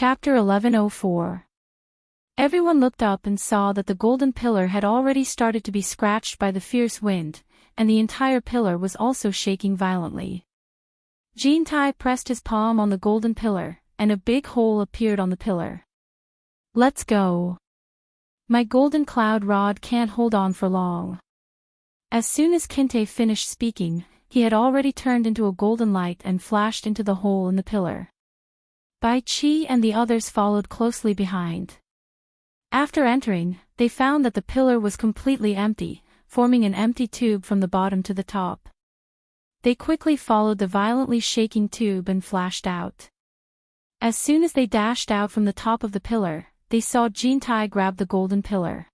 Chapter 1104. Everyone looked up and saw that the golden pillar had already started to be scratched by the fierce wind, and the entire pillar was also shaking violently. Jintai pressed his palm on the golden pillar, and a big hole appeared on the pillar. "Let's go. My golden cloud rod can't hold on for long." As soon as Kinte finished speaking, he had already turned into a golden light and flashed into the hole in the pillar. Bai Qi and the others followed closely behind. After entering, they found that the pillar was completely empty, forming an empty tube from the bottom to the top. They quickly followed the violently shaking tube and flashed out. As soon as they dashed out from the top of the pillar, they saw Jintai grab the golden pillar.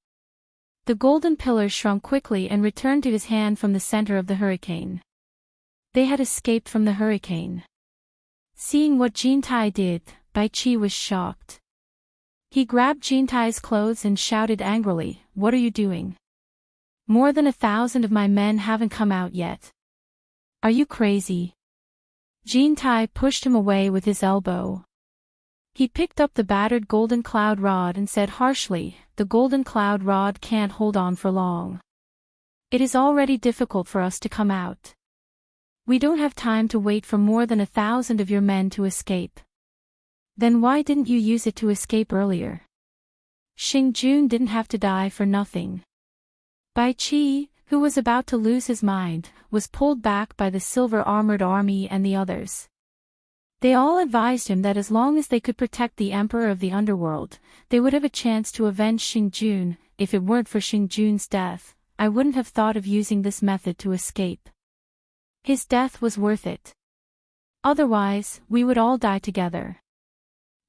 The golden pillar shrunk quickly and returned to his hand from the center of the hurricane. They had escaped from the hurricane. Seeing what Jintai did, Bai Qi was shocked. He grabbed Jintai's clothes and shouted angrily, "What are you doing? More than 1,000 of my men haven't come out yet. Are you crazy?" Jintai pushed him away with his elbow. He picked up the battered golden cloud rod and said harshly, "The golden cloud rod can't hold on for long. It is already difficult for us to come out. We don't have time to wait for more than 1,000 of your men to escape." "Then why didn't you use it to escape earlier? Xing Jun didn't have to die for nothing." Bai Qi, who was about to lose his mind, was pulled back by the silver-armored army and the others. They all advised him that as long as they could protect the Emperor of the Underworld, they would have a chance to avenge Xing Jun. "If it weren't for Xing Jun's death, I wouldn't have thought of using this method to escape. His death was worth it. Otherwise, we would all die together."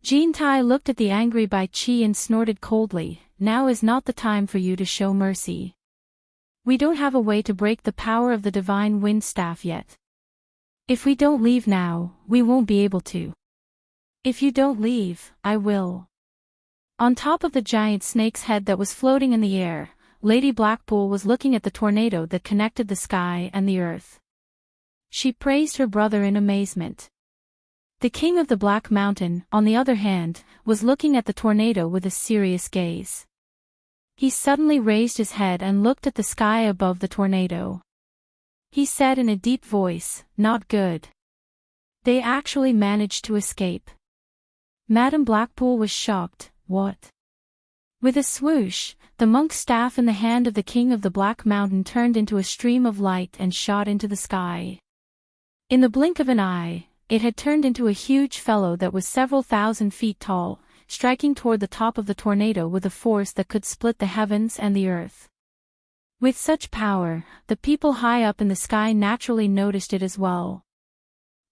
Jintai looked at the angry Bai Qi and snorted coldly, "Now is not the time for you to show mercy. We don't have a way to break the power of the divine wind staff yet. If we don't leave now, we won't be able to. If you don't leave, I will." On top of the giant snake's head that was floating in the air, Lady Blackpool was looking at the tornado that connected the sky and the earth. She praised her brother in amazement. The king of the Black Mountain, on the other hand, was looking at the tornado with a serious gaze. He suddenly raised his head and looked at the sky above the tornado. He said in a deep voice, "Not good. They actually managed to escape." Madame Blackpool was shocked. "What?" With a swoosh, the monk's staff in the hand of the king of the Black Mountain turned into a stream of light and shot into the sky. In the blink of an eye, it had turned into a huge fellow that was several thousand feet tall, striking toward the top of the tornado with a force that could split the heavens and the earth. With such power, the people high up in the sky naturally noticed it as well.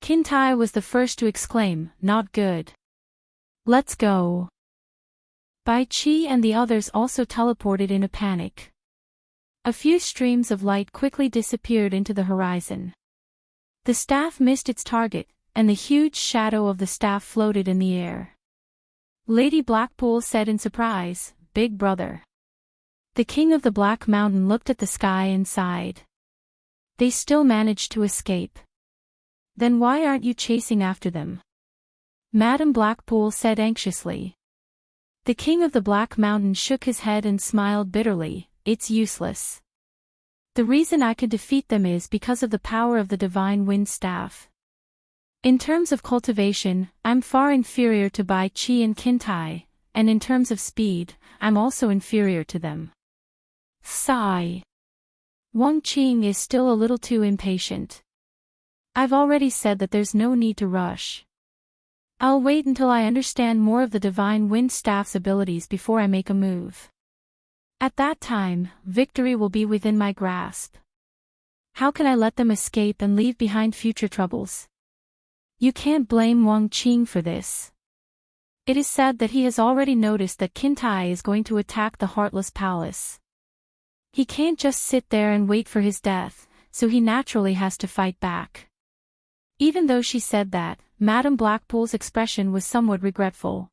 Kintai was the first to exclaim, "Not good. Let's go." Bai Qi and the others also teleported in a panic. A few streams of light quickly disappeared into the horizon. The staff missed its target, and the huge shadow of the staff floated in the air. Lady Blackpool said in surprise, "Big brother." The king of the Black Mountain looked at the sky and sighed. "They still managed to escape. Then why aren't you chasing after them?" Madame Blackpool said anxiously. The king of the Black Mountain shook his head and smiled bitterly, "It's useless. The reason I could defeat them is because of the power of the divine wind staff. In terms of cultivation, I'm far inferior to Bai Qi and Kintai, and in terms of speed, I'm also inferior to them." Sigh. Wang Qing is still a little too impatient. "I've already said that there's no need to rush. I'll wait until I understand more of the divine wind staff's abilities before I make a move. At that time, victory will be within my grasp. How can I let them escape and leave behind future troubles?" You can't blame Wang Qing for this. It is said that he has already noticed that Kintai is going to attack the Heartless Palace. He can't just sit there and wait for his death, so he naturally has to fight back. Even though she said that, Madame Blackpool's expression was somewhat regretful.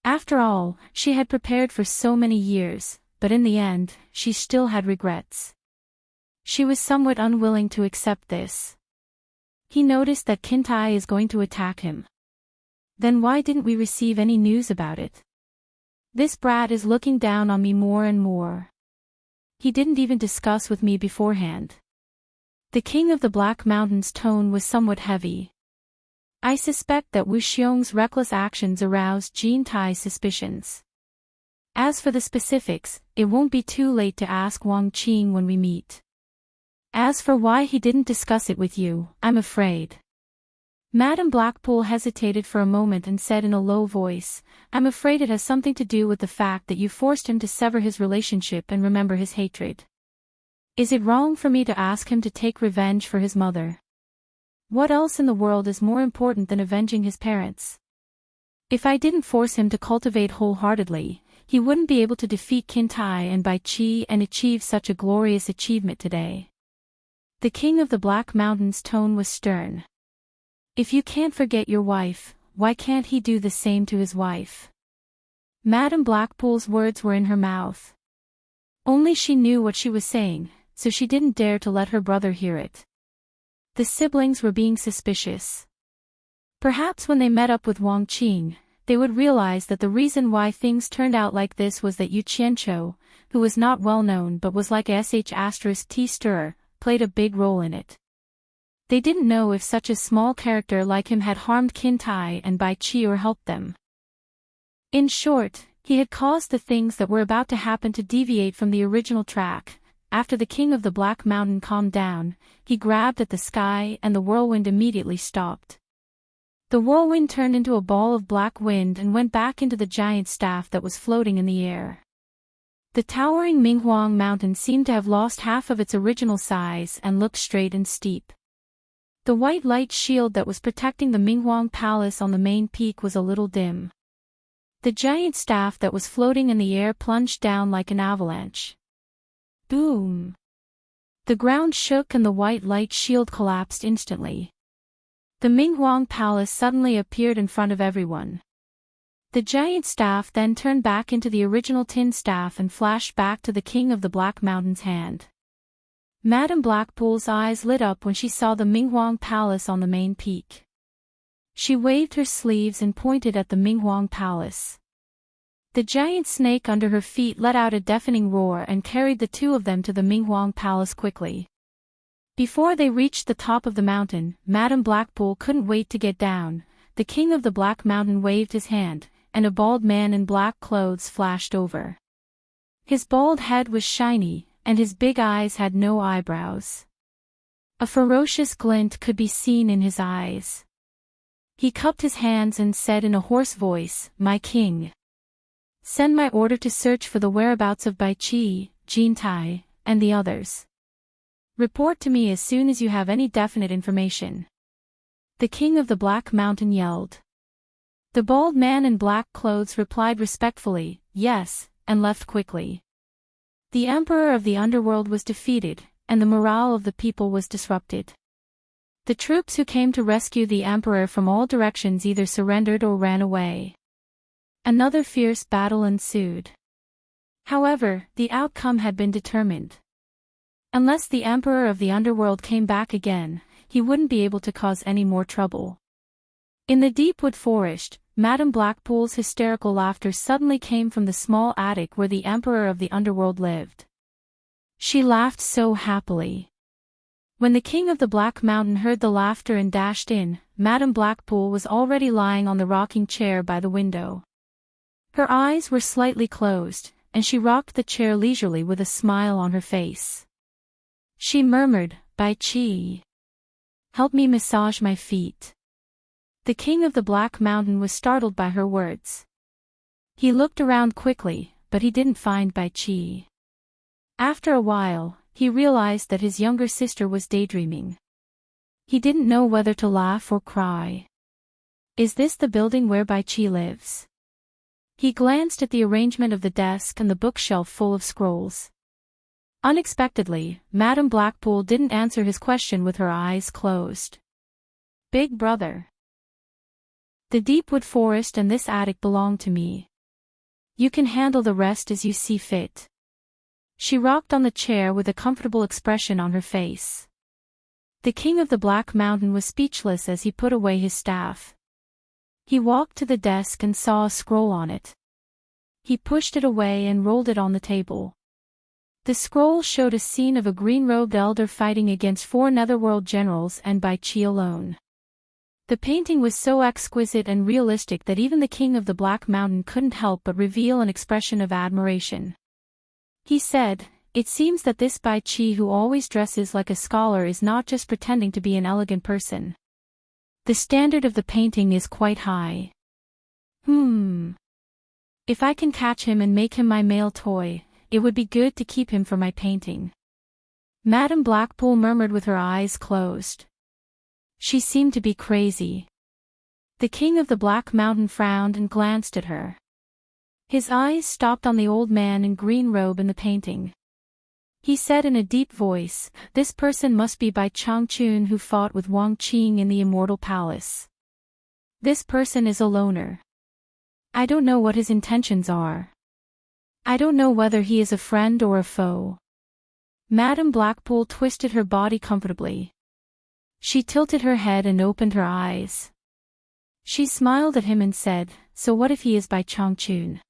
After all, she had prepared for so many years, but in the end, she still had regrets. She was somewhat unwilling to accept this. He noticed that Kintai is going to attack him. Then why didn't we receive any news about it? This brat is looking down on me more and more. He didn't even discuss with me beforehand. The King of the Black Mountain's tone was somewhat heavy. I suspect that Wu Xiong's reckless actions aroused Jin Tai's suspicions. As for the specifics, it won't be too late to ask Wang Qing when we meet. As for why he didn't discuss it with you, I'm afraid. Madame Blackpool hesitated for a moment and said in a low voice, I'm afraid it has something to do with the fact that you forced him to sever his relationship and remember his hatred. Is it wrong for me to ask him to take revenge for his mother? What else in the world is more important than avenging his parents? If I didn't force him to cultivate wholeheartedly, he wouldn't be able to defeat Qin Tai and Bai Qi and achieve such a glorious achievement today. The King of the Black Mountain's tone was stern. If you can't forget your wife, why can't he do the same to his wife? Madame Blackpool's words were in her mouth. Only she knew what she was saying, so she didn't dare to let her brother hear it. The siblings were being suspicious. Perhaps when they met up with Wang Qing, they would realize that the reason why things turned out like this was that Yu Qianqiu, who was not well known but was like a sh*t stirrer, played a big role in it. They didn't know if such a small character like him had harmed Qin Tai and Bai Qi or helped them. In short, he had caused the things that were about to happen to deviate from the original track. After the King of the Black Mountain calmed down, he grabbed at the sky and the whirlwind immediately stopped. The whirlwind turned into a ball of black wind and went back into the giant staff that was floating in the air. The towering Minghuang Mountain seemed to have lost half of its original size and looked straight and steep. The white light shield that was protecting the Minghuang Palace on the main peak was a little dim. The giant staff that was floating in the air plunged down like an avalanche. Boom! The ground shook and the white light shield collapsed instantly. The Minghuang Palace suddenly appeared in front of everyone. The giant staff then turned back into the original tin staff and flashed back to the King of the Black Mountain's hand. Madame Blackpool's eyes lit up when she saw the Minghuang Palace on the main peak. She waved her sleeves and pointed at the Minghuang Palace. The giant snake under her feet let out a deafening roar and carried the two of them to the Minghuang Palace quickly. Before they reached the top of the mountain, Madame Blackpool couldn't wait to get down. The King of the Black Mountain waved his hand, and a bald man in black clothes flashed over. His bald head was shiny, and his big eyes had no eyebrows. A ferocious glint could be seen in his eyes. He cupped his hands and said in a hoarse voice, "My king. Send my order to search for the whereabouts of Bai Qi, Jin Tai, and the others. Report to me as soon as you have any definite information." The King of the Black Mountain yelled. The bald man in black clothes replied respectfully, "Yes," and left quickly. The Emperor of the Underworld was defeated, and the morale of the people was disrupted. The troops who came to rescue the Emperor from all directions either surrendered or ran away. Another fierce battle ensued. However, the outcome had been determined. Unless the Emperor of the Underworld came back again, he wouldn't be able to cause any more trouble. In the deep wood forest, Madame Blackpool's hysterical laughter suddenly came from the small attic where the Emperor of the Underworld lived. She laughed so happily. When the King of the Black Mountain heard the laughter and dashed in, Madame Blackpool was already lying on the rocking chair by the window. Her eyes were slightly closed, and she rocked the chair leisurely with a smile on her face. She murmured, "Bai Qi. Help me massage my feet." The King of the Black Mountain was startled by her words. He looked around quickly, but he didn't find Bai Qi. After a while, he realized that his younger sister was daydreaming. He didn't know whether to laugh or cry. Is this the building where Bai Qi lives? He glanced at the arrangement of the desk and the bookshelf full of scrolls. Unexpectedly, Madame Blackpool didn't answer his question with her eyes closed. "Big brother. The deepwood forest and this attic belong to me. You can handle the rest as you see fit." She rocked on the chair with a comfortable expression on her face. The King of the Black Mountain was speechless as he put away his staff. He walked to the desk and saw a scroll on it. He pushed it away and rolled it on the table. The scroll showed a scene of a green-robed elder fighting against 4 netherworld generals and by Chi alone. The painting was so exquisite and realistic that even the king of the Black Mountain couldn't help but reveal an expression of admiration. He said, "It seems that this Bai Chi who always dresses like a scholar is not just pretending to be an elegant person. The standard of the painting is quite high. If I can catch him and make him my male toy, it would be good to keep him for my painting." Madame Blackpool murmured with her eyes closed. She seemed to be crazy. The king of the Black Mountain frowned and glanced at her. His eyes stopped on the old man in green robe in the painting. He said in a deep voice, "This person must be Bai Changchun who fought with Wang Qing in the Immortal Palace. This person is a loner. I don't know what his intentions are. I don't know whether he is a friend or a foe." Madame Blackpool twisted her body comfortably. She tilted her head and opened her eyes. She smiled at him and said, "So what if he is Bai Changchun?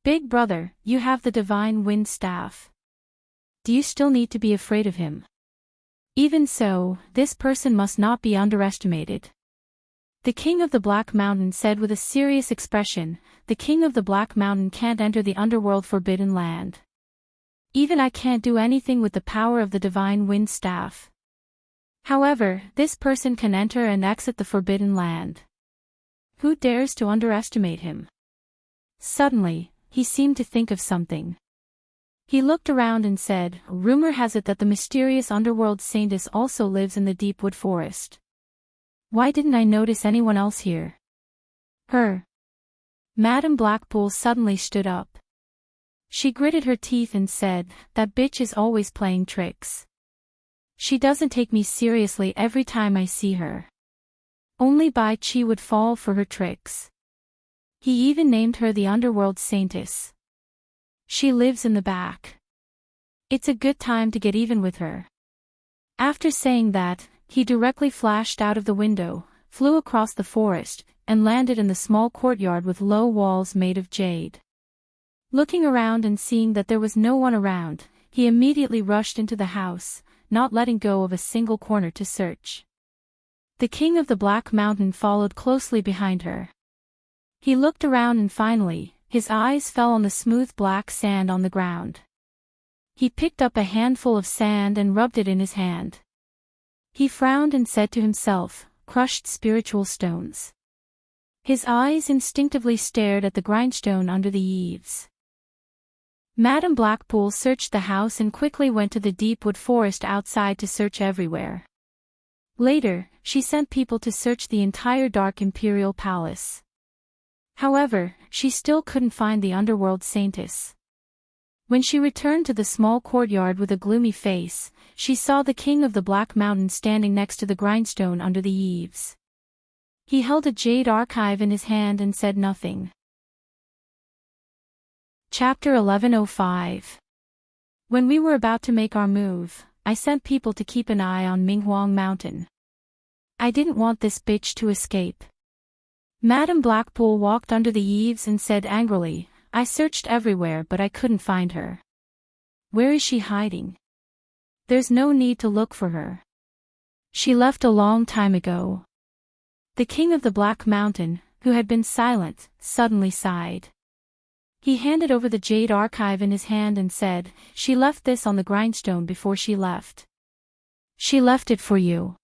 Big brother, you have the divine wind staff. Do you still need to be afraid of him? Even so, this person must not be underestimated." The king of the Black Mountain said with a serious expression, "The king of the Black Mountain can't enter the underworld forbidden land. Even I can't do anything with the power of the divine wind staff. However, this person can enter and exit the forbidden land. Who dares to underestimate him?" Suddenly, he seemed to think of something. He looked around and said, "Rumor has it that the mysterious underworld saintess also lives in the deep wood forest. Why didn't I notice anyone else here?" "Her." Madame Blackpool suddenly stood up. She gritted her teeth and said, "That bitch is always playing tricks. She doesn't take me seriously every time I see her. Only Bai Chi would fall for her tricks. He even named her the underworld saintess. She lives in the back. It's a good time to get even with her." After saying that, he directly flashed out of the window, flew across the forest, and landed in the small courtyard with low walls made of jade. Looking around and seeing that there was no one around, he immediately rushed into the house, not letting go of a single corner to search. The king of the Black Mountain followed closely behind her. He looked around and finally, his eyes fell on the smooth black sand on the ground. He picked up a handful of sand and rubbed it in his hand. He frowned and said to himself, "Crushed spiritual stones." His eyes instinctively stared at the grindstone under the eaves. Madame Blackpool searched the house and quickly went to the deep wood forest outside to search everywhere. Later, she sent people to search the entire dark imperial palace. However, she still couldn't find the underworld saintess. When she returned to the small courtyard with a gloomy face, she saw the king of the Black Mountain standing next to the grindstone under the eaves. He held a jade archive in his hand and said nothing. Chapter 1105. When we were about to make our move, I sent people to keep an eye on Minghuang Mountain. I didn't want this bitch to escape. Madame Blackpool walked under the eaves and said angrily, "I searched everywhere but I couldn't find her. Where is she hiding? There's no need to look for her. She left a long time ago." The king of the Black Mountain, who had been silent, suddenly sighed. He handed over the jade archive in his hand and said, "She left this on the grindstone before she left. She left it for you.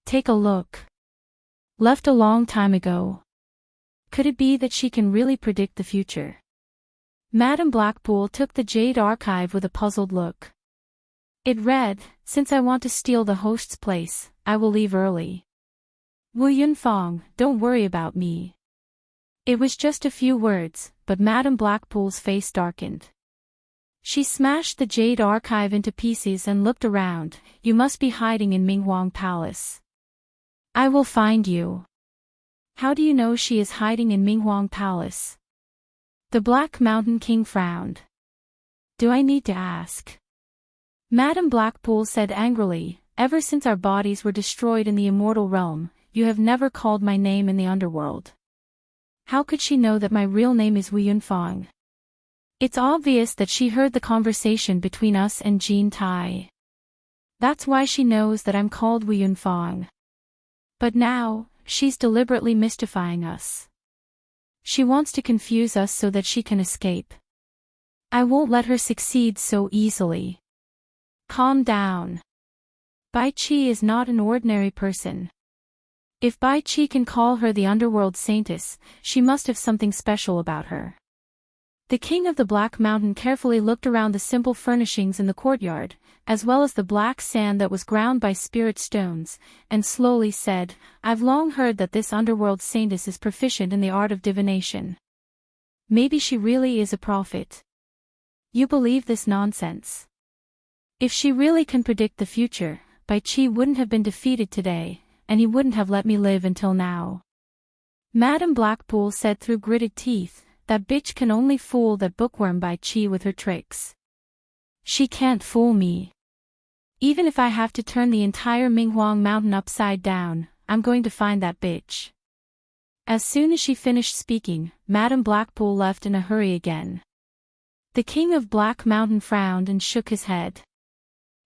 Take a look. Left a long time ago. Could it be that she can really predict the future?" Madame Blackpool took the jade archive with a puzzled look. It read, "Since I want to steal the host's place, I will leave early. Wu Yunfang, don't worry about me." It was just a few words, but Madame Blackpool's face darkened. She smashed the jade archive into pieces and looked around. "You must be hiding in Minghuang Palace. I will find you." "How do you know she is hiding in Minghuang Palace?" The Black Mountain King frowned. "Do I need to ask?" Madame Blackpool said angrily, "Ever since our bodies were destroyed in the immortal realm, you have never called my name in the underworld. How could she know that my real name is Wu Yunfang? It's obvious that she heard the conversation between us and Jin Tai. That's why she knows that I'm called Wu Yunfang. But now, she's deliberately mystifying us. She wants to confuse us so that she can escape. I won't let her succeed so easily. Calm down. Bai Qi is not an ordinary person. If Bai Qi can call her the underworld saintess, she must have something special about her. The king of the Black Mountain carefully looked around the simple furnishings in the courtyard, as well as the black sand that was ground by spirit stones, and slowly said, I've long heard that this underworld saintess is proficient in the art of divination. Maybe she really is a prophet. You believe this nonsense? If she really can predict the future, Bai Qi wouldn't have been defeated today, and he wouldn't have let me live until now. Madame Blackpool said through gritted teeth, that bitch can only fool that bookworm Bai Qi with her tricks. She can't fool me. Even if I have to turn the entire Minghuang Mountain upside down, I'm going to find that bitch. As soon as she finished speaking, Madame Blackpool left in a hurry again. The king of Black Mountain frowned and shook his head.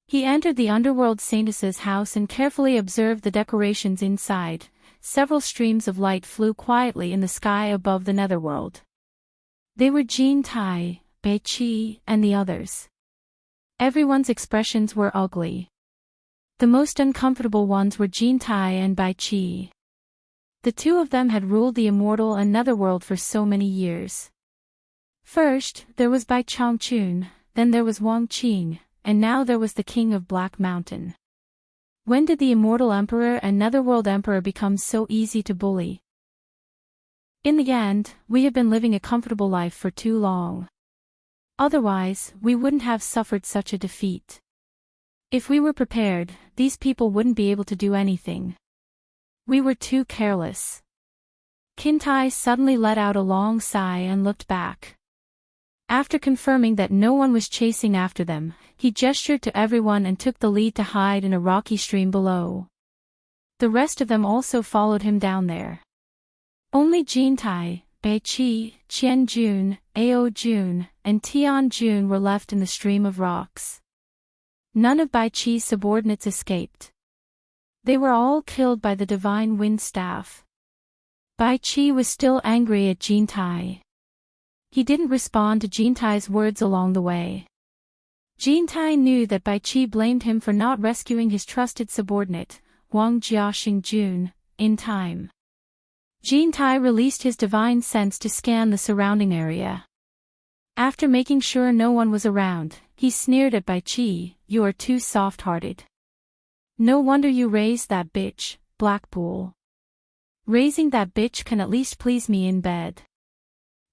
He entered the underworld saintess's house and carefully observed the decorations inside. Several streams of light flew quietly in the sky above the netherworld. They were Jin Tai, Bai Qi, and the others. Everyone's expressions were ugly. The most uncomfortable ones were Jin Tai and Bai Qi. The two of them had ruled the immortal and netherworld for so many years. First, there was Bai Changchun, then there was Wang Qing, and now there was the king of Black Mountain. When did the immortal emperor and netherworld emperor become so easy to bully? In the end, we have been living a comfortable life for too long. Otherwise, we wouldn't have suffered such a defeat. If we were prepared, these people wouldn't be able to do anything. We were too careless. Qintai suddenly let out a long sigh and looked back. After confirming that no one was chasing after them, he gestured to everyone and took the lead to hide in a rocky stream below. The rest of them also followed him down there. Only Jin Tai, Bai Qi, Qian Jun, Ao Jun, and Tian Jun were left in the stream of rocks. None of Bai Qi's subordinates escaped. They were all killed by the divine wind staff. Bai Qi was still angry at Jin Tai. He didn't respond to Jin Tai's words along the way. Jin Tai knew that Bai Qi blamed him for not rescuing his trusted subordinate, Wang Jiaxing Jun, in time. Jin Tai released his divine sense to scan the surrounding area. After making sure no one was around, he sneered at Bai Qi, "You are too soft-hearted. No wonder you raised that bitch, Blackpool. Raising that bitch can at least please me in bed.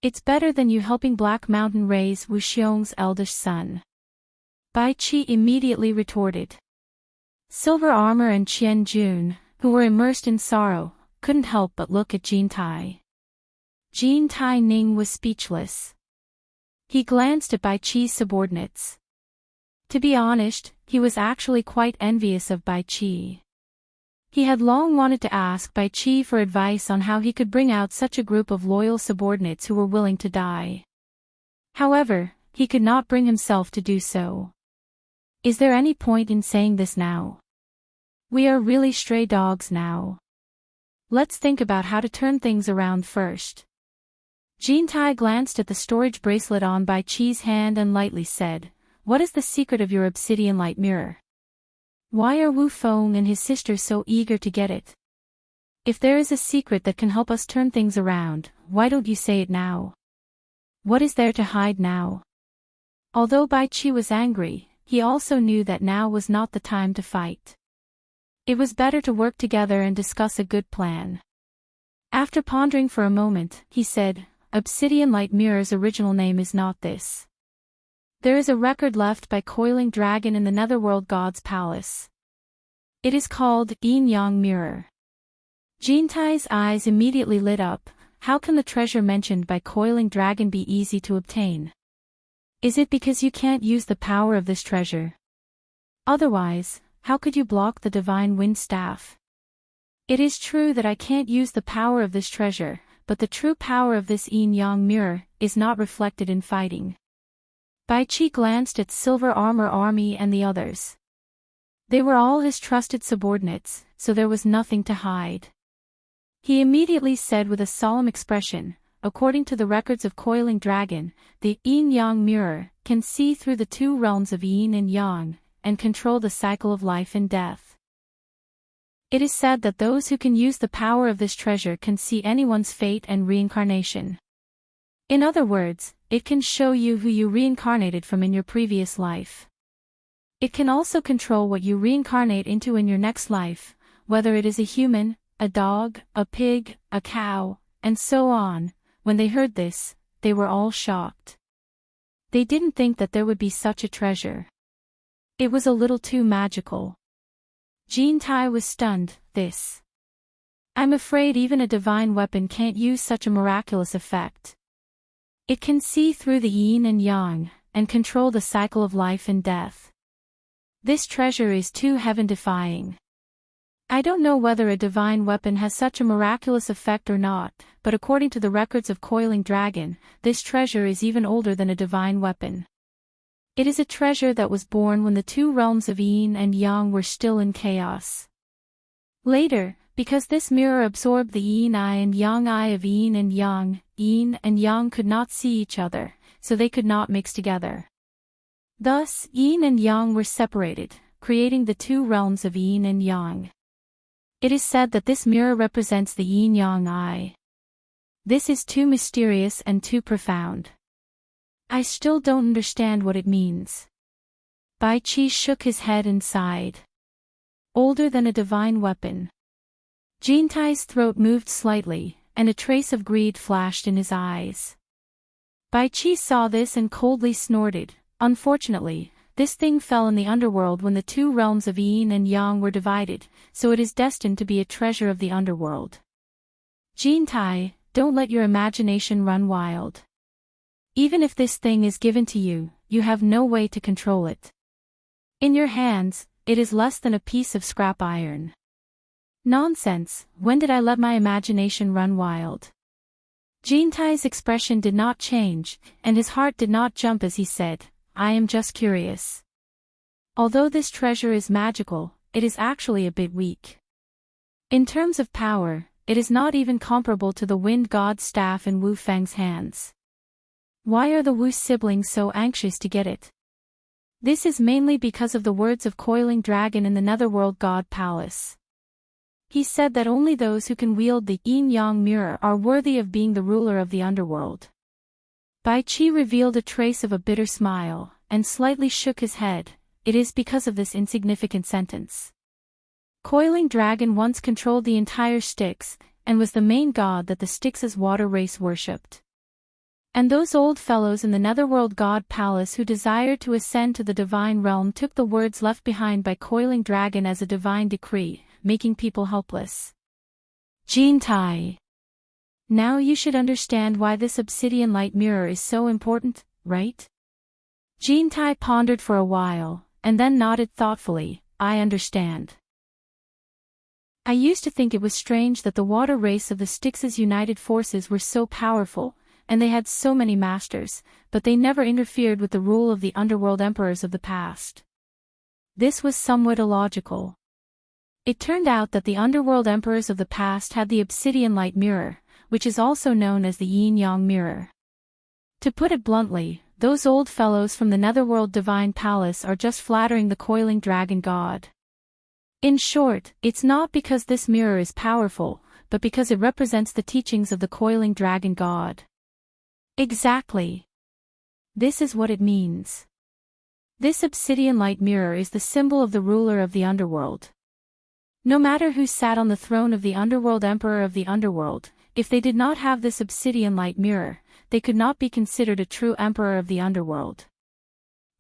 It's better than you helping Black Mountain raise Wu Xiong's eldest son." Bai Qi immediately retorted. Silver Armor and Qian Jun, who were immersed in sorrow, couldn't help but look at Jin Tai. Jin Tai Ning was speechless. He glanced at Bai Qi's subordinates. To be honest, he was actually quite envious of Bai Qi. He had long wanted to ask Bai Qi for advice on how he could bring out such a group of loyal subordinates who were willing to die. However, he could not bring himself to do so. Is there any point in saying this now? We are really stray dogs now. Let's think about how to turn things around first. Jin Tai glanced at the storage bracelet on Bai Qi's hand and lightly said, "What is the secret of your obsidian light mirror? Why are Wu Feng and his sister so eager to get it? If there is a secret that can help us turn things around, why don't you say it now? What is there to hide now?" Although Bai Qi was angry, he also knew that now was not the time to fight. It was better to work together and discuss a good plan. After pondering for a moment, he said, "Obsidian Light Mirror's original name is not this. There is a record left by Coiling Dragon in the Netherworld God's Palace. It is called Yin Yang Mirror." Jin Tai's eyes immediately lit up. How can the treasure mentioned by Coiling Dragon be easy to obtain? Is it because you can't use the power of this treasure? Otherwise, how could you block the divine wind staff? It is true that I can't use the power of this treasure, but the true power of this yin-yang mirror is not reflected in fighting. Bai Qi glanced at Silver Armor Army and the others. They were all his trusted subordinates, so there was nothing to hide. He immediately said with a solemn expression, according to the records of Coiling Dragon, the yin-yang mirror can see through the two realms of yin and yang, and control the cycle of life and death. It is said that those who can use the power of this treasure can see anyone's fate and reincarnation. In other words, it can show you who you reincarnated from in your previous life. It can also control what you reincarnate into in your next life, whether it is a human, a dog, a pig, a cow, and so on. When they heard this, they were all shocked. They didn't think that there would be such a treasure. It was a little too magical. Jean Tai was stunned. I'm afraid even a divine weapon can't use such a miraculous effect. It can see through the yin and yang, and control the cycle of life and death. This treasure is too heaven-defying. I don't know whether a divine weapon has such a miraculous effect or not, but according to the records of Coiling Dragon, this treasure is even older than a divine weapon. It is a treasure that was born when the two realms of yin and yang were still in chaos. Later, because this mirror absorbed the yin eye and yang eye of yin and yang could not see each other, so they could not mix together. Thus, yin and yang were separated, creating the two realms of yin and yang. It is said that this mirror represents the yin-yang eye. This is too mysterious and too profound. I still don't understand what it means. Bai Qi shook his head and sighed. Older than a divine weapon. Jean Tai's throat moved slightly, and a trace of greed flashed in his eyes. Bai Qi saw this and coldly snorted. Unfortunately, this thing fell in the underworld when the two realms of yin and yang were divided, so it is destined to be a treasure of the underworld. Jean Tai, don't let your imagination run wild. Even if this thing is given to you, you have no way to control it. In your hands, it is less than a piece of scrap iron. Nonsense, when did I let my imagination run wild? Jean Tai's expression did not change, and his heart did not jump as he said, I am just curious. Although this treasure is magical, it is actually a bit weak. In terms of power, it is not even comparable to the Wind God's staff in Wu Feng's hands. Why are the Wu siblings so anxious to get it? This is mainly because of the words of Coiling Dragon in the Netherworld God Palace. He said that only those who can wield the yin-yang mirror are worthy of being the ruler of the underworld. Bai Qi revealed a trace of a bitter smile, and slightly shook his head. It is because of this insignificant sentence. Coiling Dragon once controlled the entire Styx, and was the main god that the Styx's water race worshipped. And those old fellows in the Netherworld God Palace who desired to ascend to the divine realm took the words left behind by Coiling Dragon as a divine decree, making people helpless. Jean Tai. Now you should understand why this obsidian light mirror is so important, right? Jean Tai pondered for a while, and then nodded thoughtfully. I understand. I used to think it was strange that the water race of the Styx's united forces were so powerful, and they had so many masters, but they never interfered with the rule of the underworld emperors of the past. This was somewhat illogical. It turned out that the underworld emperors of the past had the obsidian light mirror, which is also known as the yin-yang mirror. To put it bluntly, those old fellows from the Netherworld Divine Palace are just flattering the Coiling Dragon God. In short, it's not because this mirror is powerful, but because it represents the teachings of the Coiling Dragon God. Exactly. This is what it means. This obsidian light mirror is the symbol of the ruler of the underworld. No matter who sat on the throne of the underworld emperor of the underworld, if they did not have this obsidian light mirror, they could not be considered a true emperor of the underworld.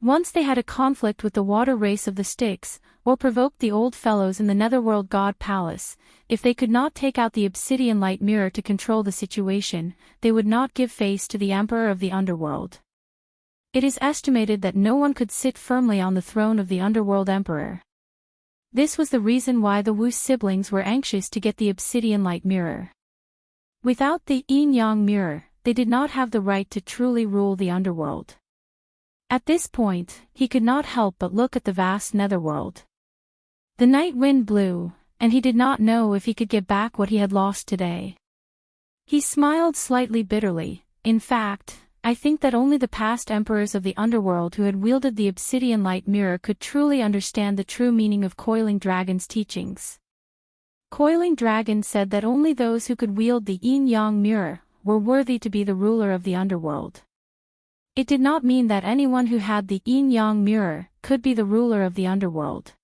Once they had a conflict with the water race of the Styx, or provoked the old fellows in the Netherworld God Palace, if they could not take out the obsidian light mirror to control the situation, they would not give face to the emperor of the underworld. It is estimated that no one could sit firmly on the throne of the underworld emperor. This was the reason why the Wu siblings were anxious to get the obsidian light mirror. Without the yin-yang mirror, they did not have the right to truly rule the underworld. At this point, he could not help but look at the vast netherworld. The night wind blew, and he did not know if he could get back what he had lost today. He smiled slightly bitterly. In fact, I think that only the past emperors of the underworld who had wielded the obsidian light mirror could truly understand the true meaning of Coiling Dragon's teachings. Coiling Dragon said that only those who could wield the yin-yang mirror were worthy to be the ruler of the underworld. It did not mean that anyone who had the yin-yang mirror could be the ruler of the underworld.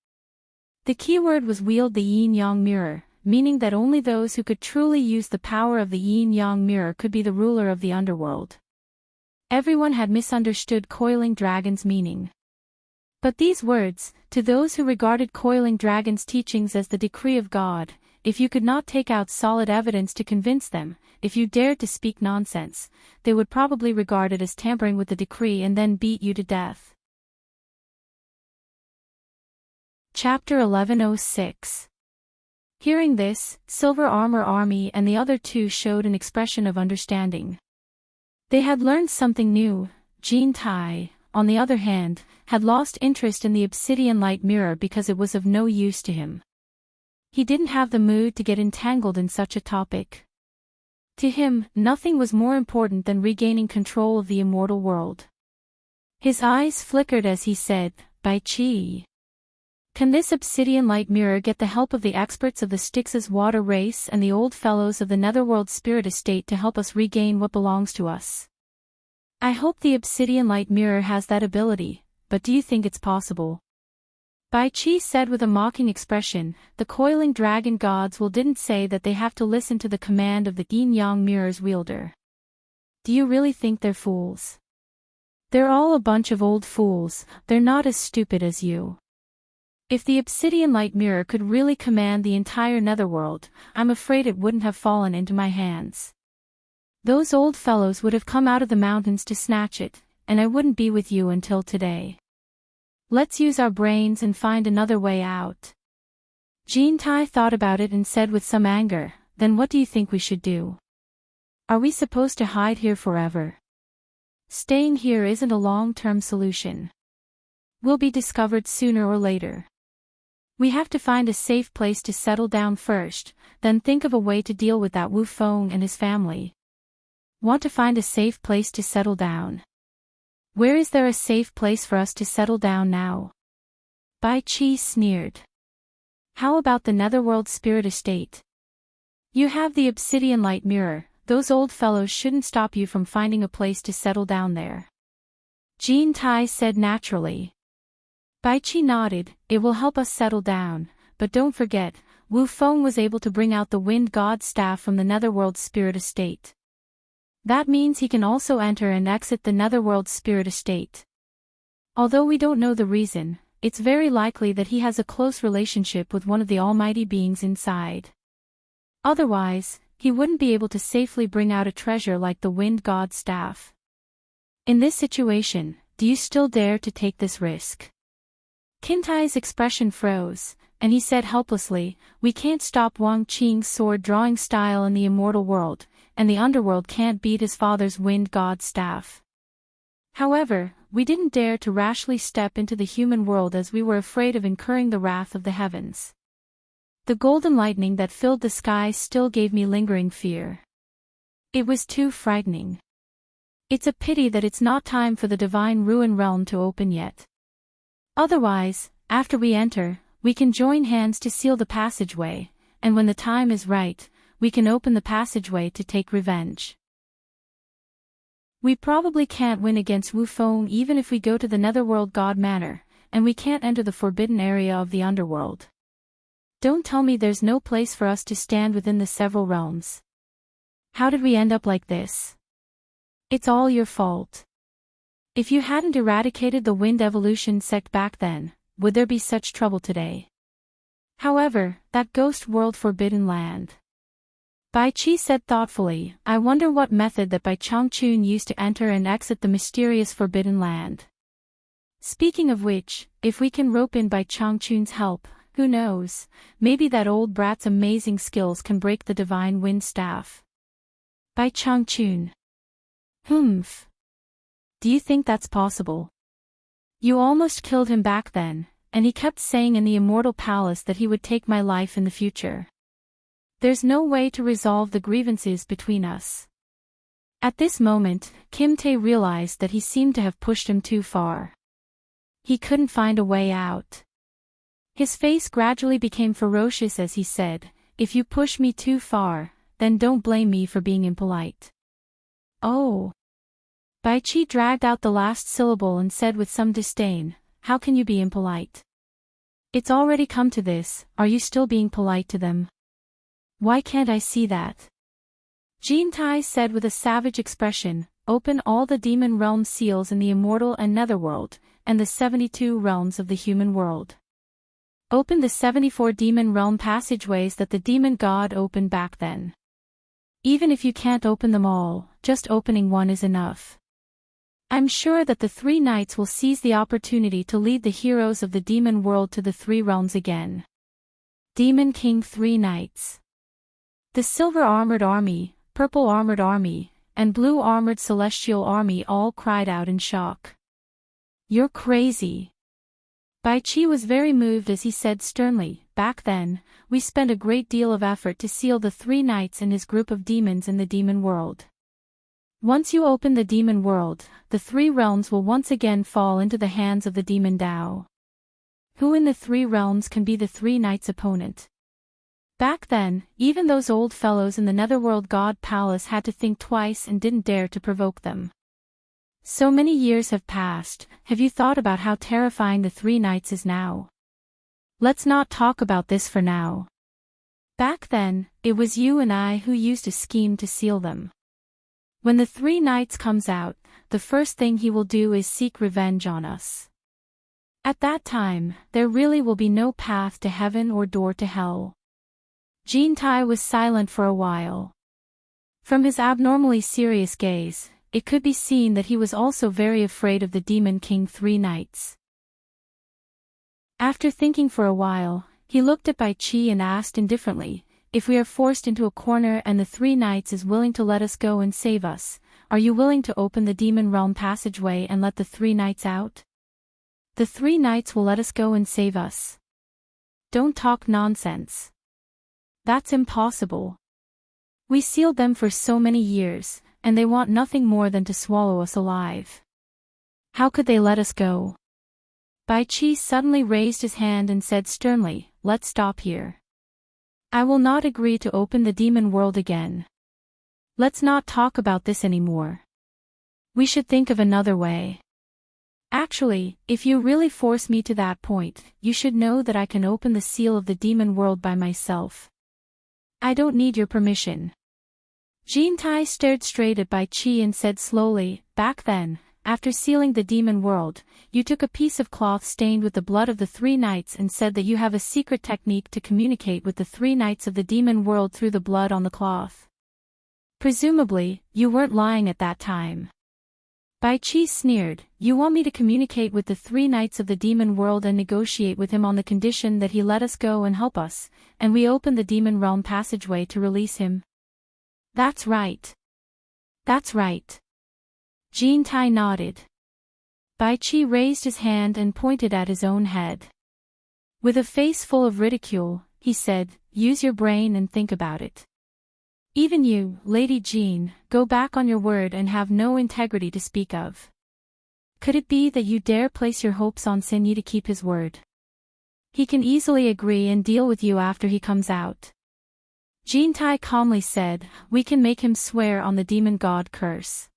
The keyword was wield the yin-yang mirror, meaning that only those who could truly use the power of the yin-yang mirror could be the ruler of the underworld. Everyone had misunderstood Coiling Dragon's meaning. But these words, to those who regarded Coiling Dragon's teachings as the decree of God, if you could not take out solid evidence to convince them, if you dared to speak nonsense, they would probably regard it as tampering with the decree and then beat you to death. Chapter 1106. Hearing this, Silver Armor Army and the other two showed an expression of understanding. They had learned something new. Jean Tai, on the other hand, had lost interest in the obsidian light mirror because it was of no use to him. He didn't have the mood to get entangled in such a topic. To him, nothing was more important than regaining control of the immortal world. His eyes flickered as he said, "Bai Qi. Can this obsidian light mirror get the help of the experts of the Styx's water race and the old fellows of the Netherworld Spirit Estate to help us regain what belongs to us? I hope the obsidian light mirror has that ability, but do you think it's possible?" Bai Qi said with a mocking expression. The Coiling Dragon gods didn't say that they have to listen to the command of the yin-yang mirror's wielder. Do you really think they're fools? They're all a bunch of old fools. They're not as stupid as you. If the obsidian light mirror could really command the entire netherworld, I'm afraid it wouldn't have fallen into my hands. Those old fellows would have come out of the mountains to snatch it, and I wouldn't be with you until today. Let's use our brains and find another way out. Jean Tai thought about it and said with some anger, "Then what do you think we should do? Are we supposed to hide here forever? Staying here isn't a long-term solution. We'll be discovered sooner or later. We have to find a safe place to settle down first, then think of a way to deal with that Wu Feng and his family." Want to find a safe place to settle down? Where is there a safe place for us to settle down now? Bai Qi sneered. How about the Netherworld Spirit Estate? You have the obsidian light mirror. Those old fellows shouldn't stop you from finding a place to settle down there. Jean Tai said naturally. Bai Qi nodded. It will help us settle down, but don't forget, Wu Feng was able to bring out the Wind God staff from the Netherworld Spirit Estate. That means he can also enter and exit the Netherworld Spirit Estate. Although we don't know the reason, it's very likely that he has a close relationship with one of the almighty beings inside. Otherwise, he wouldn't be able to safely bring out a treasure like the Wind God staff. In this situation, do you still dare to take this risk? Qintai's expression froze, and he said helplessly, "We can't stop Wang Qing's sword-drawing style in the immortal world, and the underworld can't beat his father's Wind God staff. However, we didn't dare to rashly step into the human world as we were afraid of incurring the wrath of the heavens. The golden lightning that filled the sky still gave me lingering fear. It was too frightening. It's a pity that it's not time for the divine ruin realm to open yet. Otherwise, after we enter, we can join hands to seal the passageway, and when the time is right, we can open the passageway to take revenge. We probably can't win against Wu Feng even if we go to the Netherworld God Manor, and we can't enter the forbidden area of the underworld. Don't tell me there's no place for us to stand within the several realms. How did we end up like this? It's all your fault. If you hadn't eradicated the wind evolution sect back then, would there be such trouble today? However, that ghost world forbidden land. Bai Qi said thoughtfully, I wonder what method that Bai Changchun used to enter and exit the mysterious forbidden land. Speaking of which, if we can rope in Bai Changchun's help, Who knows, maybe that old brat's amazing skills can break the divine wind staff. By Changchun. Humph. Do you think that's possible? You almost killed him back then, and he kept saying in the immortal palace that he would take my life in the future. There's no way to resolve the grievances between us. At this moment, Kim Tae realized that he seemed to have pushed him too far. He couldn't find a way out. His face gradually became ferocious as he said, "If you push me too far, then don't blame me for being impolite." Oh. Bai Qi dragged out the last syllable and said with some disdain, "How can you be impolite? It's already come to this, are you still being polite to them? Why can't I see that?" Jean Tai said with a savage expression, "Open all the demon realm seals in the immortal and netherworld, and the 72 realms of the human world. Open the 74 demon realm passageways that the demon god opened back then. Even if you can't open them all, just opening one is enough. I'm sure that the 3 knights will seize the opportunity to lead the heroes of the demon world to the 3 realms again." Demon King 3 Knights. The silver-armored army, purple-armored army, and blue-armored celestial army all cried out in shock. "You're crazy." Bai Qi was very moved as he said sternly, "Back then, we spent a great deal of effort to seal the 3 knights and his group of demons in the demon world. Once you open the demon world, the 3 realms will once again fall into the hands of the demon Dao. Who in the 3 realms can be the 3 knights' opponent?" Back then, even those old fellows in the Netherworld God Palace had to think twice and didn't dare to provoke them. So many years have passed, have you thought about how terrifying the 3 knights is now? Let's not talk about this for now. Back then, it was you and I who used a scheme to seal them. When the 3 knights comes out, the first thing he will do is seek revenge on us. At that time, there really will be no path to heaven or door to hell. Jean Tai was silent for a while. From his abnormally serious gaze, it could be seen that he was also very afraid of the Demon King 3 Knights. After thinking for a while, he looked at Bai Qi and asked indifferently, "If we are forced into a corner and the 3 Knights is willing to let us go and save us, are you willing to open the Demon Realm passageway and let the 3 Knights out?" "The 3 Knights will let us go and save us." "Don't talk nonsense. That's impossible. We sealed them for so many years, and they want nothing more than to swallow us alive. How could they let us go?" Bai Qi suddenly raised his hand and said sternly, "Let's stop here. I will not agree to open the demon world again. Let's not talk about this anymore. We should think of another way. Actually, if you really force me to that point, you should know that I can open the seal of the demon world by myself. I don't need your permission." Jean Tai stared straight at Bai Qi and said slowly, "Back then, after sealing the demon world, you took a piece of cloth stained with the blood of the 3 knights and said that you have a secret technique to communicate with the 3 knights of the demon world through the blood on the cloth. Presumably, you weren't lying at that time." Bai Qi sneered, "You want me to communicate with the 3 knights of the demon world and negotiate with him on the condition that he let us go and help us, and we open the demon realm passageway to release him?" "That's right. That's right." Jean Tai nodded. Bai Qi raised his hand and pointed at his own head. With a face full of ridicule, he said, "Use your brain and think about it. Even you, Lady Jean, go back on your word and have no integrity to speak of. Could it be that you dare place your hopes on Xin Yi to keep his word? He can easily agree and deal with you after he comes out." Jean Tai calmly said, "We can make him swear on the demon god curse.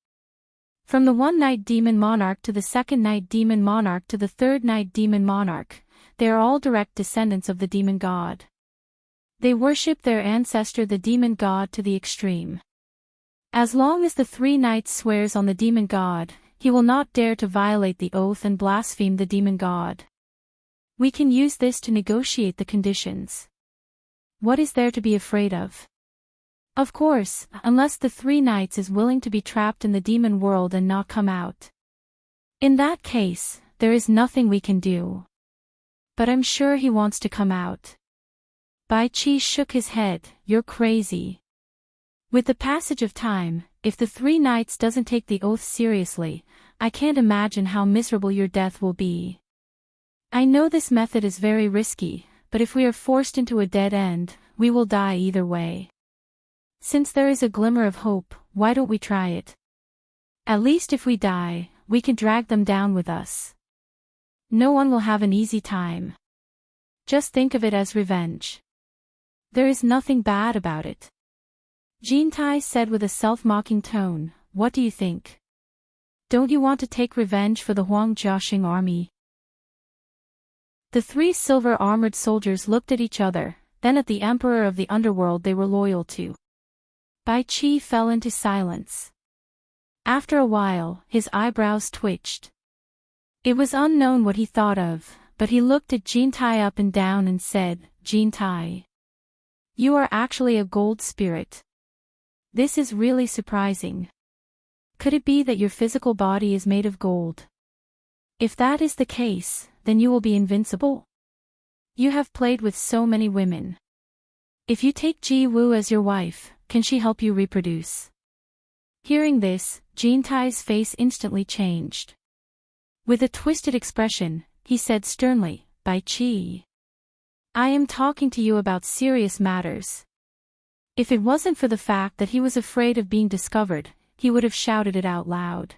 From the 1 Night Demon Monarch to the 2nd Night Demon Monarch to the 3rd Night Demon Monarch, they are all direct descendants of the demon god. They worship their ancestor the demon god to the extreme. As long as the 3 Knights swears on the demon god, he will not dare to violate the oath and blaspheme the demon god. We can use this to negotiate the conditions. What is there to be afraid of? Of course, unless the 3 Knights is willing to be trapped in the demon world and not come out. In that case, there is nothing we can do." But I'm sure he wants to come out. Bai Qi shook his head. You're crazy. With the passage of time, if the 3 knights doesn't take the oath seriously, I can't imagine how miserable your death will be. I know this method is very risky, but if we are forced into a dead end, we will die either way. Since there is a glimmer of hope, why don't we try it? At least if we die, we can drag them down with us. No one will have an easy time. Just think of it as revenge. There is nothing bad about it. Jintai said with a self-mocking tone, what do you think? Don't you want to take revenge for the Huang Jiaxing army? The 3 silver-armored soldiers looked at each other, then at the emperor of the underworld they were loyal to. Bai Qi fell into silence. After a while, his eyebrows twitched. It was unknown what he thought of, but he looked at Jintai up and down and said, Jintai, you are actually a gold spirit. This is really surprising. Could it be that your physical body is made of gold? If that is the case, then you will be invincible. You have played with so many women. If you take Ji Wu as your wife, can she help you reproduce? Hearing this, Jintai's face instantly changed. With a twisted expression, he said sternly, Bai Qi, I am talking to you about serious matters. If it wasn't for the fact that he was afraid of being discovered, he would have shouted it out loud.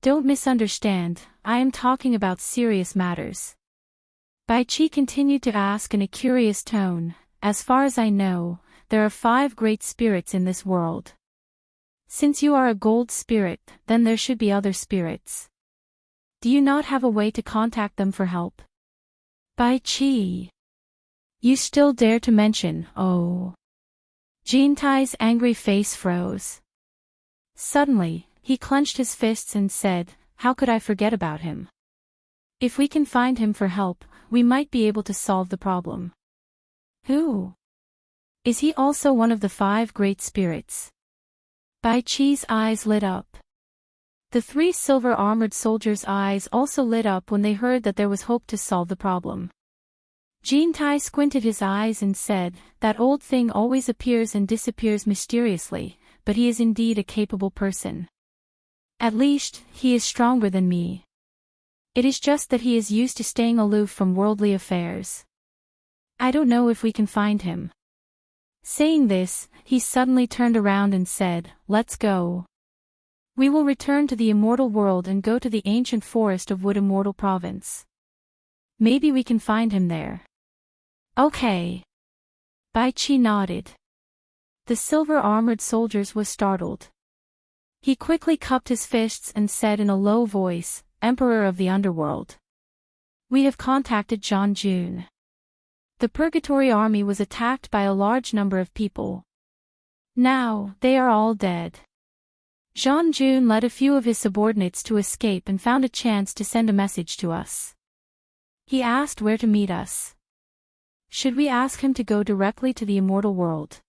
Don't misunderstand, I am talking about serious matters. Bai Qi continued to ask in a curious tone, as far as I know, there are 5 great spirits in this world. Since you are a gold spirit, then there should be other spirits. Do you not have a way to contact them for help? Bai Qi, you still dare to mention, oh. Jintai's angry face froze. Suddenly, he clenched his fists and said, how could I forget about him? If we can find him for help, we might be able to solve the problem. Who? Is he also one of the 5 great spirits? Bai Qi's eyes lit up. The 3 silver-armored soldiers' eyes also lit up when they heard that there was hope to solve the problem. Jintai squinted his eyes and said, that old thing always appears and disappears mysteriously, but he is indeed a capable person. At least, he is stronger than me. It is just that he is used to staying aloof from worldly affairs. I don't know if we can find him. Saying this, he suddenly turned around and said, let's go. We will return to the immortal world and go to the ancient forest of Wood Immortal Province. Maybe we can find him there. Okay. Bai Qi nodded. The silver-armored soldiers was startled. He quickly cupped his fists and said in a low voice, Emperor of the Underworld. We have contacted Zhang Jun. The Purgatory army was attacked by a large number of people. Now, they are all dead. Zhang Jun led a few of his subordinates to escape and found a chance to send a message to us. He asked where to meet us. Should we ask him to go directly to the immortal world?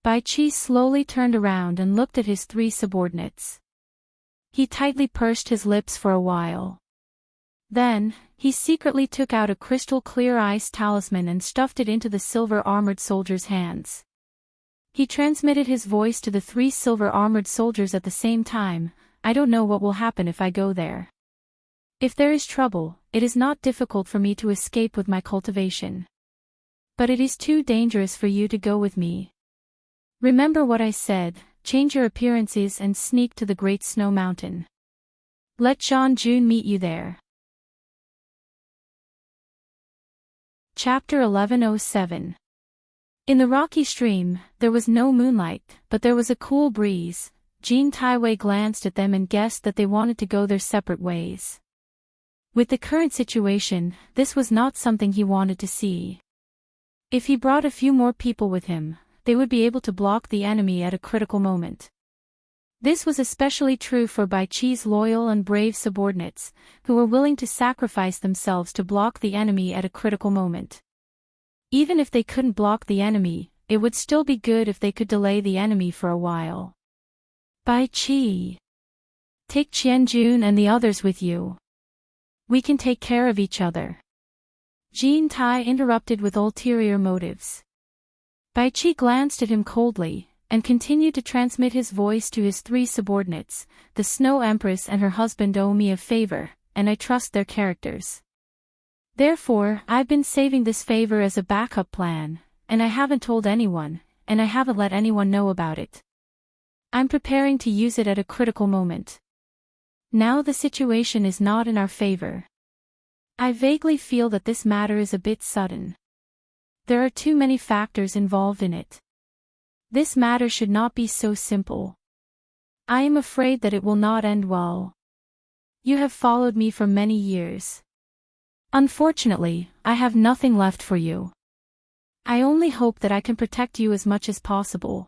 Bai Qi slowly turned around and looked at his 3 subordinates. He tightly pursed his lips for a while. Then, he secretly took out a crystal-clear ice talisman and stuffed it into the silver-armored soldier's hands. He transmitted his voice to the 3 silver-armored soldiers at the same time, I don't know what will happen if I go there. If there is trouble, it is not difficult for me to escape with my cultivation. But it is too dangerous for you to go with me. Remember what I said, change your appearances and sneak to the Great Snow Mountain. Let Zhang Jun meet you there. Chapter 1107. In the rocky stream, there was no moonlight, but there was a cool breeze. Jin Taiwei glanced at them and guessed that they wanted to go their separate ways. With the current situation, this was not something he wanted to see. If he brought a few more people with him, they would be able to block the enemy at a critical moment. This was especially true for Bai Qi's loyal and brave subordinates, who were willing to sacrifice themselves to block the enemy at a critical moment. Even if they couldn't block the enemy, it would still be good if they could delay the enemy for a while. Bai Qi, take Qianjun and the others with you. We can take care of each other. Jean Tai interrupted with ulterior motives. Bai Qi glanced at him coldly, and continued to transmit his voice to his three subordinates. The Snow Empress and her husband owe me a favor, and I trust their characters. Therefore, I've been saving this favor as a backup plan, and I haven't told anyone, and I haven't let anyone know about it. I'm preparing to use it at a critical moment. Now the situation is not in our favor. I vaguely feel that this matter is a bit sudden. There are too many factors involved in it. This matter should not be so simple. I am afraid that it will not end well. You have followed me for many years. Unfortunately, I have nothing left for you. I only hope that I can protect you as much as possible.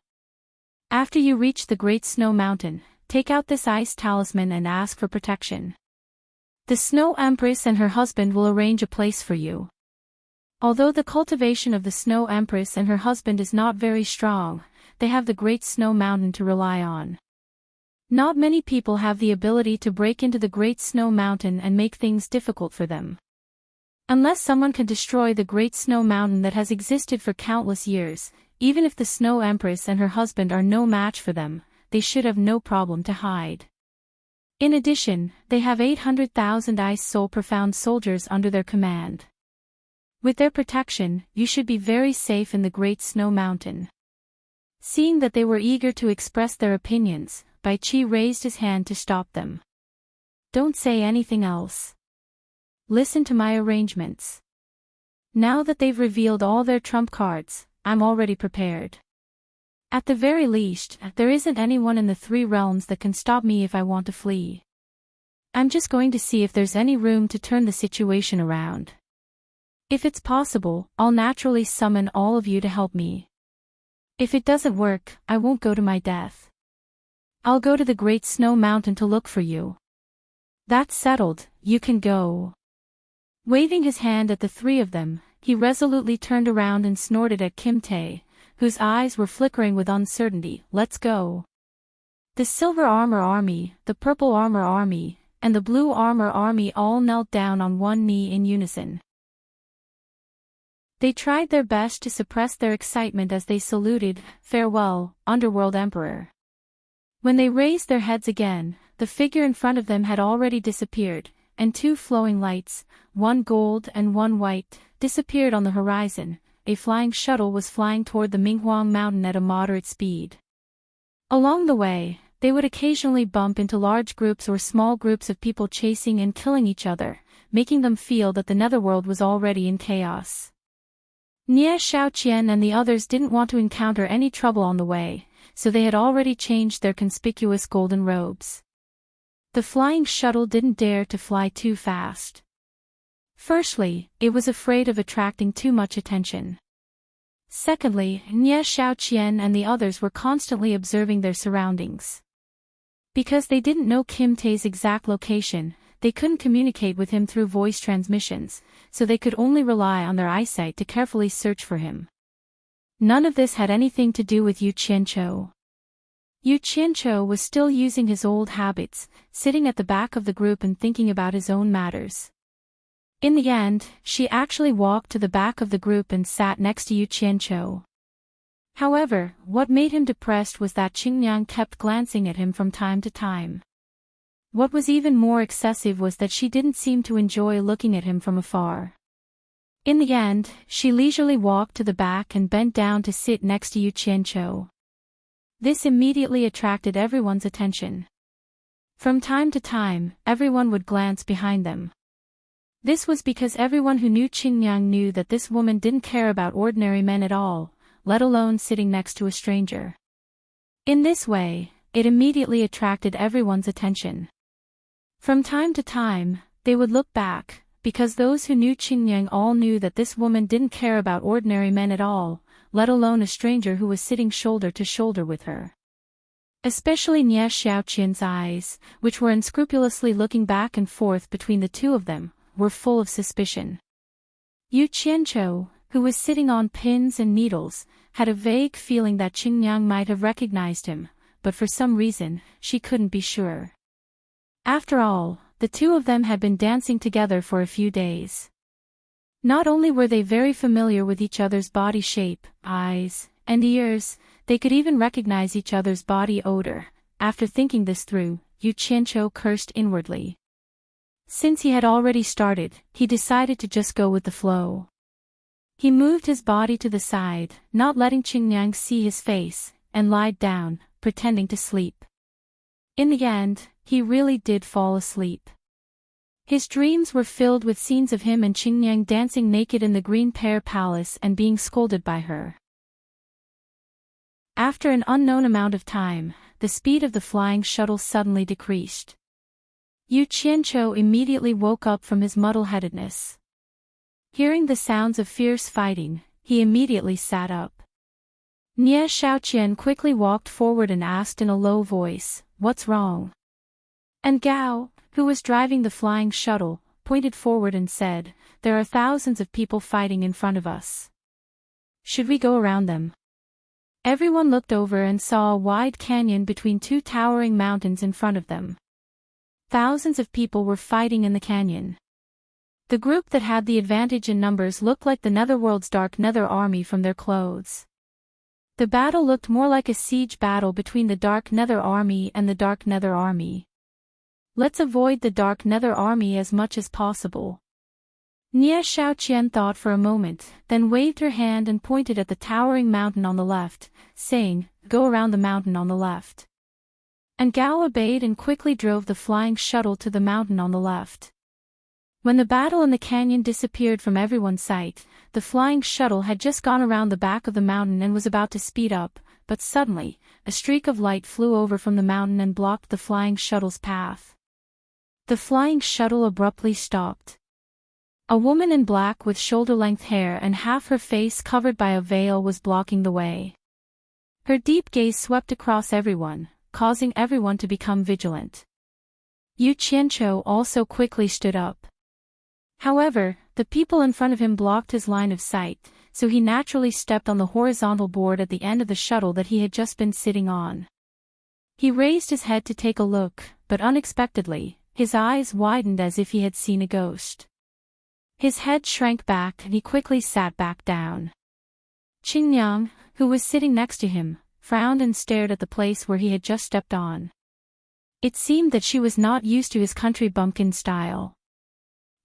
After you reach the Great Snow Mountain, take out this ice talisman and ask for protection. The Snow Empress and her husband will arrange a place for you. Although the cultivation of the Snow Empress and her husband is not very strong, they have the Great Snow Mountain to rely on. Not many people have the ability to break into the Great Snow Mountain and make things difficult for them. Unless someone can destroy the Great Snow Mountain that has existed for countless years, even if the Snow Empress and her husband are no match for them, they should have no problem to hide. In addition, they have 800,000 Ice Soul Profound soldiers under their command. With their protection, you should be very safe in the Great Snow Mountain. Seeing that they were eager to express their opinions, Bai Qi raised his hand to stop them. Don't say anything else. Listen to my arrangements. Now that they've revealed all their trump cards, I'm already prepared. At the very least, there isn't anyone in the three realms that can stop me if I want to flee. I'm just going to see if there's any room to turn the situation around. If it's possible, I'll naturally summon all of you to help me. If it doesn't work, I won't go to my death. I'll go to the Great Snow Mountain to look for you. That's settled, you can go. Waving his hand at the three of them, he resolutely turned around and snorted at Kim Tae, whose eyes were flickering with uncertainty. Let's go. The Silver Armor Army, the Purple Armor Army, and the Blue Armor Army all knelt down on one knee in unison. They tried their best to suppress their excitement as they saluted, "Farewell, Underworld Emperor." When they raised their heads again, the figure in front of them had already disappeared, and two flowing lights, one gold and one white, disappeared on the horizon. A flying shuttle was flying toward the Minghuang Mountain at a moderate speed. Along the way, they would occasionally bump into large groups or small groups of people chasing and killing each other, making them feel that the netherworld was already in chaos. Nie Xiaoqian and the others didn't want to encounter any trouble on the way, so they had already changed their conspicuous golden robes. The flying shuttle didn't dare to fly too fast. Firstly, it was afraid of attracting too much attention. Secondly, Nie Xiaoqian and the others were constantly observing their surroundings. Because they didn't know Kim Tae's exact location, they couldn't communicate with him through voice transmissions, so they could only rely on their eyesight to carefully search for him. None of this had anything to do with Yu Qianqiu. Yu Qianqiu was still using his old habits, sitting at the back of the group and thinking about his own matters. In the end, she actually walked to the back of the group and sat next to Yu Qianqiu. However, what made him depressed was that Qingyang kept glancing at him from time to time. What was even more excessive was that she didn't seem to enjoy looking at him from afar. In the end, she leisurely walked to the back and bent down to sit next to Yu Qianqiu. This immediately attracted everyone's attention. From time to time, everyone would glance behind them. This was because everyone who knew Qingyang knew that this woman didn't care about ordinary men at all, let alone sitting next to a stranger. In this way, it immediately attracted everyone's attention. From time to time, they would look back, because those who knew Qingyang all knew that this woman didn't care about ordinary men at all, let alone a stranger who was sitting shoulder to shoulder with her. Especially Nie Xiaoqian's eyes, which were unscrupulously looking back and forth between the two of them, were full of suspicion. Yu Qianqiu, who was sitting on pins and needles, had a vague feeling that Qingyang might have recognized him, but for some reason, she couldn't be sure. After all, the two of them had been dancing together for a few days. Not only were they very familiar with each other's body shape, eyes, and ears, they could even recognize each other's body odor. After thinking this through, Yu Qianqiu cursed inwardly. Since he had already started, he decided to just go with the flow. He moved his body to the side, not letting Qingyang see his face, and lied down, pretending to sleep. In the end, he really did fall asleep. His dreams were filled with scenes of him and Qingyang dancing naked in the Green Pear Palace and being scolded by her. After an unknown amount of time, the speed of the flying shuttle suddenly decreased. Yu Qianqiu immediately woke up from his muddle-headedness. Hearing the sounds of fierce fighting, he immediately sat up. Nie Xiaoqian quickly walked forward and asked in a low voice, "What's wrong?" And Gao, who was driving the flying shuttle, pointed forward and said, "There are thousands of people fighting in front of us. Should we go around them?" Everyone looked over and saw a wide canyon between two towering mountains in front of them. Thousands of people were fighting in the canyon. The group that had the advantage in numbers looked like the Netherworld's Dark Nether Army from their clothes. The battle looked more like a siege battle between the Dark Nether Army and the Dark Nether Army. Let's avoid the Dark Nether Army as much as possible. Nie Xiaoqian thought for a moment, then waved her hand and pointed at the towering mountain on the left, saying, "Go around the mountain on the left." And Gao obeyed and quickly drove the flying shuttle to the mountain on the left. When the battle in the canyon disappeared from everyone's sight, the flying shuttle had just gone around the back of the mountain and was about to speed up, but suddenly, a streak of light flew over from the mountain and blocked the flying shuttle's path. The flying shuttle abruptly stopped. A woman in black with shoulder-length hair and half her face covered by a veil was blocking the way. Her deep gaze swept across everyone, causing everyone to become vigilant. Yu Qianqiu also quickly stood up. However, the people in front of him blocked his line of sight, so he naturally stepped on the horizontal board at the end of the shuttle that he had just been sitting on. He raised his head to take a look, but unexpectedly, his eyes widened as if he had seen a ghost. His head shrank back and he quickly sat back down. Qingyang, who was sitting next to him, frowned and stared at the place where he had just stepped on. It seemed that she was not used to his country bumpkin style.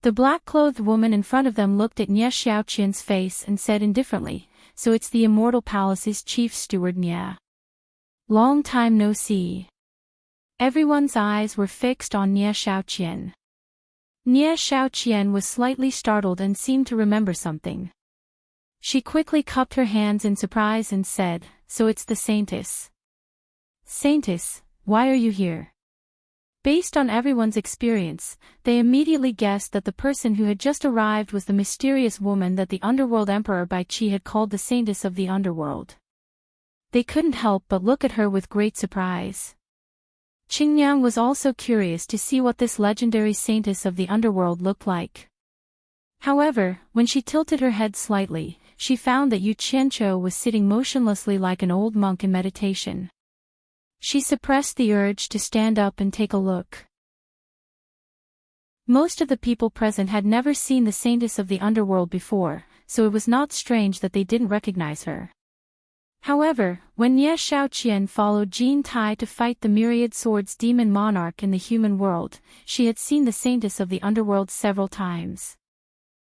The black-clothed woman in front of them looked at Nie Xiaoqian's face and said indifferently, "So it's the Immortal Palace's chief steward Nie. Long time no see." Everyone's eyes were fixed on Nie Xiaoqian. Nie Xiaoqian was slightly startled and seemed to remember something. She quickly cupped her hands in surprise and said, "So it's the Saintess." "Saintess, why are you here?" Based on everyone's experience, they immediately guessed that the person who had just arrived was the mysterious woman that the Underworld Emperor Bai Qi had called the Saintess of the Underworld. They couldn't help but look at her with great surprise. Qingyang was also curious to see what this legendary Saintess of the Underworld looked like. However, when she tilted her head slightly, she found that Yu Qianqiu was sitting motionlessly like an old monk in meditation. She suppressed the urge to stand up and take a look. Most of the people present had never seen the Saintess of the Underworld before, so it was not strange that they didn't recognize her. However, when Nie Xiaoqian followed Jin Tai to fight the Myriad Swords demon monarch in the human world, she had seen the Saintess of the Underworld several times.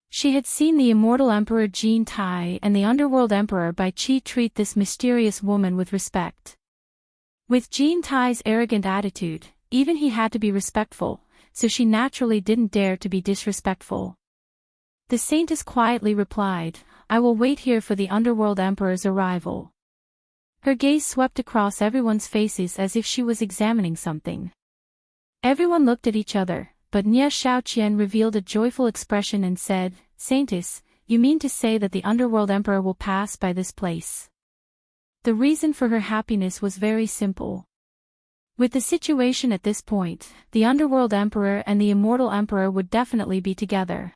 She had seen the immortal Emperor Jin Tai and the Underworld Emperor Bai Qi treat this mysterious woman with respect. With Jin Tai's arrogant attitude, even he had to be respectful, so she naturally didn't dare to be disrespectful. The Saintess quietly replied, "I will wait here for the Underworld Emperor's arrival." Her gaze swept across everyone's faces as if she was examining something. Everyone looked at each other, but Nie Xiaoqian revealed a joyful expression and said, "Saintess, you mean to say that the Underworld Emperor will pass by this place?" The reason for her happiness was very simple. With the situation at this point, the Underworld Emperor and the Immortal Emperor would definitely be together.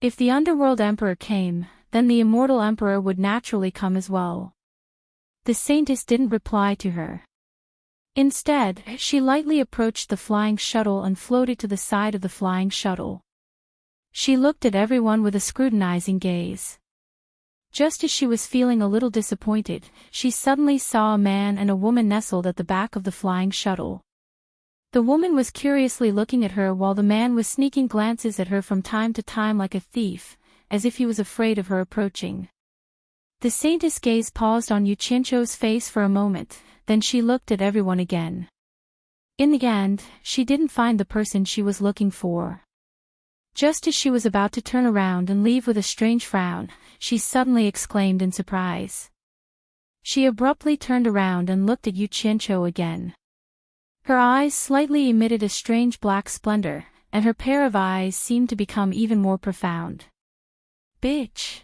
If the Underworld Emperor came, then the Immortal Emperor would naturally come as well. The Saintess didn't reply to her. Instead, she lightly approached the flying shuttle and floated to the side of the flying shuttle. She looked at everyone with a scrutinizing gaze. Just as she was feeling a little disappointed, she suddenly saw a man and a woman nestled at the back of the flying shuttle. The woman was curiously looking at her while the man was sneaking glances at her from time to time like a thief, as if he was afraid of her approaching. The saintess' gaze paused on Yuchincho's face for a moment, then she looked at everyone again. In the end, she didn't find the person she was looking for. Just as she was about to turn around and leave with a strange frown, she suddenly exclaimed in surprise. She abruptly turned around and looked at Yuchincho again. Her eyes slightly emitted a strange black splendor, and her pair of eyes seemed to become even more profound. Bitch!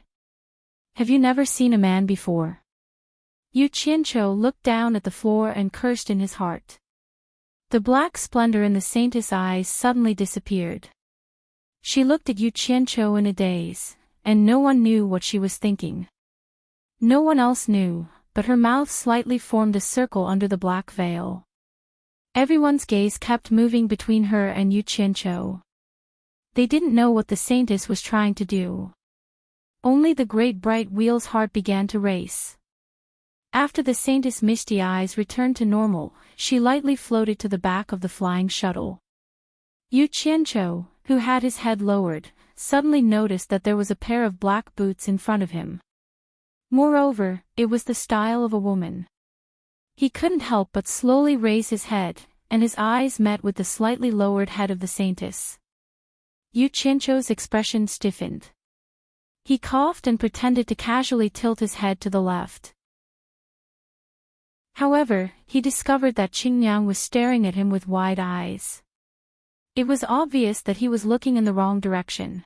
Have you never seen a man before? Yuchincho looked down at the floor and cursed in his heart. The black splendor in the saintess' eyes suddenly disappeared. She looked at Yuchincho in a daze, and no one knew what she was thinking. No one else knew, but her mouth slightly formed a circle under the black veil. Everyone's gaze kept moving between her and Yuchincho. They didn't know what the saintess was trying to do. Only the great bright wheel's heart began to race. After the saintess' misty eyes returned to normal, she lightly floated to the back of the flying shuttle. Yuchincho, who had his head lowered, suddenly noticed that there was a pair of black boots in front of him. Moreover, it was the style of a woman. He couldn't help but slowly raise his head, and his eyes met with the slightly lowered head of the saintess. Yuchincho's expression stiffened. He coughed and pretended to casually tilt his head to the left. However, he discovered that Qingyang was staring at him with wide eyes. It was obvious that he was looking in the wrong direction.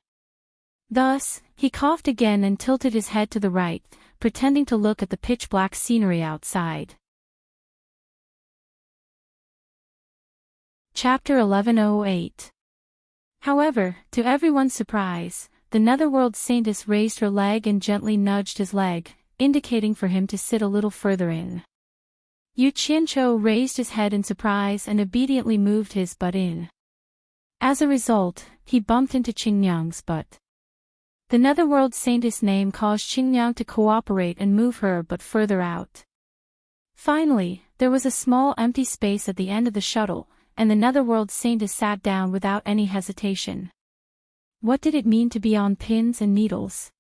Thus, he coughed again and tilted his head to the right, pretending to look at the pitch-black scenery outside. Chapter 1108. However, to everyone's surprise, the netherworld saintess raised her leg and gently nudged his leg, indicating for him to sit a little further in. Yuchincho raised his head in surprise and obediently moved his butt in. As a result, he bumped into Qingyang's butt. The netherworld saintess' name caused Qingyang to cooperate and move her butt further out. Finally, there was a small empty space at the end of the shuttle, and the netherworld saintess sat down without any hesitation. What did it mean to be on pins and needles?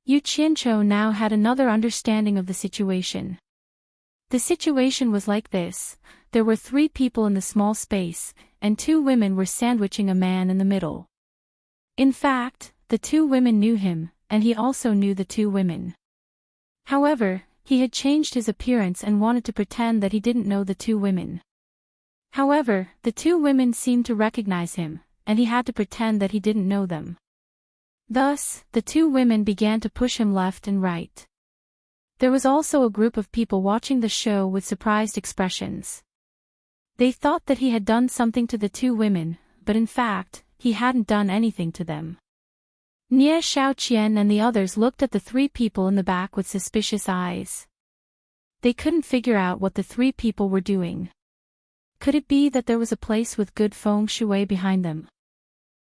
Yuchincho now had another understanding of the situation. The situation was like this: there were 3 people in the small space, and 2 women were sandwiching a man in the middle. In fact, the 2 women knew him, and he also knew the 2 women. However, he had changed his appearance and wanted to pretend that he didn't know the 2 women. However, the 2 women seemed to recognize him, and he had to pretend that he didn't know them. Thus, the 2 women began to push him left and right. There was also a group of people watching the show with surprised expressions. They thought that he had done something to the 2 women, but in fact, he hadn't done anything to them. Nie Xiaoqian and the others looked at the 3 people in the back with suspicious eyes. They couldn't figure out what the 3 people were doing. Could it be that there was a place with good feng shui behind them?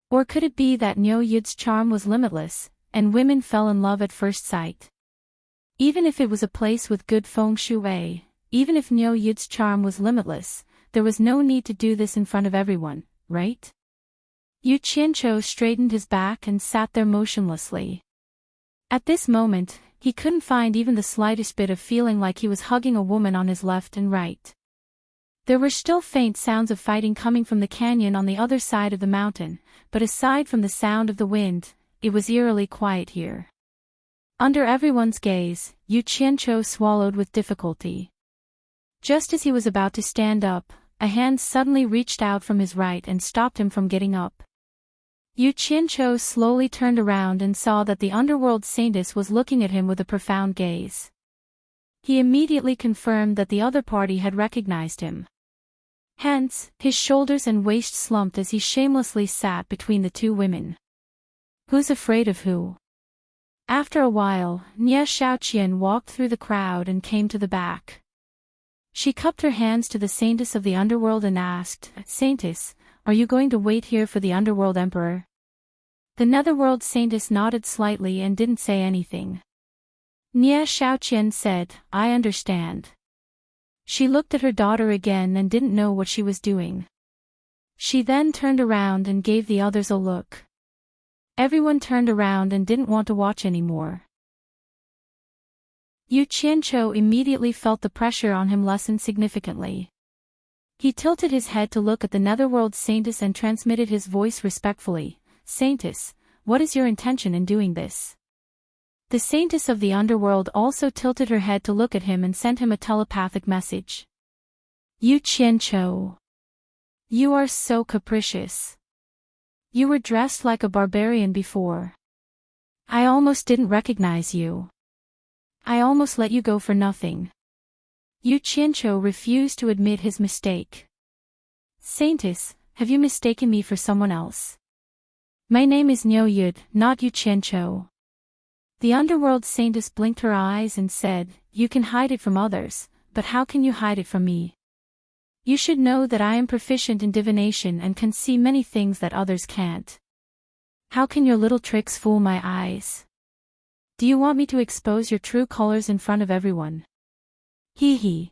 Or could it be that Niu Yud's charm was limitless, and women fell in love at first sight? Even if it was a place with good feng shui, even if Niu Yud's charm was limitless, there was no need to do this in front of everyone, right? Yuchincho straightened his back and sat there motionlessly. At this moment, he couldn't find even the slightest bit of feeling like he was hugging a woman on his left and right. There were still faint sounds of fighting coming from the canyon on the other side of the mountain, but aside from the sound of the wind, it was eerily quiet here. Under everyone's gaze, Yuchincho swallowed with difficulty. Just as he was about to stand up, a hand suddenly reached out from his right and stopped him from getting up. Yuchincho slowly turned around and saw that the underworld saintess was looking at him with a profound gaze. He immediately confirmed that the other party had recognized him. Hence, his shoulders and waist slumped as he shamelessly sat between the 2 women. Who's afraid of who? After a while, Nie Xiaoqian walked through the crowd and came to the back. She cupped her hands to the saintess of the underworld and asked, "Saintess, are you going to wait here for the underworld emperor?" The netherworld saintess nodded slightly and didn't say anything. Nie Xiaoqian said, I understand. She looked at her daughter again and didn't know what she was doing. She then turned around and gave the others a look. Everyone turned around and didn't want to watch anymore. Yu Qianqiu immediately felt the pressure on him lessen significantly. He tilted his head to look at the netherworld saintess and transmitted his voice respectfully. Saintess, what is your intention in doing this? The saintess of the underworld also tilted her head to look at him and sent him a telepathic message. Yu Qianqiu. You are so capricious. You were dressed like a barbarian before. I almost didn't recognize you. I almost let you go for nothing. Yu Qianqiu refused to admit his mistake. Saintess, have you mistaken me for someone else? My name is Niu Yud, not Yu Qianqiu. The underworld saintess blinked her eyes and said, You can hide it from others, but how can you hide it from me? You should know that I am proficient in divination and can see many things that others can't. How can your little tricks fool my eyes? Do you want me to expose your true colors in front of everyone? Hee hee.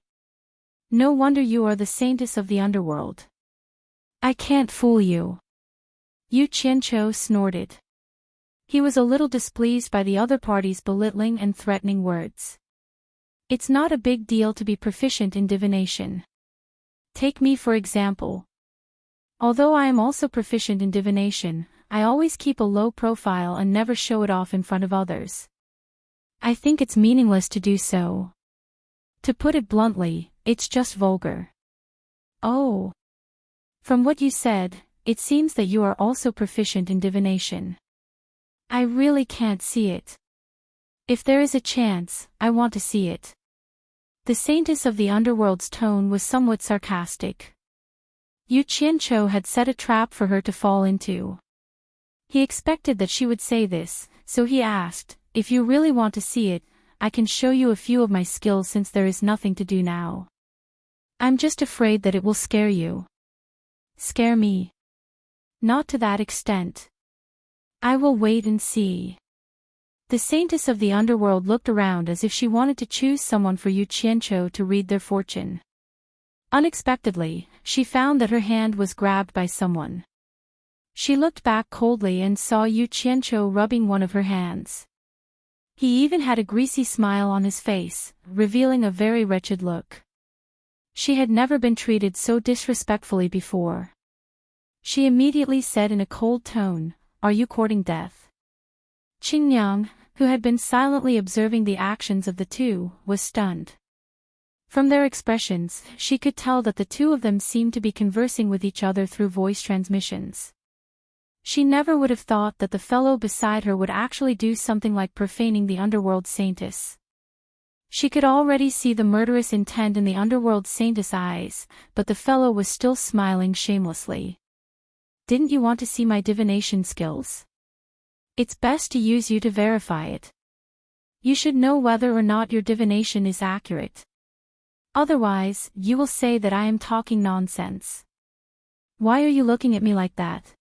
No wonder you are the saintess of the underworld. I can't fool you. Yu Qianqiu snorted. He was a little displeased by the other party's belittling and threatening words. It's not a big deal to be proficient in divination. Take me for example. Although I am also proficient in divination, I always keep a low profile and never show it off in front of others. I think it's meaningless to do so. To put it bluntly, it's just vulgar. Oh. From what you said, it seems that you are also proficient in divination. I really can't see it. If there is a chance, I want to see it. The saintess of the underworld's tone was somewhat sarcastic. Yu Qianqiu had set a trap for her to fall into. He expected that she would say this, so he asked, If you really want to see it, I can show you a few of my skills since there is nothing to do now. I'm just afraid that it will scare you. Scare me? Not to that extent. I will wait and see. The saintess of the underworld looked around as if she wanted to choose someone for Yu Qianqiu to read their fortune. Unexpectedly, she found that her hand was grabbed by someone. She looked back coldly and saw Yu Qianqiu rubbing one of her hands. He even had a greasy smile on his face, revealing a very wretched look. She had never been treated so disrespectfully before. She immediately said in a cold tone, Are you courting death? Qingyang, who had been silently observing the actions of the two, was stunned. From their expressions, she could tell that the two of them seemed to be conversing with each other through voice transmissions. She never would have thought that the fellow beside her would actually do something like profaning the underworld saintess. She could already see the murderous intent in the underworld saintess' eyes, but the fellow was still smiling shamelessly. Didn't you want to see my divination skills? It's best to use you to verify it. You should know whether or not your divination is accurate. Otherwise, you will say that I am talking nonsense. Why are you looking at me like that?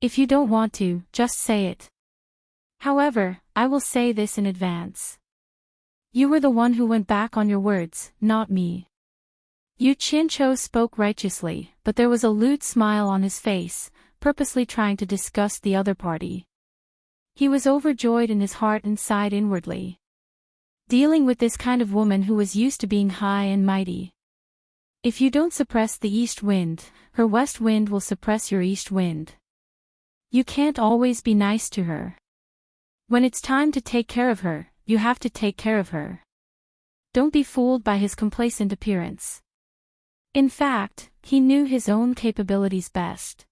If you don't want to, just say it. However, I will say this in advance. You were the one who went back on your words, not me. Yu Qianqiu spoke righteously, but there was a lewd smile on his face, purposely trying to disgust the other party. He was overjoyed in his heart and sighed inwardly. Dealing with this kind of woman who was used to being high and mighty. If you don't suppress the east wind, her west wind will suppress your east wind. You can't always be nice to her. When it's time to take care of her, you have to take care of her. Don't be fooled by his complacent appearance. In fact, he knew his own capabilities best.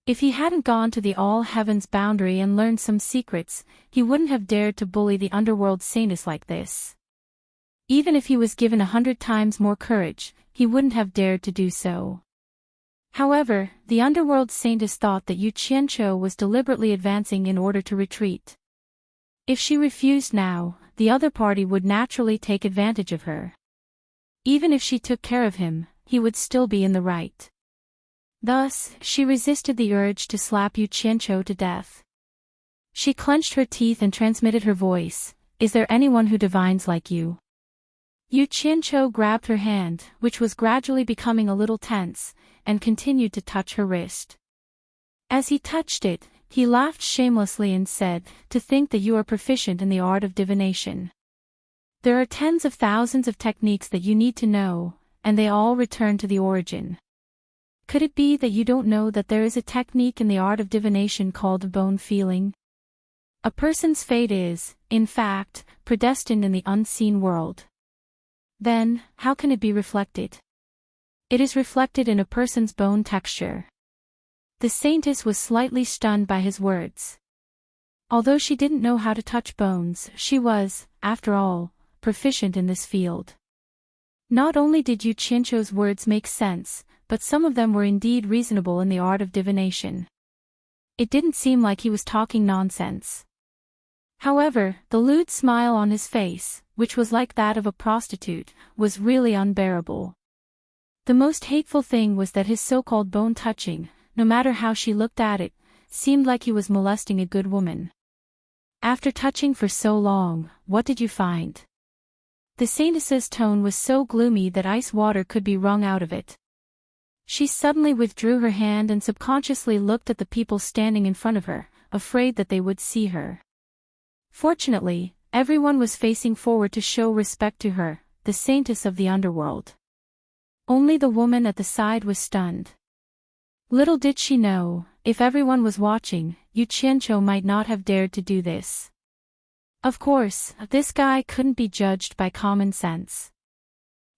If he hadn't gone to the all-heavens boundary and learned some secrets, he wouldn't have dared to bully the underworld saintess like this. Even if he was given 100 times more courage, he wouldn't have dared to do so. However, the underworld saintess thought that Yu Qianqiu was deliberately advancing in order to retreat. If she refused now, the other party would naturally take advantage of her. Even if she took care of him, he would still be in the right. Thus, she resisted the urge to slap Yu Qianqiu to death. She clenched her teeth and transmitted her voice, "Is there anyone who divines like you?" Yu Qianqiu grabbed her hand, which was gradually becoming a little tense, and continued to touch her wrist. As he touched it, he laughed shamelessly and said, "To think that you are proficient in the art of divination. There are tens of thousands of techniques that you need to know, and they all return to the origin. Could it be that you don't know that there is a technique in the art of divination called bone feeling? A person's fate is, in fact, predestined in the unseen world. Then, how can it be reflected? It is reflected in a person's bone texture." The saintess was slightly stunned by his words. Although she didn't know how to touch bones, she was, after all, proficient in this field. Not only did Yu Qianqiu's words make sense, but some of them were indeed reasonable in the art of divination. It didn't seem like he was talking nonsense. However, the lewd smile on his face, which was like that of a prostitute, was really unbearable. The most hateful thing was that his so-called bone-touching, no matter how she looked at it, seemed like he was molesting a good woman. "After touching for so long, what did you find?" The saintess's tone was so gloomy that ice water could be wrung out of it. She suddenly withdrew her hand and subconsciously looked at the people standing in front of her, afraid that they would see her. Fortunately, everyone was facing forward to show respect to her, the saintess of the underworld. Only the woman at the side was stunned. Little did she know, if everyone was watching, Yu Qianqiu might not have dared to do this. Of course, this guy couldn't be judged by common sense.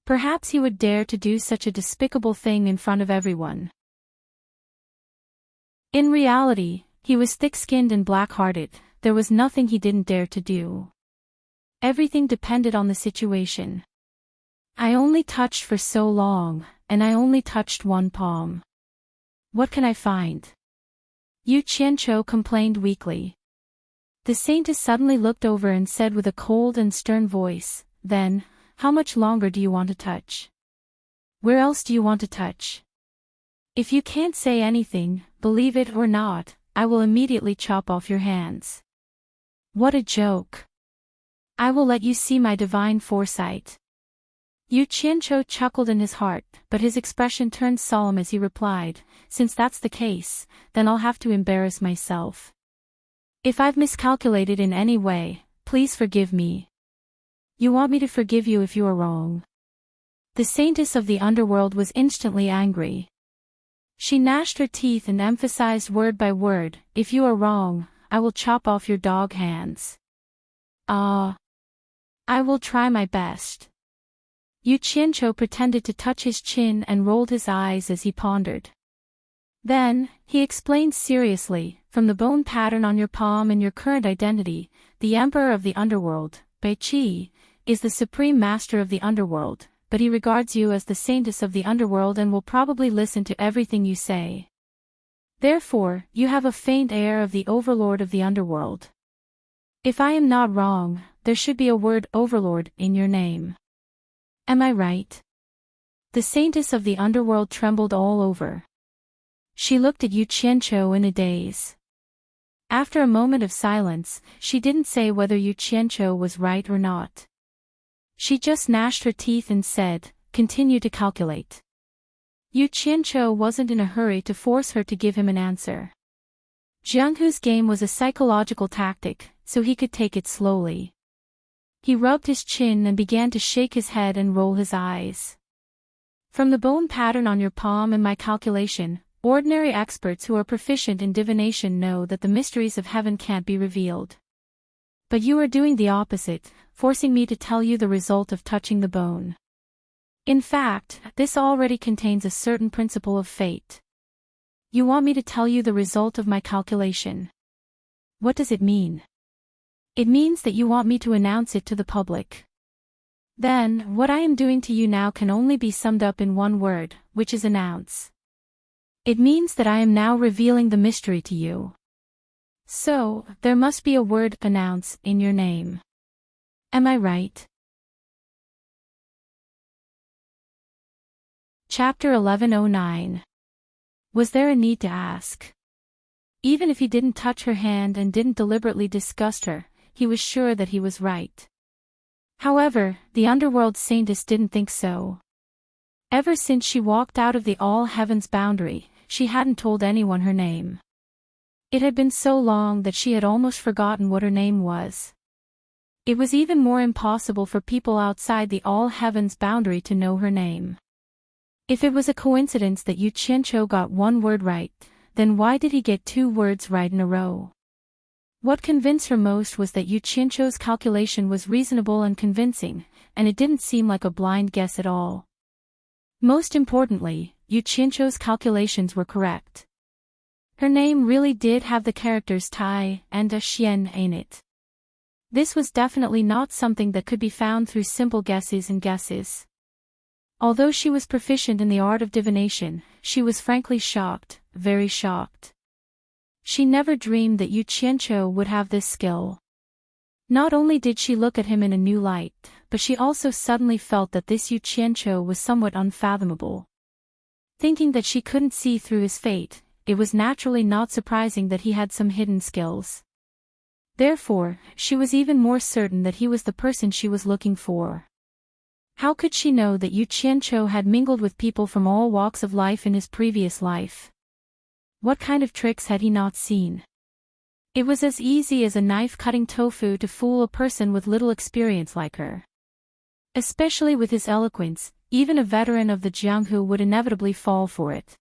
Perhaps he would dare to do such a despicable thing in front of everyone. In reality, he was thick-skinned and black-hearted. There was nothing he didn't dare to do. Everything depended on the situation. "I only touched for so long, and I only touched one palm. What can I find?" Yu Qianqiu complained weakly. The saintess suddenly looked over and said with a cold and stern voice, "Then, how much longer do you want to touch? Where else do you want to touch? If you can't say anything, believe it or not, I will immediately chop off your hands." What a joke! I will let you see my divine foresight. Yu Qianqiu chuckled in his heart, but his expression turned solemn as he replied, "Since that's the case, then I'll have to embarrass myself. If I've miscalculated in any way, please forgive me." "You want me to forgive you if you are wrong?" The saintess of the underworld was instantly angry. She gnashed her teeth and emphasized word by word, "If you are wrong, I will chop off your dog hands." "Ah. I will try my best." Yu Qianqiu pretended to touch his chin and rolled his eyes as he pondered. Then, he explained seriously, "From the bone pattern on your palm and your current identity, the Emperor of the Underworld, Bei Qi, is the supreme master of the underworld, but he regards you as the saintess of the underworld and will probably listen to everything you say. Therefore, you have a faint air of the overlord of the underworld. If I am not wrong, there should be a word overlord in your name. Am I right?" The saintess of the underworld trembled all over. She looked at Yu Qianqiu in a daze. After a moment of silence, she didn't say whether Yu Qianqiu was right or not. She just gnashed her teeth and said, "Continue to calculate." Yu Qianqiu wasn't in a hurry to force her to give him an answer. Jianghu's game was a psychological tactic, so he could take it slowly. He rubbed his chin and began to shake his head and roll his eyes. "From the bone pattern on your palm and my calculation, ordinary experts who are proficient in divination know that the mysteries of heaven can't be revealed. But you are doing the opposite, forcing me to tell you the result of touching the bone. In fact, this already contains a certain principle of fate. You want me to tell you the result of my calculation. What does it mean?" "It means that you want me to announce it to the public. Then, what I am doing to you now can only be summed up in one word, which is announce. It means that I am now revealing the mystery to you. So, there must be a word, announce, in your name. Am I right?" Chapter 1109. Was there a need to ask? Even if he didn't touch her hand and didn't deliberately disgust her, he was sure that he was right. However, the underworld saintess didn't think so. Ever since she walked out of the all heavens boundary, she hadn't told anyone her name. It had been so long that she had almost forgotten what her name was. It was even more impossible for people outside the all heavens boundary to know her name. If it was a coincidence that Yu Qianqiu got one word right, then why did he get 2 words right in a row? What convinced her most was that Yu Qianqiu's calculation was reasonable and convincing, and it didn't seem like a blind guess at all. Most importantly, Yu Qianqiu's calculations were correct. Her name really did have the characters Tai and Xian in it. This was definitely not something that could be found through simple guesses and guesses. Although she was proficient in the art of divination, she was frankly shocked, very shocked. She never dreamed that Yu Qianqiu would have this skill. Not only did she look at him in a new light, but she also suddenly felt that this Yu Qianqiu was somewhat unfathomable. Thinking that she couldn't see through his fate, it was naturally not surprising that he had some hidden skills. Therefore, she was even more certain that he was the person she was looking for. How could she know that Yu Qianqiu had mingled with people from all walks of life in his previous life? What kind of tricks had he not seen? It was as easy as a knife cutting tofu to fool a person with little experience like her. Especially with his eloquence, even a veteran of the Jianghu would inevitably fall for it.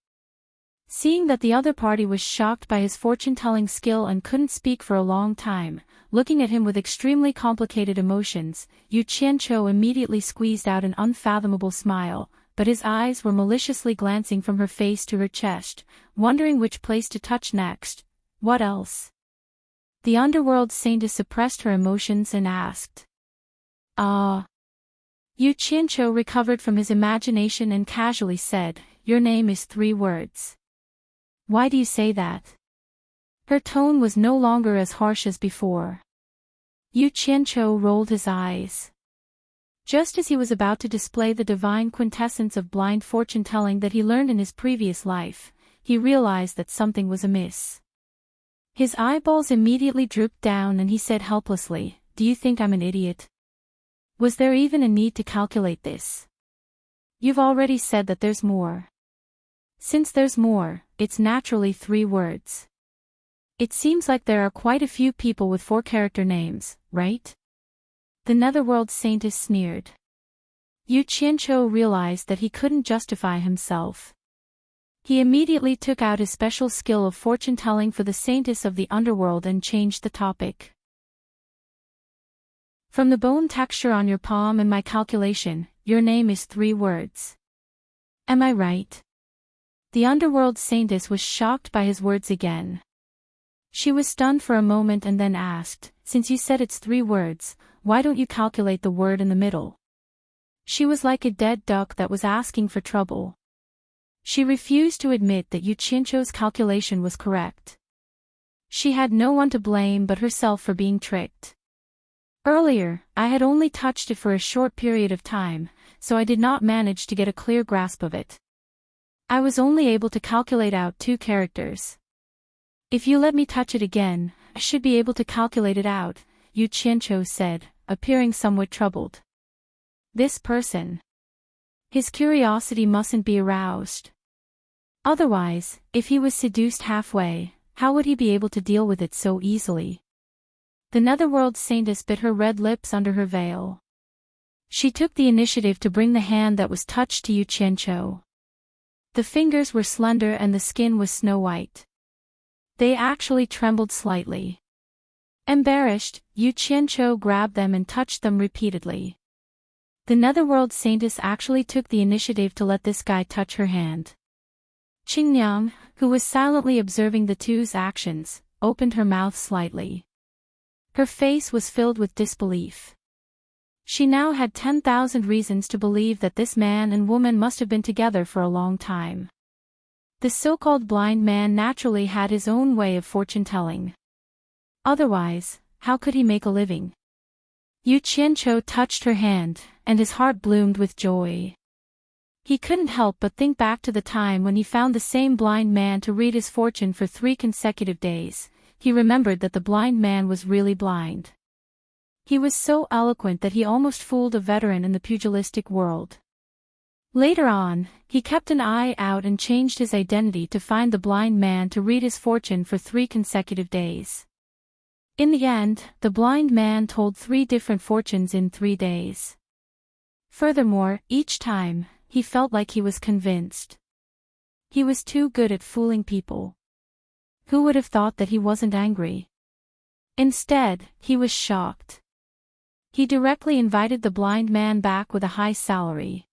Seeing that the other party was shocked by his fortune-telling skill and couldn't speak for a long time, looking at him with extremely complicated emotions, Yu Qianqiu immediately squeezed out an unfathomable smile, but his eyes were maliciously glancing from her face to her chest, wondering which place to touch next. What else? The underworld saintess suppressed her emotions and asked. Ah. Yu Qianqiu recovered from his imagination and casually said, "Your name is 3 words. Why do you say that?" Her tone was no longer as harsh as before. Yu Qianqiu rolled his eyes. Just as he was about to display the divine quintessence of blind fortune-telling that he learned in his previous life, he realized that something was amiss. His eyeballs immediately drooped down and he said helplessly, "Do you think I'm an idiot? Was there even a need to calculate this? You've already said that there's more. Since there's more, it's naturally 3 words. It seems like there are quite a few people with 4-character names, right?" The netherworld saintess sneered. Yu Qianqiu realized that he couldn't justify himself. He immediately took out his special skill of fortune-telling for the saintess of the underworld and changed the topic. "From the bone texture on your palm and my calculation, your name is 3 words. Am I right?" The underworld saintess was shocked by his words again. She was stunned for a moment and then asked, "Since you said it's 3 words, why don't you calculate the word in the middle?" She was like a dead duck that was asking for trouble. She refused to admit that Yu Qianqiu's calculation was correct. She had no one to blame but herself for being tricked. Earlier, I had only touched it for a short period of time, so I did not manage to get a clear grasp of it. I was only able to calculate out 2 characters. If you let me touch it again, I should be able to calculate it out, Yu Qianqiu said, appearing somewhat troubled. This person. His curiosity mustn't be aroused. Otherwise, if he was seduced halfway, how would he be able to deal with it so easily? The netherworld saintess bit her red lips under her veil. She took the initiative to bring the hand that was touched to Yu Qianqiu. The fingers were slender and the skin was snow-white. They actually trembled slightly. Embarrassed, Yu Qianqiu grabbed them and touched them repeatedly. The netherworld saintess actually took the initiative to let this guy touch her hand. Qingniang, who was silently observing the two's actions, opened her mouth slightly. Her face was filled with disbelief. She now had 10,000 reasons to believe that this man and woman must have been together for a long time. The so-called blind man naturally had his own way of fortune-telling. Otherwise, how could he make a living? Yu Qianqiu touched her hand, and his heart bloomed with joy. He couldn't help but think back to the time when he found the same blind man to read his fortune for 3 consecutive days. He remembered that the blind man was really blind. He was so eloquent that he almost fooled a veteran in the pugilistic world. Later on, he kept an eye out and changed his identity to find the blind man to read his fortune for 3 consecutive days. In the end, the blind man told 3 different fortunes in 3 days. Furthermore, each time, he felt like he was convinced. He was too good at fooling people. Who would have thought that he wasn't angry? Instead, he was shocked. He directly invited the blind man back with a high salary.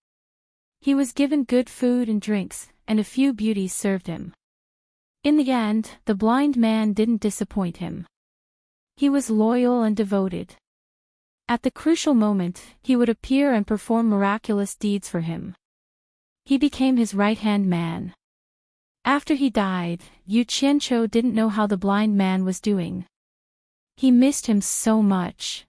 He was given good food and drinks, and a few beauties served him. In the end, the blind man didn't disappoint him. He was loyal and devoted. At the crucial moment, he would appear and perform miraculous deeds for him. He became his right-hand man. After he died, Yu Qianqiu didn't know how the blind man was doing. He missed him so much.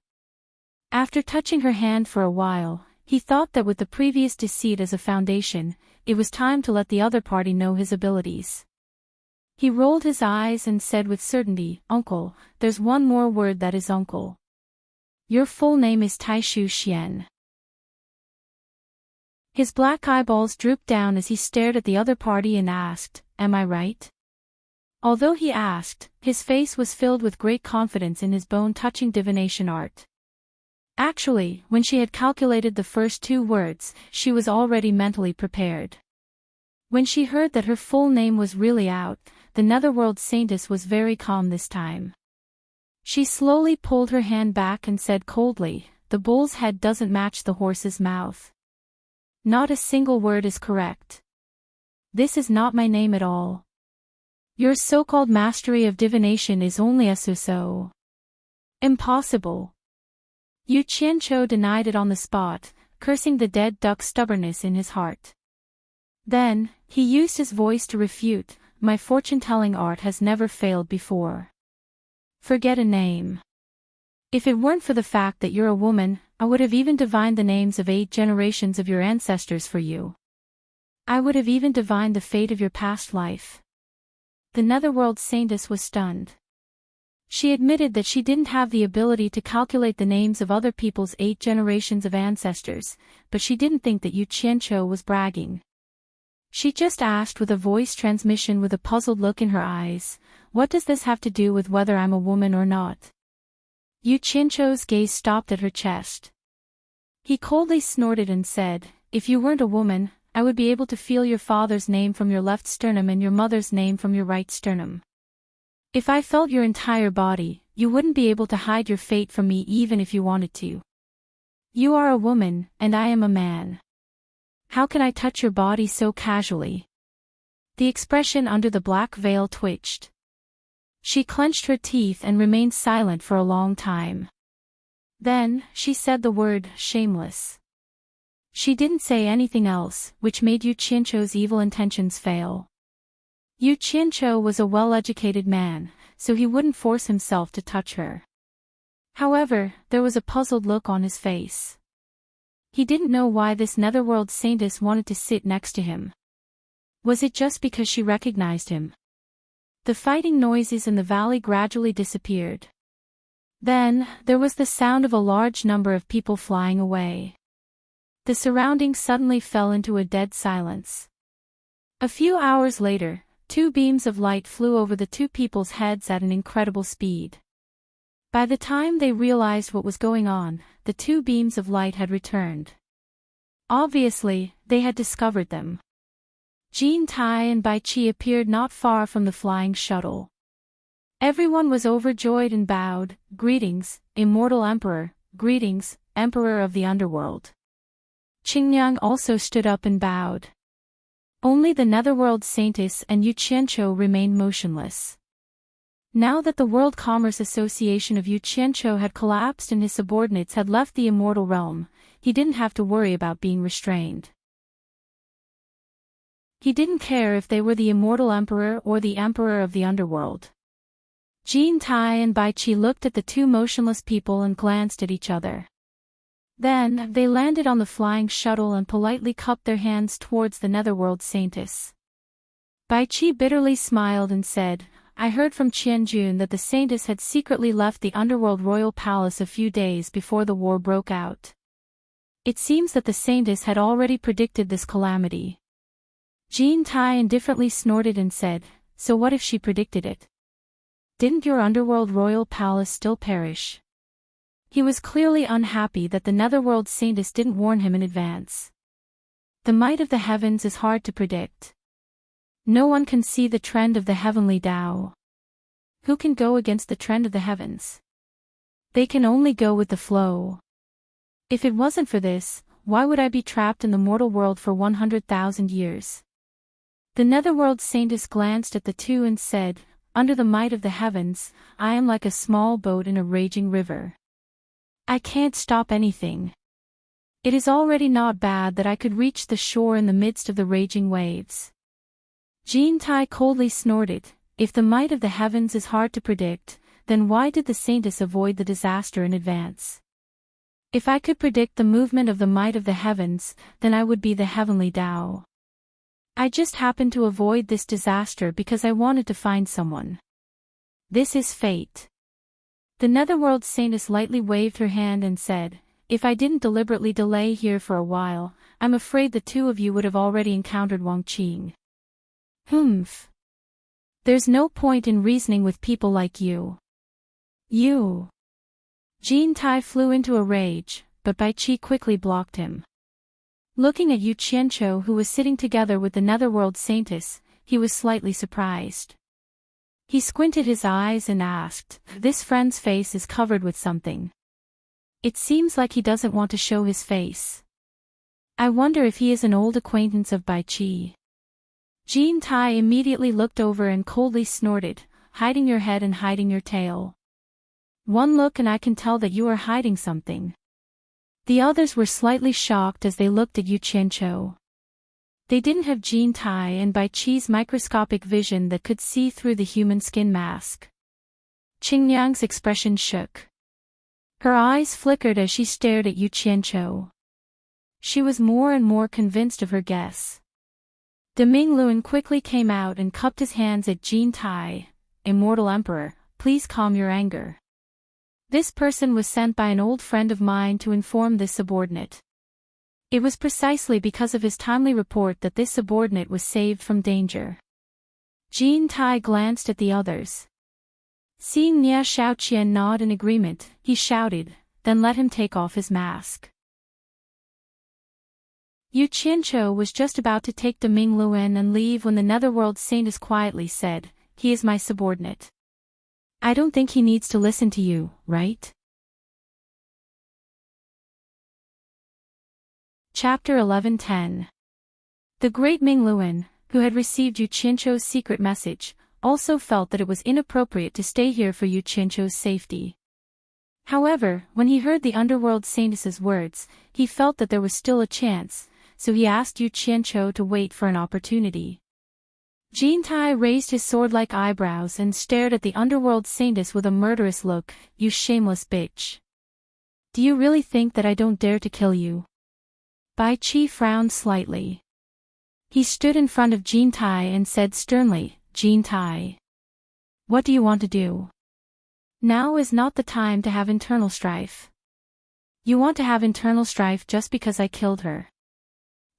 After touching her hand for a while, he thought that with the previous deceit as a foundation, it was time to let the other party know his abilities. He rolled his eyes and said with certainty, "Uncle, there's one more word that is uncle. Your full name is Taishu Xian." His black eyeballs drooped down as he stared at the other party and asked, "Am I right?" Although he asked, his face was filled with great confidence in his bone-touching divination art. Actually, when she had calculated the first 2 words, she was already mentally prepared. When she heard that her full name was really out, the netherworld saintess was very calm this time. She slowly pulled her hand back and said coldly, "The bull's head doesn't match the horse's mouth. Not a single word is correct. This is not my name at all. Your so-called mastery of divination is only a so-so. Impossible." Yu Qianqiu denied it on the spot, cursing the dead duck's stubbornness in his heart. Then, he used his voice to refute, "My fortune-telling art has never failed before. Forget a name. If it weren't for the fact that you're a woman, I would have even divined the names of 8 generations of your ancestors for you. I would have even divined the fate of your past life." The netherworld saintess was stunned. She admitted that she didn't have the ability to calculate the names of other people's 8 generations of ancestors, but she didn't think that Yu Qianqiu was bragging. She just asked with a voice transmission with a puzzled look in her eyes, "What does this have to do with whether I'm a woman or not?" Yu Qianqiu's gaze stopped at her chest. He coldly snorted and said, "If you weren't a woman, I would be able to feel your father's name from your left sternum and your mother's name from your right sternum. If I felt your entire body, you wouldn't be able to hide your fate from me even if you wanted to. You are a woman, and I am a man. How can I touch your body so casually?" The expression under the black veil twitched. She clenched her teeth and remained silent for a long time. Then, she said the word, "shameless." She didn't say anything else, which made Yu Qianqiu's evil intentions fail. Yu Qianqiu was a well-educated man, so he wouldn't force himself to touch her. However, there was a puzzled look on his face. He didn't know why this netherworld saintess wanted to sit next to him. Was it just because she recognized him? The fighting noises in the valley gradually disappeared. Then, there was the sound of a large number of people flying away. The surroundings suddenly fell into a dead silence. A few hours later, 2 beams of light flew over the 2 people's heads at an incredible speed. By the time they realized what was going on, the 2 beams of light had returned. Obviously, they had discovered them. Jin Tai and Bai Qi appeared not far from the flying shuttle. Everyone was overjoyed and bowed, "Greetings, Immortal Emperor, greetings, Emperor of the Underworld." Qingniang also stood up and bowed. Only the netherworld saintess and Yu Qianqiu remained motionless. Now that the World Commerce Association of Yu Qianqiu had collapsed and his subordinates had left the immortal realm, he didn't have to worry about being restrained. He didn't care if they were the immortal emperor or the emperor of the underworld. Jin Tai and Bai Qi looked at the 2 motionless people and glanced at each other. Then, they landed on the flying shuttle and politely cupped their hands towards the netherworld saintess. Bai Qi bitterly smiled and said, I heard from Qianjun that the saintess had secretly left the underworld royal palace a few days before the war broke out. It seems that the saintess had already predicted this calamity. Jean Tai indifferently snorted and said, so what if she predicted it? Didn't your underworld royal palace still perish? He was clearly unhappy that the netherworld saintess didn't warn him in advance. The might of the heavens is hard to predict. No one can see the trend of the heavenly Tao. Who can go against the trend of the heavens? They can only go with the flow. If it wasn't for this, why would I be trapped in the mortal world for 100,000 years? The netherworld saintess glanced at the two and said, under the might of the heavens, I am like a small boat in a raging river. I can't stop anything. It is already not bad that I could reach the shore in the midst of the raging waves. Jean Tai coldly snorted, if the might of the heavens is hard to predict, then why did the saintess avoid the disaster in advance? If I could predict the movement of the might of the heavens, then I would be the heavenly Tao. I just happened to avoid this disaster because I wanted to find someone. This is fate. The netherworld saintess lightly waved her hand and said, if I didn't deliberately delay here for a while, I'm afraid the two of you would have already encountered Wang Qing. Humph. There's no point in reasoning with people like you. You. Jean Tai flew into a rage, but Bai Qi quickly blocked him. Looking at Yu Qianqiu who was sitting together with the netherworld saintess, he was slightly surprised. He squinted his eyes and asked, this friend's face is covered with something. It seems like he doesn't want to show his face. I wonder if he is an old acquaintance of Bai Qi. Jean Tai immediately looked over and coldly snorted, hiding your head and hiding your tail. One look and I can tell that you are hiding something. The others were slightly shocked as they looked at Yu Qianqiu. They didn't have Jean Tai and Bai Qi's microscopic vision that could see through the human skin mask. Qingyang's expression shook. Her eyes flickered as she stared at Yu Qianqiu. She was more and more convinced of her guess. De Mingluan quickly came out and cupped his hands at Jean Tai. Immortal Emperor, please calm your anger. This person was sent by an old friend of mine to inform this subordinate. It was precisely because of his timely report that this subordinate was saved from danger. Jean Tai glanced at the others. Seeing Nia Shaoqian nod in agreement, he shouted, then let him take off his mask. Yu Qianqiu was just about to take De Mingluan and leave when the netherworld saintess quietly said, he is my subordinate. I don't think he needs to listen to you, right? Chapter 11:10. The great Mingluan, who had received Yu Qianqiu's secret message, also felt that it was inappropriate to stay here for Yu Qianqiu's safety. However, when he heard the underworld saintess's words, he felt that there was still a chance, so he asked Yu Qianqiu to wait for an opportunity. Jean Tai raised his sword-like eyebrows and stared at the underworld saintess with a murderous look, you shameless bitch. Do you really think that I don't dare to kill you? Bai Qi frowned slightly. He stood in front of Jean Tai and said sternly, Jean Tai. What do you want to do? Now is not the time to have internal strife. You want to have internal strife just because I killed her.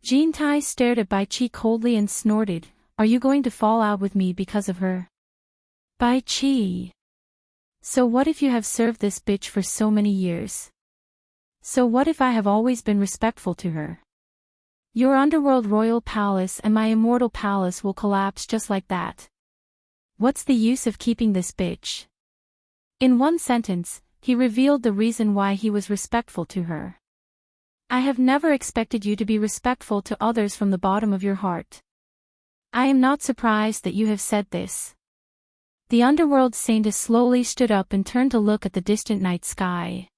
Jean Tai stared at Bai Qi coldly and snorted, are you going to fall out with me because of her? Bai Qi. So what if you have served this bitch for so many years? So what if I have always been respectful to her? Your underworld royal palace and my immortal palace will collapse just like that. What's the use of keeping this bitch? In one sentence, he revealed the reason why he was respectful to her. I have never expected you to be respectful to others from the bottom of your heart. I am not surprised that you have said this. The underworld saintess slowly stood up and turned to look at the distant night sky.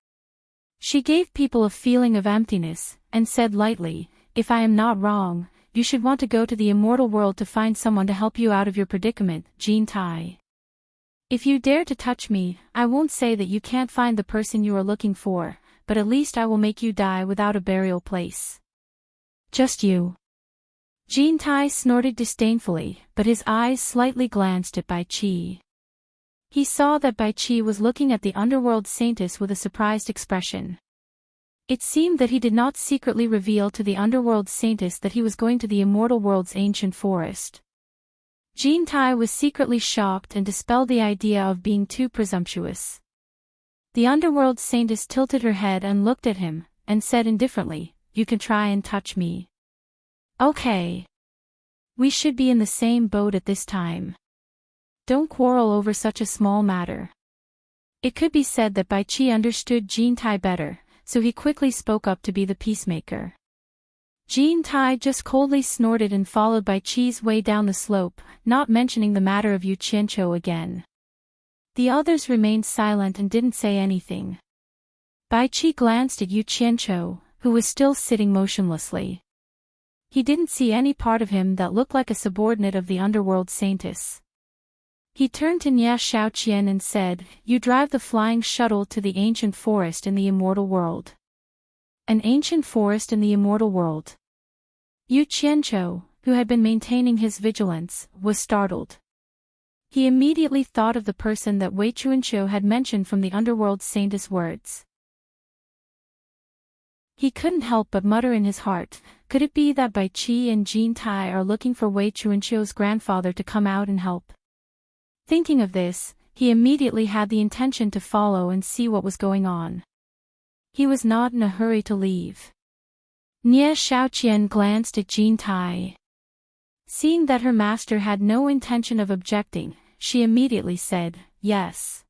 She gave people a feeling of emptiness, and said lightly, if I am not wrong, you should want to go to the immortal world to find someone to help you out of your predicament, Jean Tai. If you dare to touch me, I won't say that you can't find the person you are looking for, but at least I will make you die without a burial place. Just you. Jintai snorted disdainfully, but his eyes slightly glanced at Bai Qi. He saw that Bai Qi was looking at the underworld saintess with a surprised expression. It seemed that he did not secretly reveal to the underworld saintess that he was going to the immortal world's ancient forest. Jintai was secretly shocked and dispelled the idea of being too presumptuous. The underworld saintess tilted her head and looked at him, and said indifferently, "You can try and touch me. Okay. We should be in the same boat at this time. Don't quarrel over such a small matter." It could be said that Bai Qi understood Jintai better, so he quickly spoke up to be the peacemaker. Jintai just coldly snorted and followed Bai Qi's way down the slope, not mentioning the matter of Yu Qianqiu again. The others remained silent and didn't say anything. Bai Qi glanced at Yu Qianqiu, who was still sitting motionlessly. He didn't see any part of him that looked like a subordinate of the underworld saintess. He turned to Nie Shaoqian and said, "You drive the flying shuttle to the ancient forest in the immortal world." An ancient forest in the immortal world. Yu Qianqiu, who had been maintaining his vigilance, was startled. He immediately thought of the person that Wei Chuanqiu had mentioned from the underworld saintess' words. He couldn't help but mutter in his heart, could it be that Bai Qi and Jintai are looking for Wei Chuanqiu's grandfather to come out and help? Thinking of this, he immediately had the intention to follow and see what was going on. He was not in a hurry to leave. Nie Shaoqian glanced at Jintai. Seeing that her master had no intention of objecting, she immediately said, "Yes."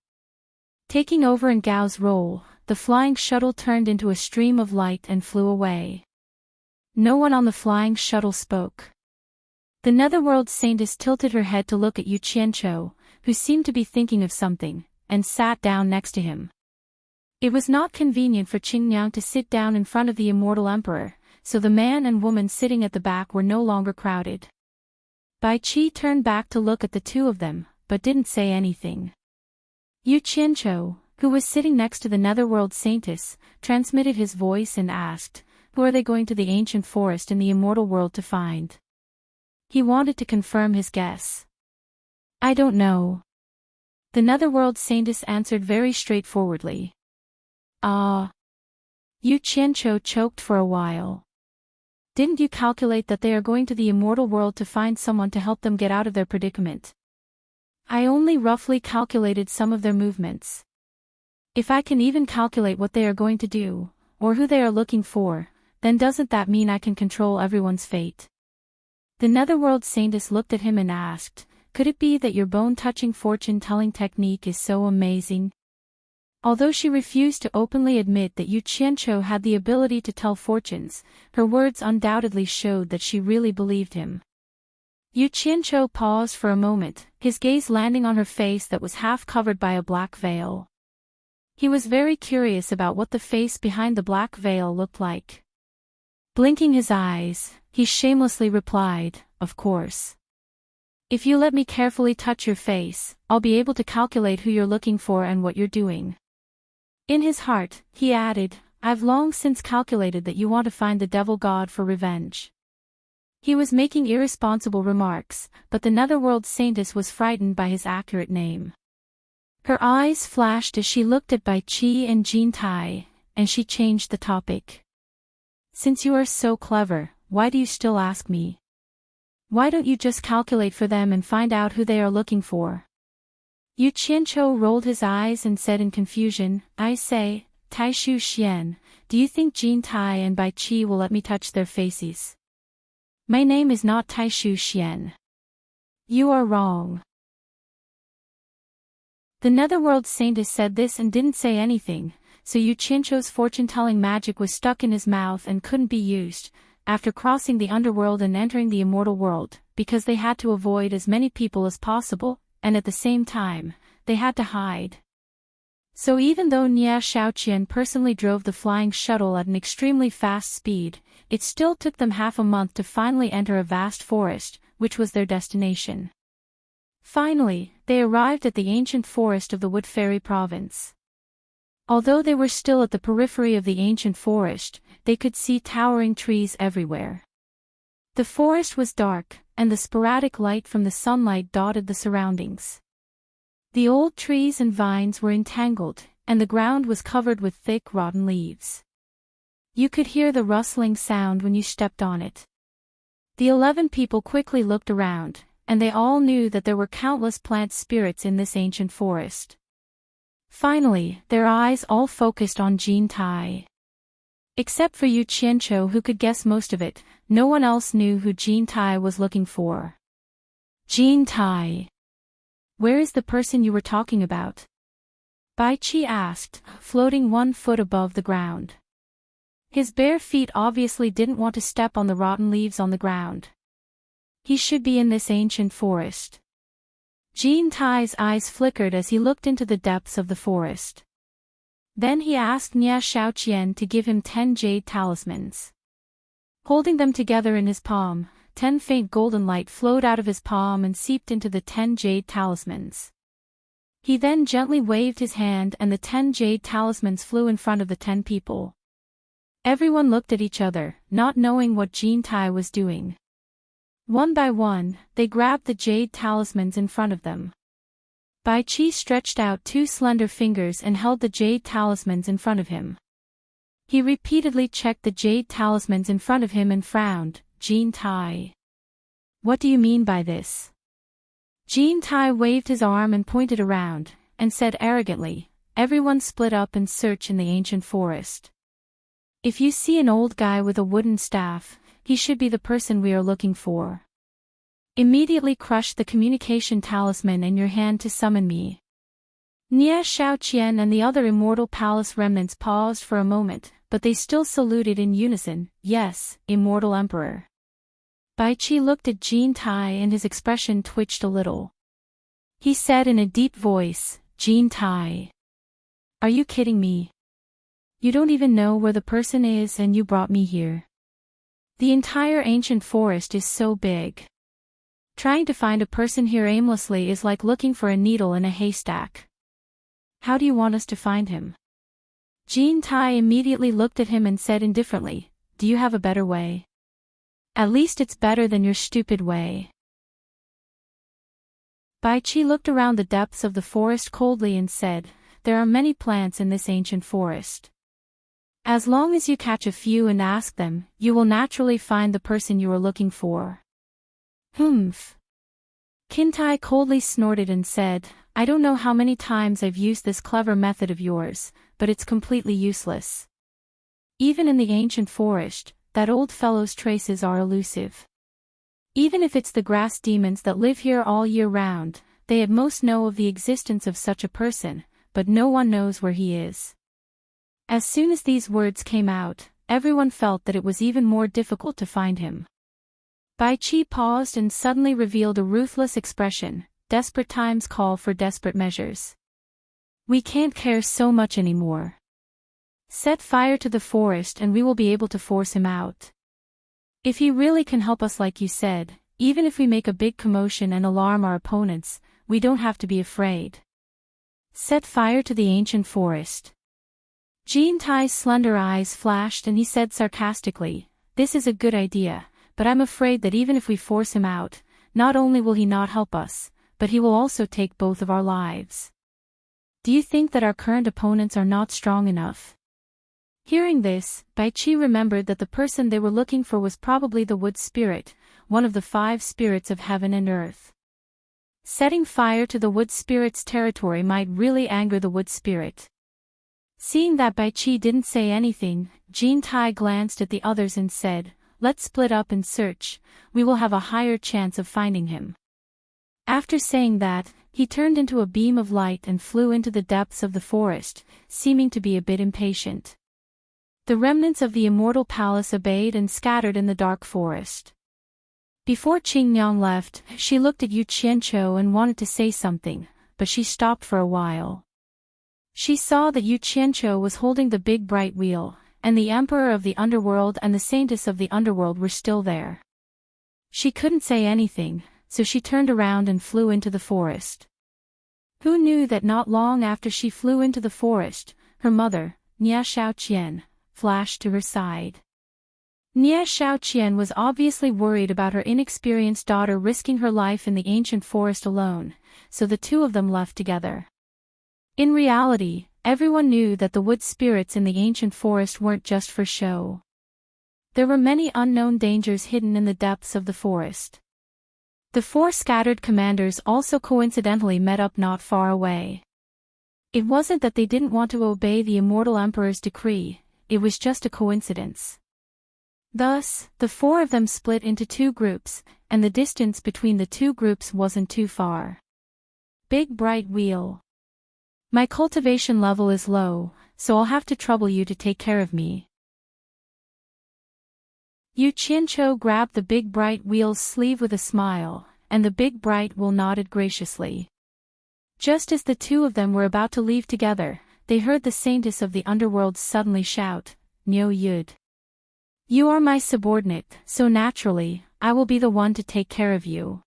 Taking over in Gao's role, the flying shuttle turned into a stream of light and flew away. No one on the flying shuttle spoke. The netherworld saintess tilted her head to look at Yu Qianqiu, who seemed to be thinking of something, and sat down next to him. It was not convenient for Qingniang to sit down in front of the immortal emperor, so the man and woman sitting at the back were no longer crowded. Bai Qi turned back to look at the two of them, but didn't say anything. Yu Qianqiu, who was sitting next to the netherworld saintess, transmitted his voice and asked, "Who are they going to the ancient forest in the immortal world to find?" He wanted to confirm his guess. "I don't know." The netherworld saintess answered very straightforwardly. Yu Qianqiu choked for a while. "Didn't you calculate that they are going to the immortal world to find someone to help them get out of their predicament?" "I only roughly calculated some of their movements. If I can even calculate what they are going to do, or who they are looking for, then doesn't that mean I can control everyone's fate?" The netherworld saintess looked at him and asked, "Could it be that your bone-touching fortune-telling technique is so amazing?" Although she refused to openly admit that Yu Qianqiu had the ability to tell fortunes, her words undoubtedly showed that she really believed him. Yu Qianqiu paused for a moment, his gaze landing on her face that was half covered by a black veil. He was very curious about what the face behind the black veil looked like. Blinking his eyes, he shamelessly replied, "Of course. If you let me carefully touch your face, I'll be able to calculate who you're looking for and what you're doing." In his heart, he added, "I've long since calculated that you want to find the devil god for revenge." He was making irresponsible remarks, but the netherworld saintess was frightened by his accurate name. Her eyes flashed as she looked at Bai Qi and Jintai, and she changed the topic. "Since you are so clever, why do you still ask me? Why don't you just calculate for them and find out who they are looking for?" Yu Qianqiu rolled his eyes and said in confusion, "I say, Taishu Xian, do you think Jintai and Bai Qi will let me touch their faces? My name is not Taishu Xian." "You are wrong." The netherworld saintess said this and didn't say anything, so Yu Qianqiu's fortune-telling magic was stuck in his mouth and couldn't be used, after crossing the underworld and entering the immortal world, because they had to avoid as many people as possible, and at the same time, they had to hide. So even though Nie Shaoqian personally drove the flying shuttle at an extremely fast speed, it still took them half a month to finally enter a vast forest, which was their destination. Finally, they arrived at the ancient forest of the Wood Fairy province. Although they were still at the periphery of the ancient forest, they could see towering trees everywhere. The forest was dark, and the sporadic light from the sunlight dotted the surroundings. The old trees and vines were entangled, and the ground was covered with thick rotten leaves. You could hear the rustling sound when you stepped on it. The 11 people quickly looked around, and they all knew that there were countless plant spirits in this ancient forest. Finally, their eyes all focused on Jean Tai. Except for Yu Qianqiu, who could guess most of it, no one else knew who Jean Tai was looking for. Jean Tai. Where is the person you were talking about? Bai Qi asked, floating 1 foot above the ground. His bare feet obviously didn't want to step on the rotten leaves on the ground. He should be in this ancient forest. Jean Tai's eyes flickered as he looked into the depths of the forest. Then he asked Nia Shaoqian to give him 10 jade talismans. Holding them together in his palm, 10 faint golden light flowed out of his palm and seeped into the 10 jade talismans. He then gently waved his hand and the 10 jade talismans flew in front of the 10 people. Everyone looked at each other, not knowing what Jean Tai was doing. One by one, they grabbed the jade talismans in front of them. Bai Qi stretched out 2 slender fingers and held the jade talismans in front of him. He repeatedly checked the jade talismans in front of him and frowned. Jean Tai. What do you mean by this? Jean Tai waved his arm and pointed around, and said arrogantly, everyone split up and search in the ancient forest. If you see an old guy with a wooden staff, he should be the person we are looking for. Immediately crush the communication talisman in your hand to summon me. Nia Shaoqian and the other immortal palace remnants paused for a moment, but they still saluted in unison, yes, immortal emperor. Bai Qi looked at Jean Tai and his expression twitched a little. He said in a deep voice, Jean Tai. Are you kidding me? You don't even know where the person is and you brought me here. The entire ancient forest is so big. Trying to find a person here aimlessly is like looking for a needle in a haystack. How do you want us to find him? Jean Tai immediately looked at him and said indifferently, do you have a better way? At least it's better than your stupid way. Bai Qi looked around the depths of the forest coldly and said, there are many plants in this ancient forest. As long as you catch a few and ask them, you will naturally find the person you are looking for. Humph. Qin coldly snorted and said, I don't know how many times I've used this clever method of yours, but it's completely useless. Even in the ancient forest, that old fellow's traces are elusive. Even if it's the grass demons that live here all year round, they at most know of the existence of such a person, but no one knows where he is. As soon as these words came out, everyone felt that it was even more difficult to find him. Bai Qi paused and suddenly revealed a ruthless expression, desperate times call for desperate measures. We can't care so much anymore. Set fire to the forest and we will be able to force him out. If he really can help us like you said, even if we make a big commotion and alarm our opponents, we don't have to be afraid. Set fire to the ancient forest. Jean Tai's slender eyes flashed and he said sarcastically, this is a good idea, but I'm afraid that even if we force him out, not only will he not help us, but he will also take both of our lives. Do you think that our current opponents are not strong enough? Hearing this, Bai Qi remembered that the person they were looking for was probably the wood spirit, one of the 5 spirits of heaven and earth. Setting fire to the wood spirit's territory might really anger the wood spirit. Seeing that Bai Qi didn't say anything, Jean Tai glanced at the others and said, let's split up and search, we will have a higher chance of finding him. After saying that, he turned into a beam of light and flew into the depths of the forest, seeming to be a bit impatient. The remnants of the immortal palace obeyed and scattered in the dark forest. Before Qingniang left, she looked at Yu Qianqiu and wanted to say something, but she stopped for a while. She saw that Yu Qianqiu was holding the big bright wheel, and the emperor of the underworld and the saintess of the underworld were still there. She couldn't say anything, so she turned around and flew into the forest. Who knew that not long after she flew into the forest, her mother, Nia Xiaoqian, flashed to her side. Nia Xiaoqian was obviously worried about her inexperienced daughter risking her life in the ancient forest alone, so the two of them left together. In reality, everyone knew that the wood spirits in the ancient forest weren't just for show. There were many unknown dangers hidden in the depths of the forest. The four scattered commanders also coincidentally met up not far away. It wasn't that they didn't want to obey the immortal emperor's decree, it was just a coincidence. Thus, the four of them split into two groups, and the distance between the two groups wasn't too far. Big bright wheel. My cultivation level is low, so I'll have to trouble you to take care of me. Yu Qianqiu grabbed the big bright wheel's sleeve with a smile, and the big bright wheel nodded graciously. Just as the two of them were about to leave together, they heard the saintess of the underworld suddenly shout, "Niu Yud. You are my subordinate, so naturally, I will be the one to take care of you."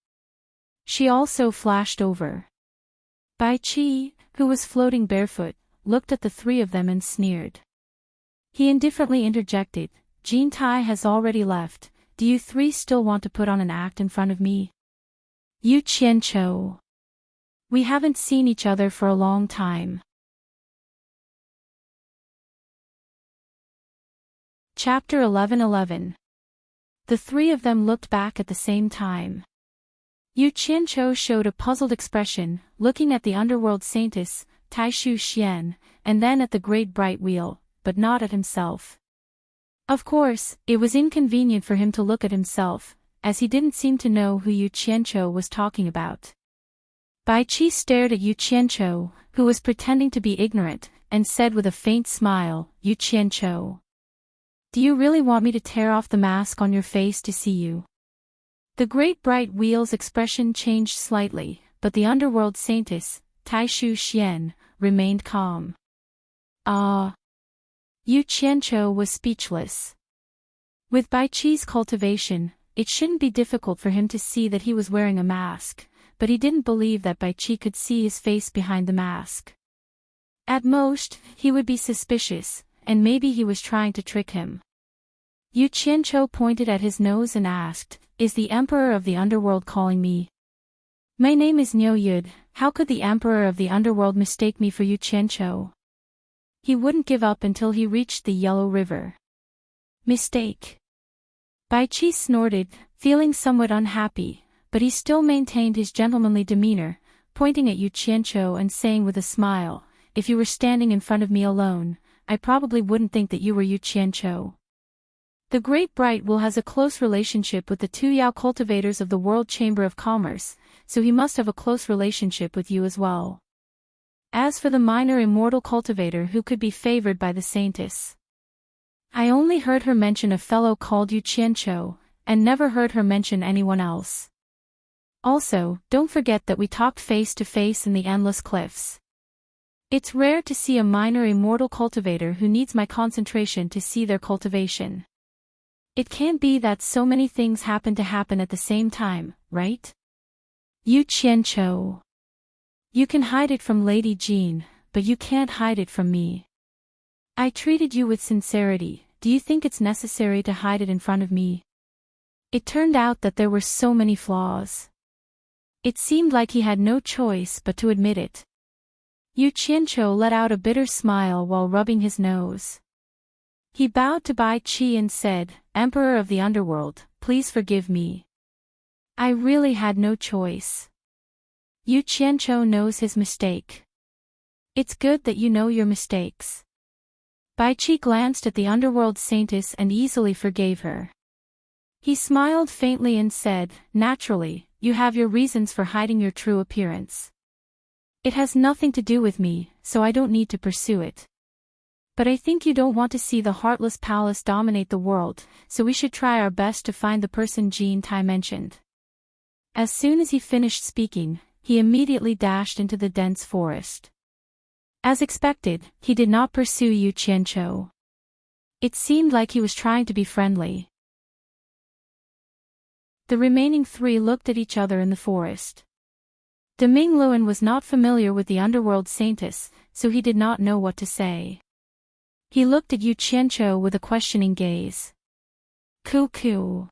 She also flashed over. Bai Qi, who was floating barefoot, looked at the three of them and sneered. He indifferently interjected, "Jin Tai has already left, do you three still want to put on an act in front of me?" Yu Qianqiu. We haven't seen each other for a long time. Chapter 11:11. The three of them looked back at the same time. Yu Qianqiu showed a puzzled expression, looking at the underworld saintess, Taishu Xian, and then at the great bright wheel, but not at himself. Of course, it was inconvenient for him to look at himself, as he didn't seem to know who Yu Qianqiu was talking about. Bai Qi stared at Yu Qianqiu, who was pretending to be ignorant, and said with a faint smile, "Yu Qianqiu. Do you really want me to tear off the mask on your face to see you?" The great bright wheel's expression changed slightly, but the underworld saintess, Taishu Xian, remained calm. Yu Qianqiu was speechless. With Bai Qi's cultivation, it shouldn't be difficult for him to see that he was wearing a mask, but he didn't believe that Bai Qi could see his face behind the mask. At most, he would be suspicious, and maybe he was trying to trick him. Yu Qianqiu pointed at his nose and asked, "Is the Emperor of the Underworld calling me?" "My name is Niu Yud, how could the Emperor of the Underworld mistake me for Yu Qianqiu?" He wouldn't give up until he reached the Yellow River. Mistake. Bai Qi snorted, feeling somewhat unhappy, but he still maintained his gentlemanly demeanor, pointing at Yu Qianqiu and saying with a smile, "If you were standing in front of me alone, I probably wouldn't think that you were Yu Qianqiu. The Great Bright Will has a close relationship with the two Yao cultivators of the World Chamber of Commerce, so he must have a close relationship with you as well. As for the minor immortal cultivator who could be favored by the saintess, I only heard her mention a fellow called Yu Qianqiu, and never heard her mention anyone else. Also, don't forget that we talked face to face in the Endless Cliffs. It's rare to see a minor immortal cultivator who needs my concentration to see their cultivation. It can't be that so many things happen at the same time, right? Yu Qianqiu. You can hide it from Lady Jean, but you can't hide it from me. I treated you with sincerity, do you think it's necessary to hide it in front of me?" It turned out that there were so many flaws. It seemed like he had no choice but to admit it. Yu Qianqiu let out a bitter smile while rubbing his nose. He bowed to Bai Qi and said, "Emperor of the Underworld, please forgive me. I really had no choice. Yu Qianqiu knows his mistake. It's good that you know your mistakes." Bai Qi glanced at the underworld saintess and easily forgave her. He smiled faintly and said, "Naturally, you have your reasons for hiding your true appearance. It has nothing to do with me, so I don't need to pursue it. But I think you don't want to see the Heartless Palace dominate the world, so we should try our best to find the person Jin Tai mentioned." As soon as he finished speaking, he immediately dashed into the dense forest. As expected, he did not pursue Yu Qianqiu. It seemed like he was trying to be friendly. The remaining three looked at each other in the forest. De Mingluan was not familiar with the underworld saintess, so he did not know what to say. He looked at Yu Qianqiu with a questioning gaze. Coo.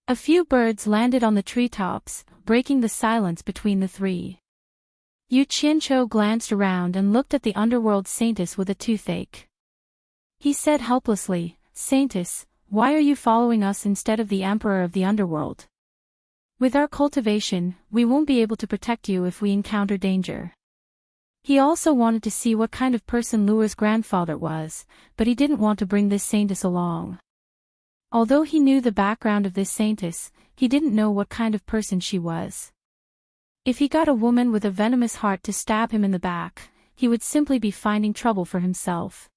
A few birds landed on the treetops, breaking the silence between the three. Yu Qianqiu glanced around and looked at the underworld saintess with a toothache. He said helplessly, "Saintess, why are you following us instead of the emperor of the underworld? With our cultivation, we won't be able to protect you if we encounter danger." He also wanted to see what kind of person Lure's grandfather was, but he didn't want to bring this saintess along. Although he knew the background of this saintess, he didn't know what kind of person she was. If he got a woman with a venomous heart to stab him in the back, he would simply be finding trouble for himself.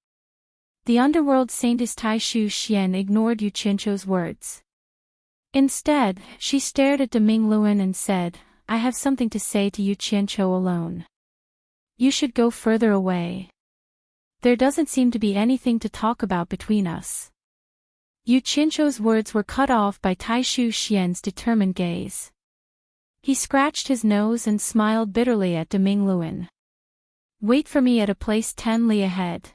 The underworld saintess Taishu Xian ignored Yu Qianqiu's words. Instead, she stared at Deming Luan and said, "I have something to say to Yu Qianqiu alone. You should go further away. There doesn't seem to be anything to talk about between us." Yu Qianqiu's words were cut off by Taishu Xian's determined gaze. He scratched his nose and smiled bitterly at Deming Luan. "Wait for me at a place 10 li ahead."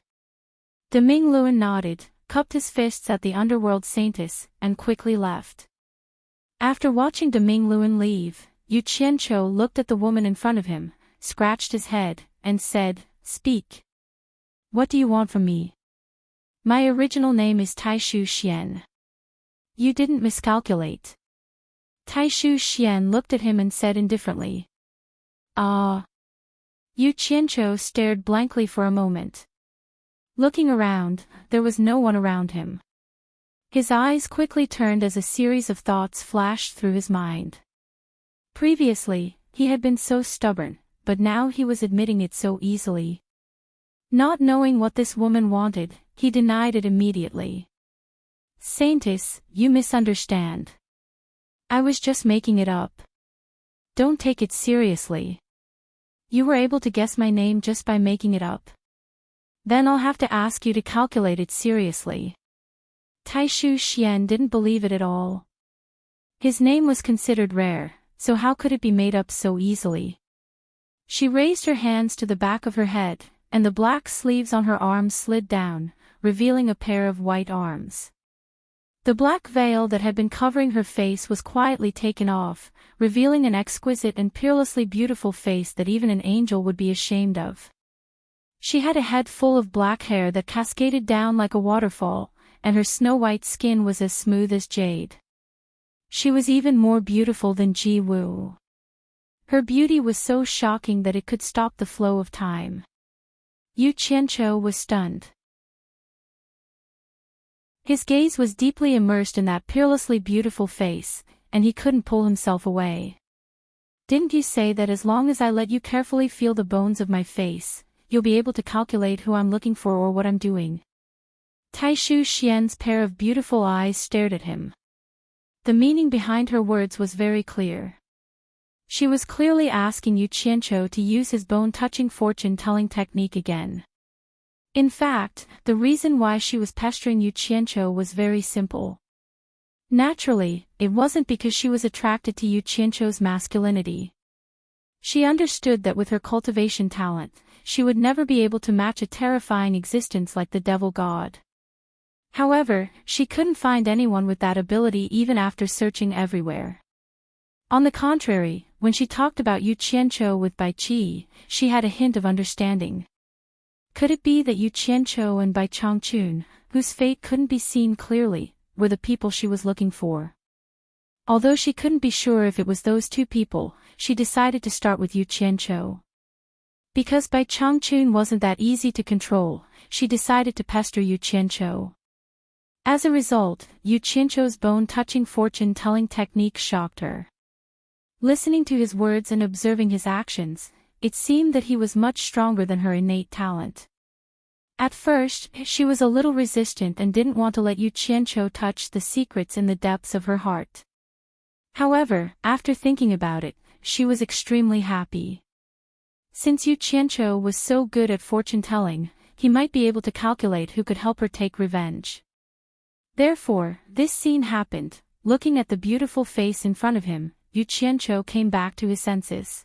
Deming Luan nodded, cupped his fists at the underworld saintess, and quickly left. After watching Deming Luan leave, Yu Qianqiu looked at the woman in front of him, scratched his head, and said, "Speak. What do you want from me? My original name is Taishu Xian. You didn't miscalculate." Taishu Xian looked at him and said indifferently, "Ah." Yu Qianqiu stared blankly for a moment. Looking around, there was no one around him. His eyes quickly turned as a series of thoughts flashed through his mind. Previously, he had been so stubborn, but now he was admitting it so easily. Not knowing what this woman wanted, he denied it immediately. "Saintess, you misunderstand. I was just making it up. Don't take it seriously. You were able to guess my name just by making it up. Then I'll have to ask you to calculate it seriously." Taishu Xian didn't believe it at all. His name was considered rare, so how could it be made up so easily? She raised her hands to the back of her head, and the black sleeves on her arms slid down, revealing a pair of white arms. The black veil that had been covering her face was quietly taken off, revealing an exquisite and peerlessly beautiful face that even an angel would be ashamed of. She had a head full of black hair that cascaded down like a waterfall, and her snow-white skin was as smooth as jade. She was even more beautiful than Ji Wu. Her beauty was so shocking that it could stop the flow of time. Yu Qianqiu was stunned. His gaze was deeply immersed in that peerlessly beautiful face, and he couldn't pull himself away. "Didn't you say that as long as I let you carefully feel the bones of my face, you'll be able to calculate who I'm looking for or what I'm doing?" Taishu Xian's pair of beautiful eyes stared at him. The meaning behind her words was very clear. She was clearly asking Yu Qianqiu to use his bone-touching fortune-telling technique again. In fact, the reason why she was pestering Yu Qianqiu was very simple. Naturally, it wasn't because she was attracted to Yu Qianqiu's masculinity. She understood that with her cultivation talent, she would never be able to match a terrifying existence like the devil god. However, she couldn't find anyone with that ability even after searching everywhere. On the contrary, when she talked about Yu Qianqiu with Bai Qi, she had a hint of understanding. Could it be that Yu Qianqiu and Bai Changchun, whose fate couldn't be seen clearly, were the people she was looking for? Although she couldn't be sure if it was those two people, she decided to start with Yu Qianqiu. Because Bai Changchun wasn't that easy to control, she decided to pester Yu Qianqiu. As a result, Yu Qianqiu's bone-touching fortune-telling technique shocked her. Listening to his words and observing his actions, it seemed that he was much stronger than her innate talent. At first, she was a little resistant and didn't want to let Yu Qianqiu touch the secrets in the depths of her heart. However, after thinking about it, she was extremely happy. Since Yu Qianqiu was so good at fortune-telling, he might be able to calculate who could help her take revenge. Therefore, this scene happened. Looking at the beautiful face in front of him, Yu Qianqiu came back to his senses.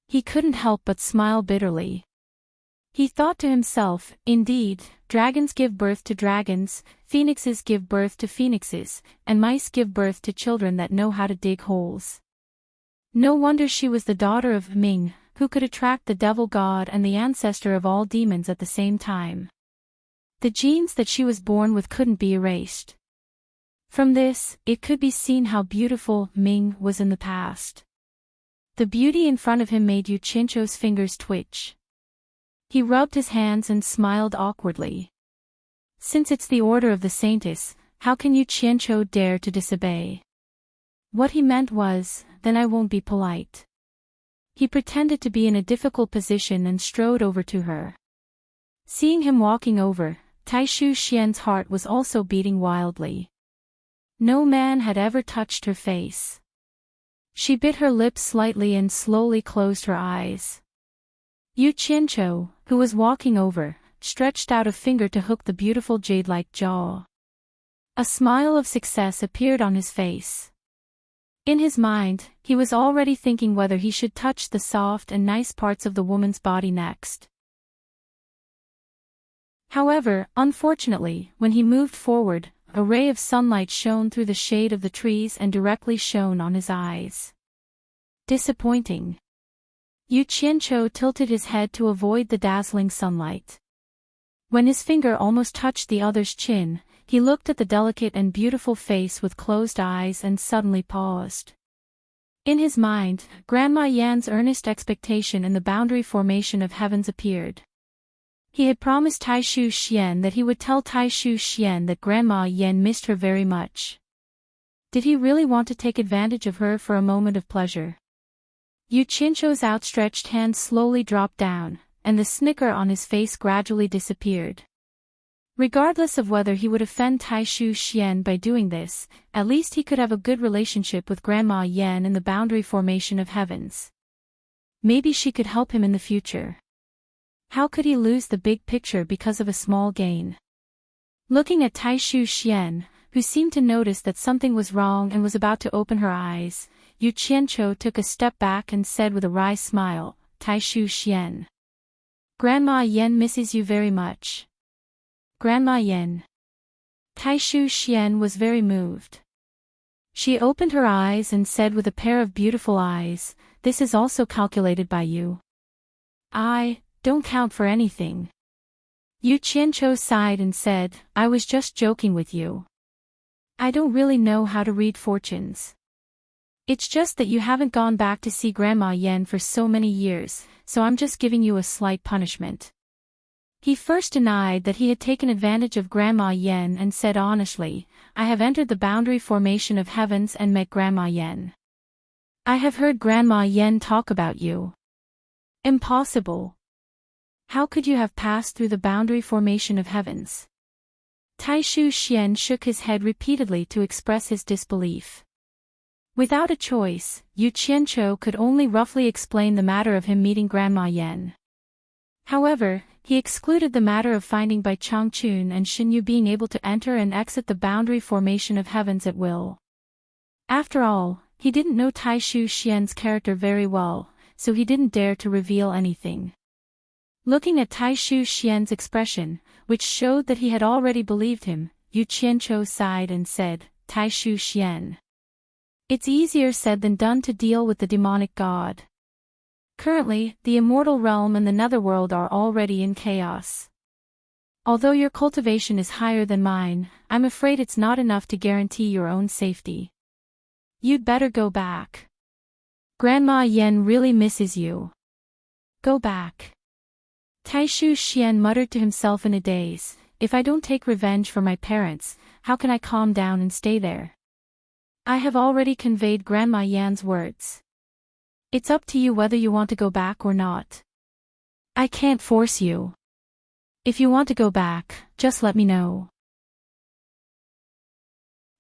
He couldn't help but smile bitterly. He thought to himself, indeed, dragons give birth to dragons, phoenixes give birth to phoenixes, and mice give birth to children that know how to dig holes. No wonder she was the daughter of Ming, who could attract the devil god and the ancestor of all demons at the same time. The genes that she was born with couldn't be erased. From this, it could be seen how beautiful Ming was in the past. The beauty in front of him made Yu Qianqiu's fingers twitch. He rubbed his hands and smiled awkwardly. Since it's the order of the saintess, how can Yu Qianqiu dare to disobey? What he meant was, then I won't be polite. He pretended to be in a difficult position and strode over to her. Seeing him walking over, Taishu Xian's heart was also beating wildly. No man had ever touched her face. She bit her lips slightly and slowly closed her eyes. Yu Qianqiu, who was walking over, stretched out a finger to hook the beautiful jade-like jaw. A smile of success appeared on his face. In his mind, he was already thinking whether he should touch the soft and nice parts of the woman's body next. However, unfortunately, when he moved forward, a ray of sunlight shone through the shade of the trees and directly shone on his eyes. Disappointing. Yu Qianqiu tilted his head to avoid the dazzling sunlight. When his finger almost touched the other's chin, he looked at the delicate and beautiful face with closed eyes and suddenly paused. In his mind, Grandma Yan's earnest expectation in the boundary formation of heavens appeared. He had promised Taishu Xian that he would tell Taishu Xian that Grandma Yan missed her very much. Did he really want to take advantage of her for a moment of pleasure? Yu Qianqiu's outstretched hand slowly dropped down, and the snicker on his face gradually disappeared. Regardless of whether he would offend Taishu Xian by doing this, at least he could have a good relationship with Grandma Yan in the boundary formation of heavens. Maybe she could help him in the future. How could he lose the big picture because of a small gain? Looking at Taishu Xian, who seemed to notice that something was wrong and was about to open her eyes, Yu Qianqiu took a step back and said with a wry smile, Taishu Xian. Grandma Yan misses you very much. Grandma Yan. Taishu Xian was very moved. She opened her eyes and said with a pair of beautiful eyes, this is also calculated by you. I don't count for anything. Yu Qianqiu sighed and said, I was just joking with you. I don't really know how to read fortunes. It's just that you haven't gone back to see Grandma Yan for so many years, so I'm just giving you a slight punishment. He first denied that he had taken advantage of Grandma Yan and said honestly, I have entered the boundary formation of heavens and met Grandma Yan. I have heard Grandma Yan talk about you. Impossible. How could you have passed through the boundary formation of heavens? Taishu Xian shook his head repeatedly to express his disbelief. Without a choice, Yu Qianqiu could only roughly explain the matter of him meeting Grandma Yan. However, he excluded the matter of finding by Changchun and Xinyu being able to enter and exit the boundary formation of heavens at will. After all, he didn't know Taishu Xian's character very well, so he didn't dare to reveal anything. Looking at Taishu Xian's expression, which showed that he had already believed him, Yu Qianqiu sighed and said, Taishu Xian. It's easier said than done to deal with the demonic god. Currently, the immortal realm and the netherworld are already in chaos. Although your cultivation is higher than mine, I'm afraid it's not enough to guarantee your own safety. You'd better go back. Grandma Yan really misses you. Go back. Taishu Xian muttered to himself in a daze, if I don't take revenge for my parents, how can I calm down and stay there? I have already conveyed Grandma Yan's words. It's up to you whether you want to go back or not. I can't force you. If you want to go back, just let me know.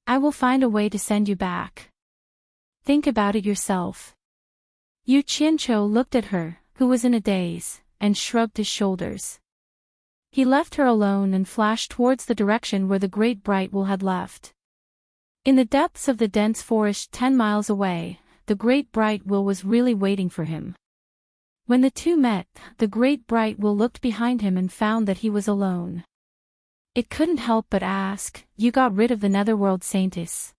I will find a way to send you back. Think about it yourself. Yu Qianqiu looked at her, who was in a daze, and shrugged his shoulders. He left her alone and flashed towards the direction where the great bright will had left. In the depths of the dense forest 10 miles away, the great bright will was really waiting for him. When the two met, the great bright will looked behind him and found that he was alone. It couldn't help but ask, "You got rid of the netherworld saintess?"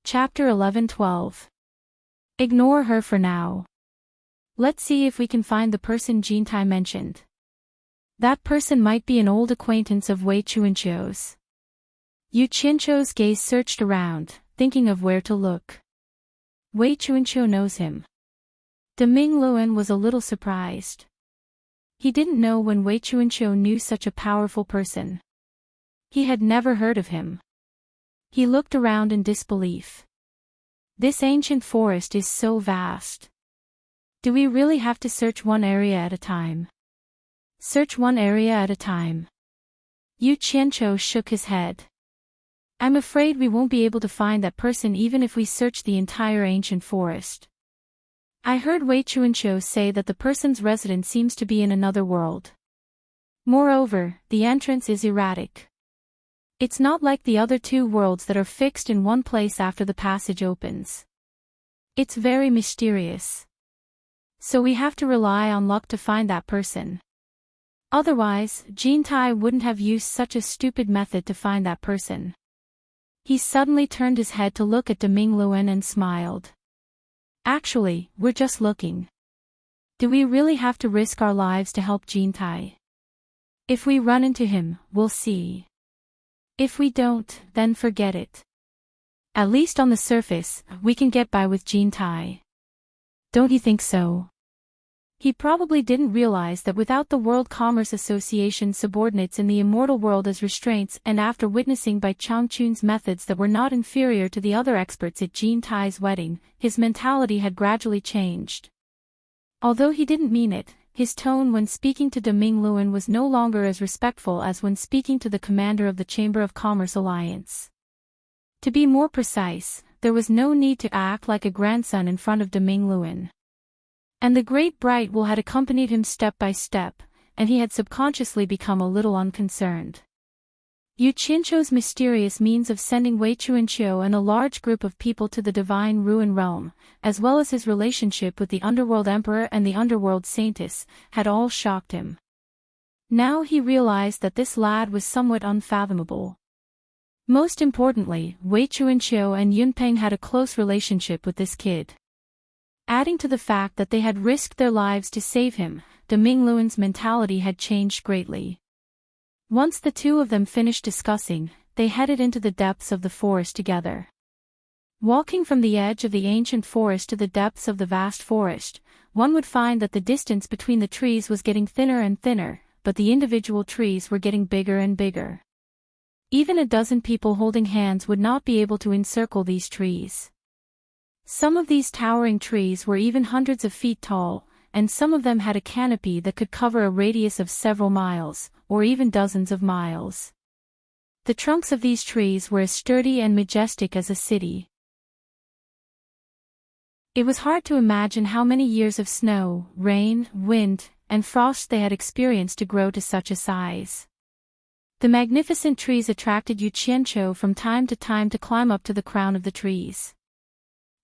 Chapter 11-12. Ignore her for now. Let's see if we can find the person Jintai mentioned. That person might be an old acquaintance of Wei Chuanqiu's. Yu Qianqiu's gaze searched around, thinking of where to look. Wei Chuanqiu knows him. Deming Luan was a little surprised. He didn't know when Wei Chuanqiu knew such a powerful person. He had never heard of him. He looked around in disbelief. This ancient forest is so vast. Do we really have to search one area at a time? Search one area at a time. Yu Qianqiu shook his head. I'm afraid we won't be able to find that person even if we search the entire ancient forest. I heard Wei Chuanqiu say that the person's residence seems to be in another world. Moreover, the entrance is erratic. It's not like the other two worlds that are fixed in one place after the passage opens. It's very mysterious. So we have to rely on luck to find that person. Otherwise, Jintai wouldn't have used such a stupid method to find that person. He suddenly turned his head to look at Deming Luan and smiled. Actually, we're just looking. Do we really have to risk our lives to help Jintai? If we run into him, we'll see. If we don't, then forget it. At least on the surface, we can get by with Jintai. Don't you think so? He probably didn't realize that without the World Commerce Association subordinates in the immortal world as restraints and after witnessing by Changchun's methods that were not inferior to the other experts at Jintai's wedding, his mentality had gradually changed. Although he didn't mean it, his tone when speaking to Deming Luan was no longer as respectful as when speaking to the commander of the Chamber of Commerce Alliance. To be more precise, there was no need to act like a grandson in front of Deming Luan. And the great bright will had accompanied him step by step, and he had subconsciously become a little unconcerned. Yu Qianqiu's mysterious means of sending Wei Chuanqiu and a large group of people to the Divine Ruin Realm, as well as his relationship with the Underworld Emperor and the Underworld Saintess, had all shocked him. Now he realized that this lad was somewhat unfathomable. Most importantly, Wei Chuanqiu and Yunpeng had a close relationship with this kid. Adding to the fact that they had risked their lives to save him, Deming Luan's mentality had changed greatly. Once the two of them finished discussing, they headed into the depths of the forest together. Walking from the edge of the ancient forest to the depths of the vast forest, one would find that the distance between the trees was getting thinner and thinner, but the individual trees were getting bigger and bigger. Even a dozen people holding hands would not be able to encircle these trees. Some of these towering trees were even hundreds of feet tall, and some of them had a canopy that could cover a radius of several miles, or even dozens of miles. The trunks of these trees were as sturdy and majestic as a city. It was hard to imagine how many years of snow, rain, wind, and frost they had experienced to grow to such a size. The magnificent trees attracted Yu Qianqiu from time to time to climb up to the crown of the trees.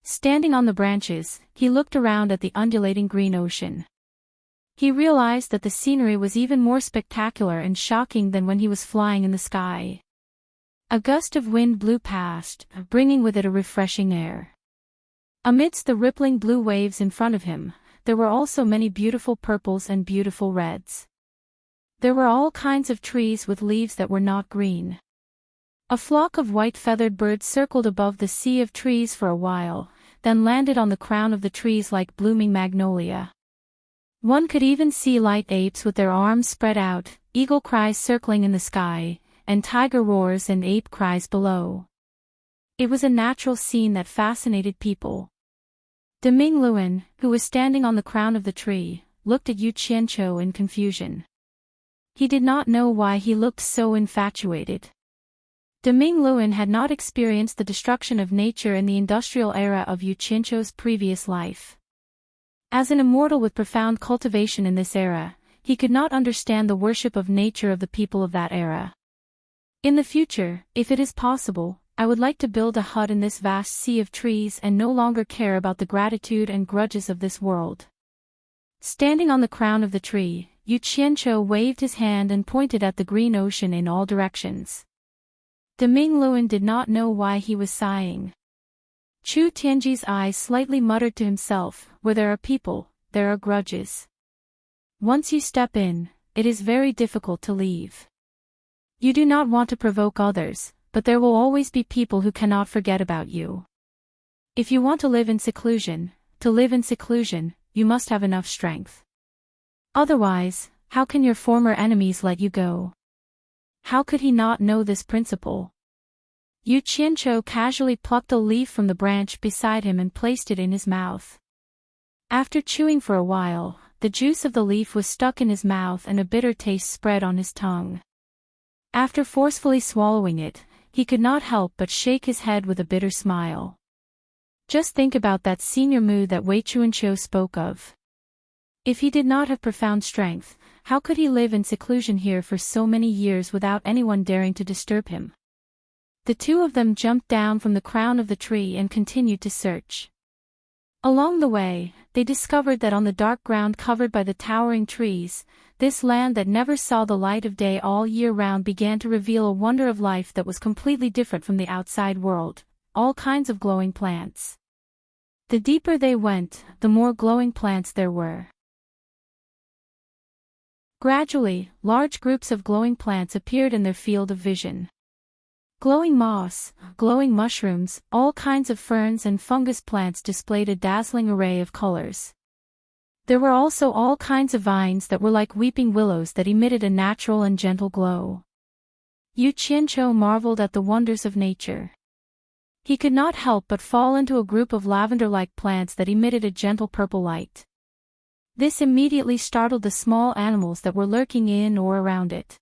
Standing on the branches, he looked around at the undulating green ocean. He realized that the scenery was even more spectacular and shocking than when he was flying in the sky. A gust of wind blew past, bringing with it a refreshing air. Amidst the rippling blue waves in front of him, there were also many beautiful purples and beautiful reds. There were all kinds of trees with leaves that were not green. A flock of white-feathered birds circled above the sea of trees for a while, then landed on the crown of the trees like blooming magnolia. One could even see light apes with their arms spread out, eagle cries circling in the sky, and tiger roars and ape cries below. It was a natural scene that fascinated people. Deming Luan, who was standing on the crown of the tree, looked at Yu Qianqiu in confusion. He did not know why he looked so infatuated. Deming Luan had not experienced the destruction of nature in the industrial era of Yu Qianqiu's previous life. As an immortal with profound cultivation in this era, he could not understand the worship of nature of the people of that era. In the future, if it is possible, I would like to build a hut in this vast sea of trees and no longer care about the gratitude and grudges of this world. Standing on the crown of the tree, Yu Qianqiu waved his hand and pointed at the green ocean in all directions. De Mingluan did not know why he was sighing. Chu Tianji's eyes slightly muttered to himself, where there are people, there are grudges. Once you step in, it is very difficult to leave. You do not want to provoke others, but there will always be people who cannot forget about you. If you want to live in seclusion, you must have enough strength. Otherwise, how can your former enemies let you go? How could he not know this principle? Yu Qianqiu casually plucked a leaf from the branch beside him and placed it in his mouth. After chewing for a while, the juice of the leaf was stuck in his mouth and a bitter taste spread on his tongue. After forcefully swallowing it, he could not help but shake his head with a bitter smile. Just think about that senior mood that Wei Chuanqiu spoke of. If he did not have profound strength, how could he live in seclusion here for so many years without anyone daring to disturb him? The two of them jumped down from the crown of the tree and continued to search. Along the way, they discovered that on the dark ground covered by the towering trees, this land that never saw the light of day all year round began to reveal a wonder of life that was completely different from the outside world, all kinds of glowing plants. The deeper they went, the more glowing plants there were. Gradually, large groups of glowing plants appeared in their field of vision. Glowing moss, glowing mushrooms, all kinds of ferns and fungus plants displayed a dazzling array of colors. There were also all kinds of vines that were like weeping willows that emitted a natural and gentle glow. Yu Qianqiu marveled at the wonders of nature. He could not help but fall into a group of lavender-like plants that emitted a gentle purple light. This immediately startled the small animals that were lurking in or around it.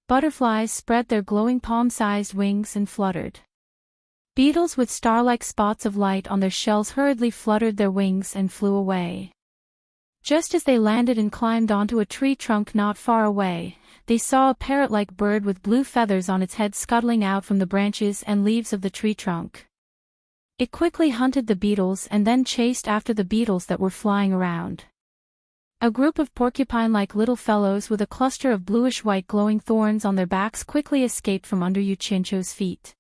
Butterflies spread their glowing palm-sized wings and fluttered. Beetles with star-like spots of light on their shells hurriedly fluttered their wings and flew away. Just as they landed and climbed onto a tree trunk not far away, they saw a parrot-like bird with blue feathers on its head scuttling out from the branches and leaves of the tree trunk. It quickly hunted the beetles and then chased after the beetles that were flying around. A group of porcupine-like little fellows with a cluster of bluish-white glowing thorns on their backs quickly escaped from under Yu Qianqiu's feet.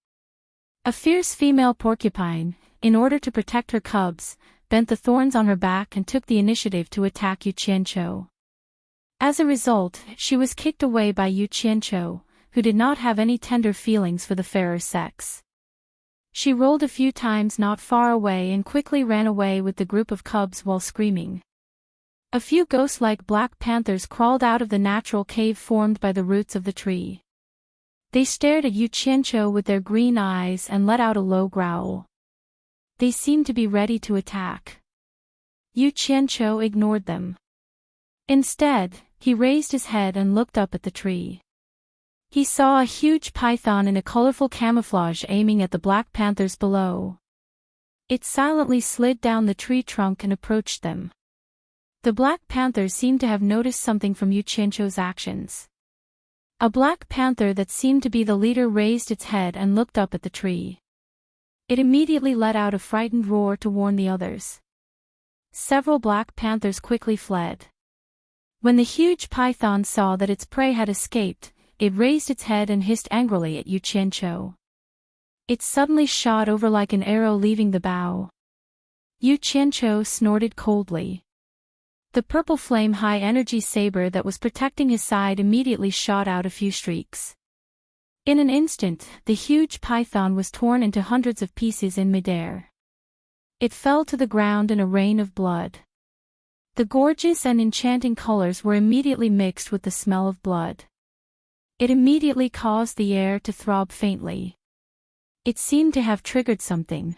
A fierce female porcupine, in order to protect her cubs, bent the thorns on her back and took the initiative to attack Yu Qianqiu. As a result, she was kicked away by Yu Qianqiu, who did not have any tender feelings for the fairer sex. She rolled a few times not far away and quickly ran away with the group of cubs while screaming. A few ghost-like black panthers crawled out of the natural cave formed by the roots of the tree. They stared at Yu Qianqiu with their green eyes and let out a low growl. They seemed to be ready to attack. Yu Qianqiu ignored them. Instead, he raised his head and looked up at the tree. He saw a huge python in a colorful camouflage aiming at the black panthers below. It silently slid down the tree trunk and approached them. The Black Panther seemed to have noticed something from Yu Qianqiu's actions. A black panther that seemed to be the leader raised its head and looked up at the tree. It immediately let out a frightened roar to warn the others. Several black panthers quickly fled. When the huge python saw that its prey had escaped, it raised its head and hissed angrily at Yu Qianqiu. It suddenly shot over like an arrow leaving the bow. Yu Qianqiu snorted coldly. The purple flame high-energy saber that was protecting his side immediately shot out a few streaks. In an instant, the huge python was torn into hundreds of pieces in midair. It fell to the ground in a rain of blood. The gorgeous and enchanting colors were immediately mixed with the smell of blood. It immediately caused the air to throb faintly. It seemed to have triggered something.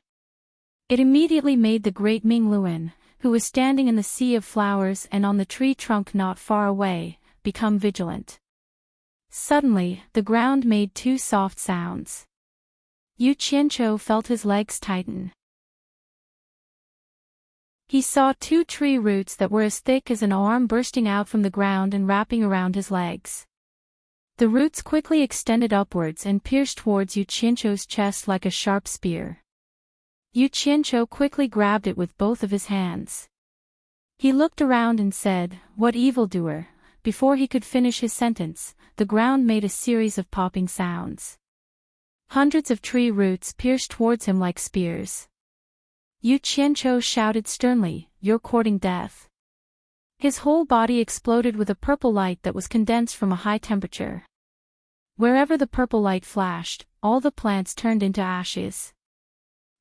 It immediately made the great Mingluan, who was standing in the sea of flowers and on the tree trunk not far away, become vigilant. Suddenly, the ground made two soft sounds. Yu Qianqiu felt his legs tighten. He saw two tree roots that were as thick as an arm bursting out from the ground and wrapping around his legs. The roots quickly extended upwards and pierced towards Yu Qianqiu's chest like a sharp spear. Yu Qianqiu quickly grabbed it with both of his hands. He looked around and said, "What evildoer?" Before he could finish his sentence, the ground made a series of popping sounds. Hundreds of tree roots pierced towards him like spears. Yu Qianqiu shouted sternly, "You're courting death." His whole body exploded with a purple light that was condensed from a high temperature. Wherever the purple light flashed, all the plants turned into ashes.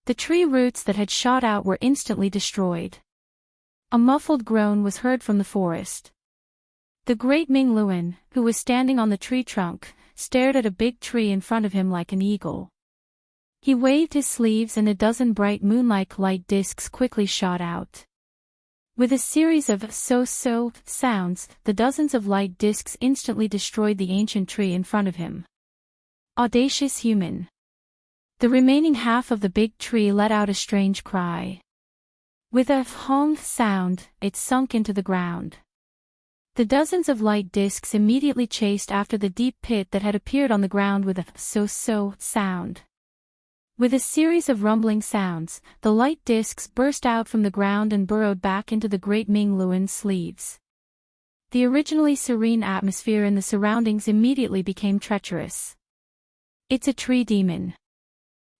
The tree roots that had shot out were instantly destroyed. A muffled groan was heard from the forest. The great Ming Luan, who was standing on the tree trunk, stared at a big tree in front of him like an eagle. He waved his sleeves and a dozen bright moon-like light discs quickly shot out. With a series of so-so sounds, the dozens of light discs instantly destroyed the ancient tree in front of him. Audacious human. The remaining half of the big tree let out a strange cry. With a hong sound, it sunk into the ground. The dozens of light discs immediately chased after the deep pit that had appeared on the ground with a so-so sound. With a series of rumbling sounds, the light discs burst out from the ground and burrowed back into the great Ming Luan's sleeves. The originally serene atmosphere in the surroundings immediately became treacherous. It's a tree demon.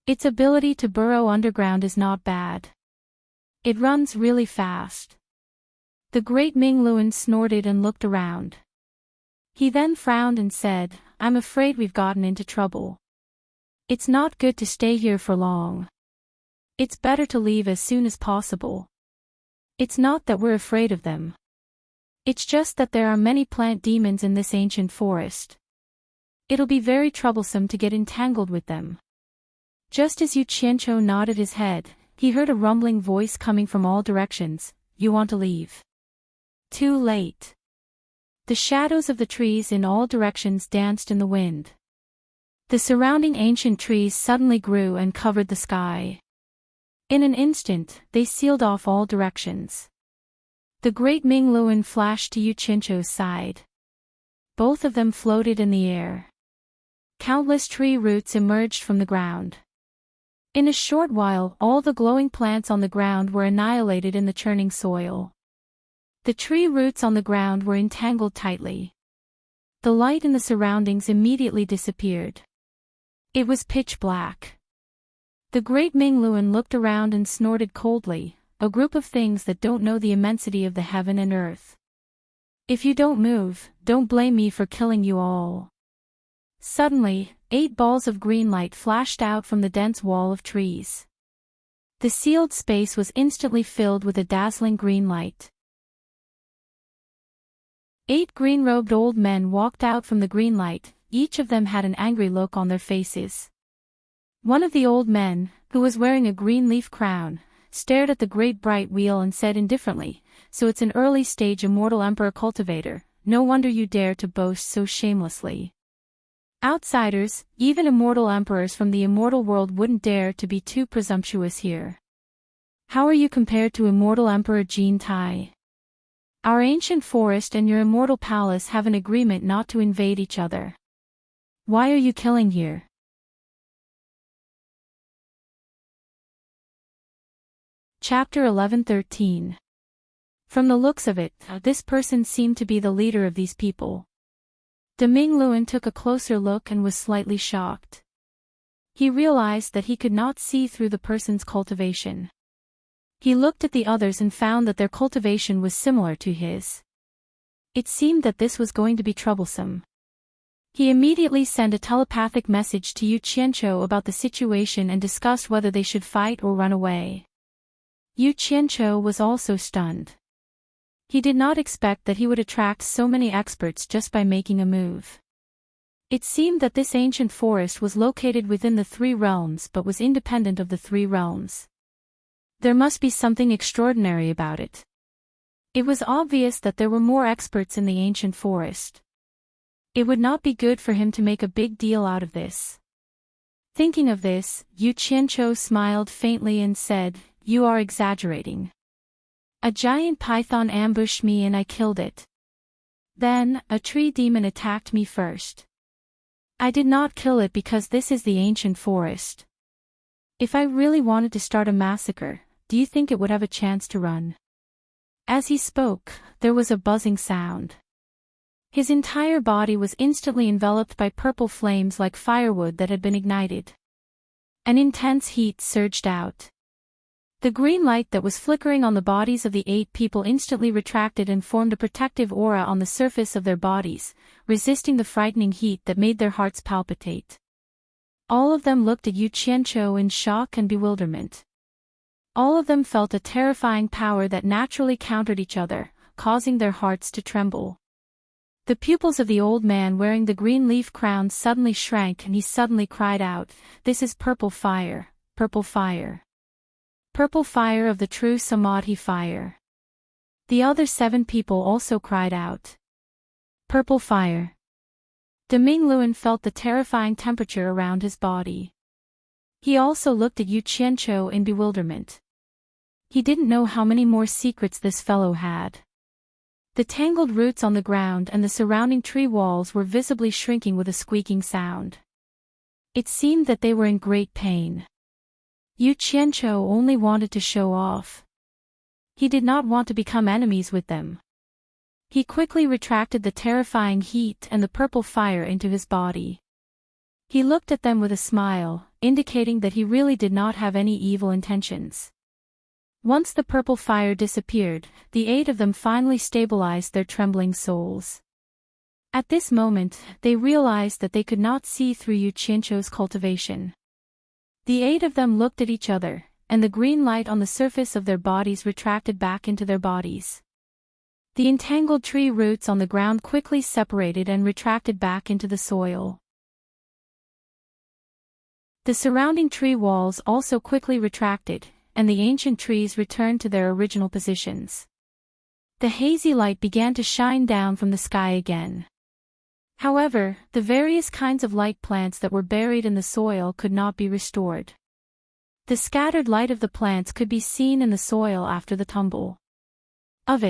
Its ability to burrow underground is not bad. It runs really fast. The great Ming Luan snorted and looked around. He then frowned and said, "I'm afraid we've gotten into trouble. It's not good to stay here for long. It's better to leave as soon as possible. It's not that we're afraid of them. It's just that there are many plant demons in this ancient forest. It'll be very troublesome to get entangled with them." Just as Yu Qianqiu nodded his head, he heard a rumbling voice coming from all directions. "You want to leave?" Too late. The shadows of the trees in all directions danced in the wind. The surrounding ancient trees suddenly grew and covered the sky. In an instant, they sealed off all directions. The great Ming Luan flashed to Yu Qianqiu's side. Both of them floated in the air. Countless tree roots emerged from the ground. In a short while, all the glowing plants on the ground were annihilated in the churning soil. The tree roots on the ground were entangled tightly. The light in the surroundings immediately disappeared. It was pitch black. The great Ming Luan looked around and snorted coldly, "A group of things that don't know the immensity of the heaven and earth. If you don't move, don't blame me for killing you all." Suddenly, 8 balls of green light flashed out from the dense wall of trees. The sealed space was instantly filled with a dazzling green light. 8 green-robed old men walked out from the green light. Each of them had an angry look on their faces. One of the old men, who was wearing a green leaf crown, stared at the great bright wheel and said indifferently, "So it's an early-stage immortal emperor cultivator, no wonder you dare to boast so shamelessly. Outsiders, even immortal emperors from the immortal world wouldn't dare to be too presumptuous here. How are you compared to immortal Emperor Jin Tai? Our ancient forest and your immortal palace have an agreement not to invade each other. Why are you killing here?" Chapter 11-13. From the looks of it, this person seemed to be the leader of these people. De Ming Luan took a closer look and was slightly shocked. He realized that he could not see through the person's cultivation. He looked at the others and found that their cultivation was similar to his. It seemed that this was going to be troublesome. He immediately sent a telepathic message to Yu Qianqiu about the situation and discussed whether they should fight or run away. Yu Qianqiu was also stunned. He did not expect that he would attract so many experts just by making a move. It seemed that this ancient forest was located within the 3 realms but was independent of the 3 realms. There must be something extraordinary about it. It was obvious that there were more experts in the ancient forest. It would not be good for him to make a big deal out of this. Thinking of this, Yu Qianqiu smiled faintly and said, "You are exaggerating. A giant python ambushed me and I killed it. Then, a tree demon attacked me first. I did not kill it because this is the ancient forest. If I really wanted to start a massacre, do you think it would have a chance to run? As he spoke, there was a buzzing sound. His entire body was instantly enveloped by purple flames like firewood that had been ignited. An intense heat surged out. The green light that was flickering on the bodies of the 8 people instantly retracted and formed a protective aura on the surface of their bodies, resisting the frightening heat that made their hearts palpitate. All of them looked at Yu Qianqiu in shock and bewilderment. All of them felt a terrifying power that naturally countered each other, causing their hearts to tremble. The pupils of the old man wearing the green leaf crown suddenly shrank and he suddenly cried out, "This is purple fire, purple fire. Purple fire of the true Samadhi fire." The other 7 people also cried out, "Purple fire." Deming Luan felt the terrifying temperature around his body. He also looked at Yu Qianqiu in bewilderment. He didn't know how many more secrets this fellow had. The tangled roots on the ground and the surrounding tree walls were visibly shrinking with a squeaking sound. It seemed that they were in great pain. Yu Qianqiu only wanted to show off. He did not want to become enemies with them. He quickly retracted the terrifying heat and the purple fire into his body. He looked at them with a smile, indicating that he really did not have any evil intentions. Once the purple fire disappeared, the 8 of them finally stabilized their trembling souls. At this moment, they realized that they could not see through Yu Qianqiu's cultivation. The 8 of them looked at each other, and the green light on the surface of their bodies retracted back into their bodies. The entangled tree roots on the ground quickly separated and retracted back into the soil. The surrounding tree walls also quickly retracted, and the ancient trees returned to their original positions. The hazy light began to shine down from the sky again. However, the various kinds of light plants that were buried in the soil could not be restored. The scattered light of the plants could be seen in the soil after the tumble. Of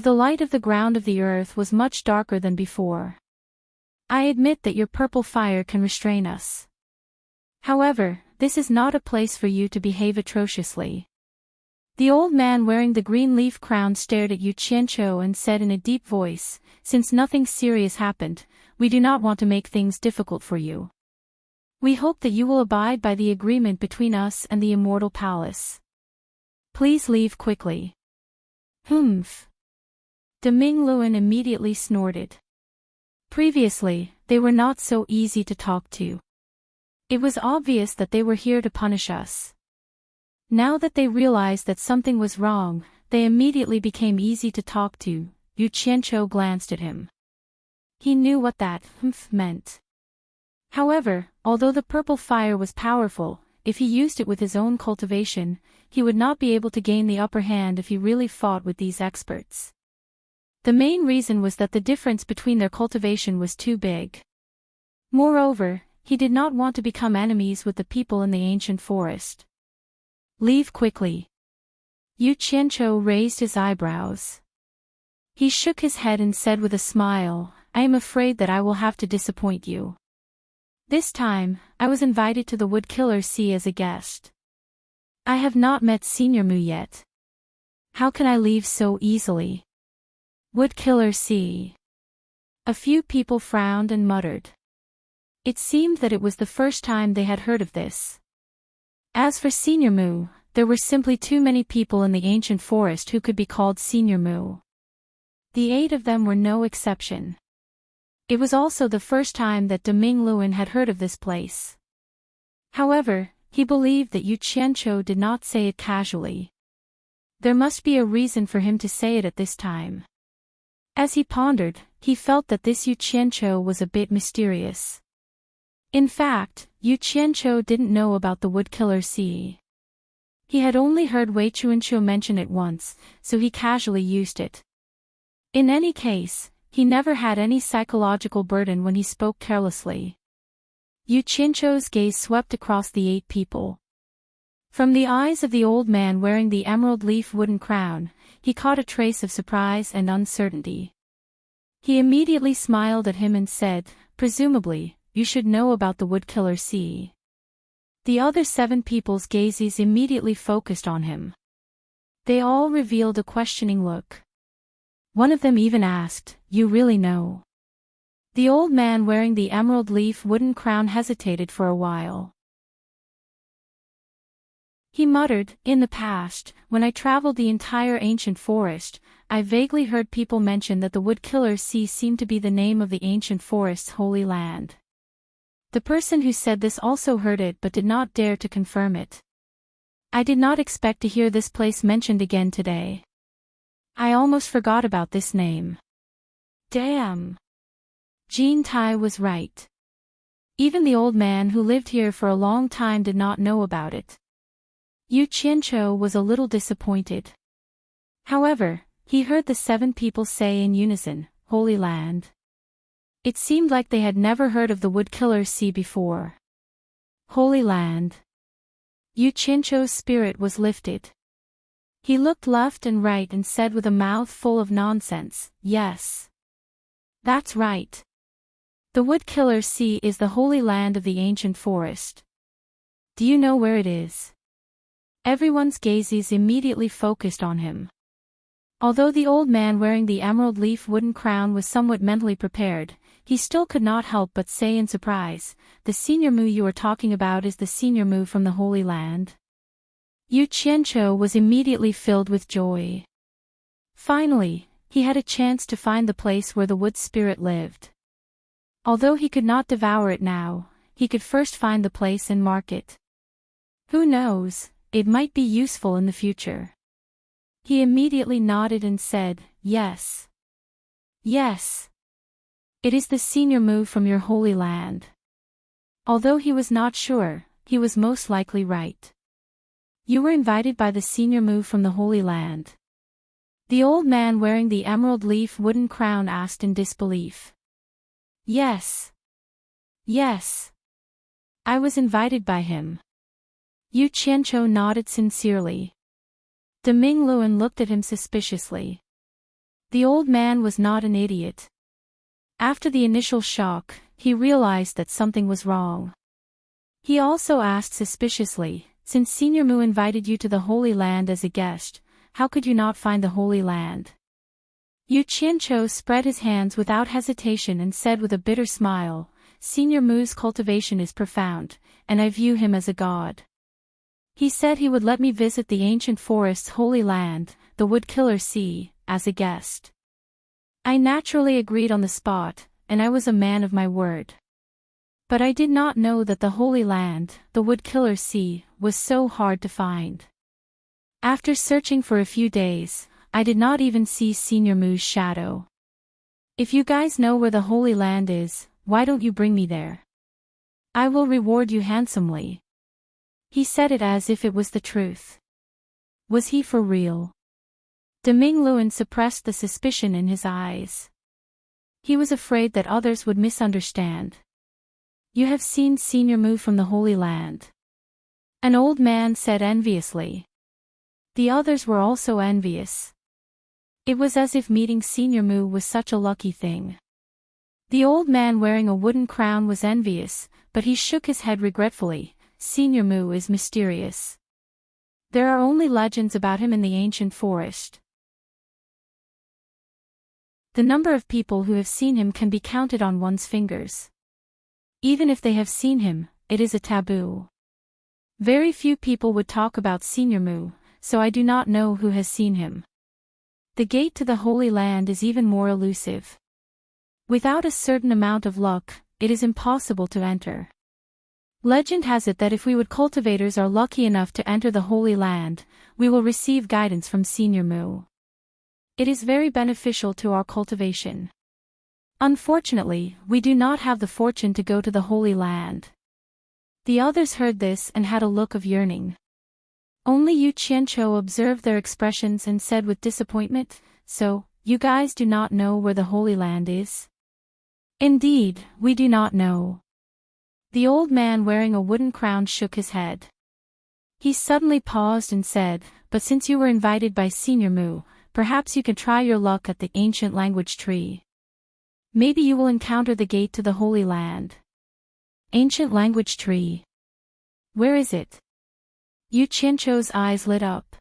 the light of the ground of the earth was much darker than before. I admit that your purple fire can restrain us. However, this is not a place for you to behave atrociously. The old man wearing the green leaf crown stared at Yu Qianqiu and said in a deep voice, "Since nothing serious happened, we do not want to make things difficult for you. We hope that you will abide by the agreement between us and the immortal palace. Please leave quickly." "Humph." Deming Luan immediately snorted. Previously, they were not so easy to talk to. It was obvious that they were here to punish us. Now that they realized that something was wrong, they immediately became easy to talk to. Yu Qianqiu glanced at him. He knew what that "humph" meant. However, although the purple fire was powerful, if he used it with his own cultivation, he would not be able to gain the upper hand if he really fought with these experts. The main reason was that the difference between their cultivation was too big. Moreover, he did not want to become enemies with the people in the ancient forest. "Leave quickly." Yu Qianqiu raised his eyebrows. He shook his head and said with a smile, "I am afraid that I will have to disappoint you. This time, I was invited to the Woodkiller Sea as a guest. I have not met Senior Mu yet. How can I leave so easily?" Woodkiller Sea. A few people frowned and muttered. It seemed that it was the first time they had heard of this. As for Senior Mu, there were simply too many people in the ancient forest who could be called Senior Mu. The 8 of them were no exception. It was also the first time that Deming Luan had heard of this place. However, he believed that Yu Qianqiu did not say it casually. There must be a reason for him to say it at this time. As he pondered, he felt that this Yu Qianqiu was a bit mysterious. In fact, Yu Qianqiu didn't know about the Woodkiller Sea. He had only heard Wei Chuanqiu mention it once, so he casually used it. In any case, he never had any psychological burden when he spoke carelessly. Yu Qianqiu's gaze swept across the 8 people. From the eyes of the old man wearing the emerald leaf wooden crown, he caught a trace of surprise and uncertainty. He immediately smiled at him and said, "Presumably, you should know about the Woodkiller Sea." The other 7 people's gazes immediately focused on him. They all revealed a questioning look. One of them even asked, "You really know?" The old man wearing the emerald leaf wooden crown hesitated for a while. He muttered, "In the past, when I traveled the entire ancient forest, I vaguely heard people mention that the Woodkiller Sea seemed to be the name of the ancient forest's holy land. The person who said this also heard it but did not dare to confirm it. I did not expect to hear this place mentioned again today. I almost forgot about this name. Damn. Jean Tai was right. Even the old man who lived here for a long time did not know about it. Yu Qianzhou was a little disappointed. However, he heard the 7 people say in unison, "Holy Land." It seemed like they had never heard of the Woodkiller Sea before. Holy Land. Yu Qianzhou's spirit was lifted. He looked left and right and said with a mouth full of nonsense, "Yes. That's right. The Woodkiller Sea is the holy land of the ancient forest. Do you know where it is?" Everyone's gazes immediately focused on him. Although the old man wearing the emerald leaf wooden crown was somewhat mentally prepared, he still could not help but say in surprise, "The senior Mu you are talking about is the senior Mu from the Holy Land?" Yu Qianzhou was immediately filled with joy. Finally, he had a chance to find the place where the wood spirit lived. Although he could not devour it now, he could first find the place and mark it. Who knows, it might be useful in the future. He immediately nodded and said, "Yes. Yes. It is the senior Mu from your holy land." Although he was not sure, he was most likely right. "You were invited by the senior Mu from the holy land?" The old man wearing the emerald leaf wooden crown asked in disbelief. "Yes. Yes. I was invited by him." Yu Qianzhou nodded sincerely. De Mingluan looked at him suspiciously. The old man was not an idiot. After the initial shock, he realized that something was wrong. He also asked suspiciously, "Since Senior Mu invited you to the Holy Land as a guest, how could you not find the Holy Land?" Yu Qianzhou spread his hands without hesitation and said with a bitter smile, "Senior Mu's cultivation is profound, and I view him as a god. He said he would let me visit the ancient forest's holy land, the Woodkiller Sea, as a guest. I naturally agreed on the spot, and I was a man of my word. But I did not know that the Holy Land, the Woodkiller Sea, was so hard to find. After searching for a few days, I did not even see Senior Mu's shadow. If you guys know where the Holy Land is, why don't you bring me there? I will reward you handsomely." He said it as if it was the truth. Was he for real? De Mingluan suppressed the suspicion in his eyes. He was afraid that others would misunderstand. "You have seen Senior Mu from the Holy Land?" An old man said enviously. The others were also envious. It was as if meeting Senior Mu was such a lucky thing. The old man wearing a wooden crown was envious, but he shook his head regretfully. "Senior Mu is mysterious. There are only legends about him in the ancient forest. The number of people who have seen him can be counted on one's fingers. Even if they have seen him, it is a taboo. Very few people would talk about Senior Mu, so I do not know who has seen him. The gate to the Holy Land is even more elusive. Without a certain amount of luck, it is impossible to enter. Legend has it that if we wood cultivators are lucky enough to enter the Holy Land, we will receive guidance from Senior Mu. It is very beneficial to our cultivation. Unfortunately, we do not have the fortune to go to the Holy Land." The others heard this and had a look of yearning. Only Yu Qianzhou observed their expressions and said with disappointment, "So, you guys do not know where the Holy Land is?" "Indeed, we do not know." The old man wearing a wooden crown shook his head. He suddenly paused and said, "But since you were invited by Senior Mu, perhaps you can try your luck at the ancient language tree. Maybe you will encounter the gate to the Holy Land. Ancient language tree. Where is it? Yu Qianzhou's eyes lit up.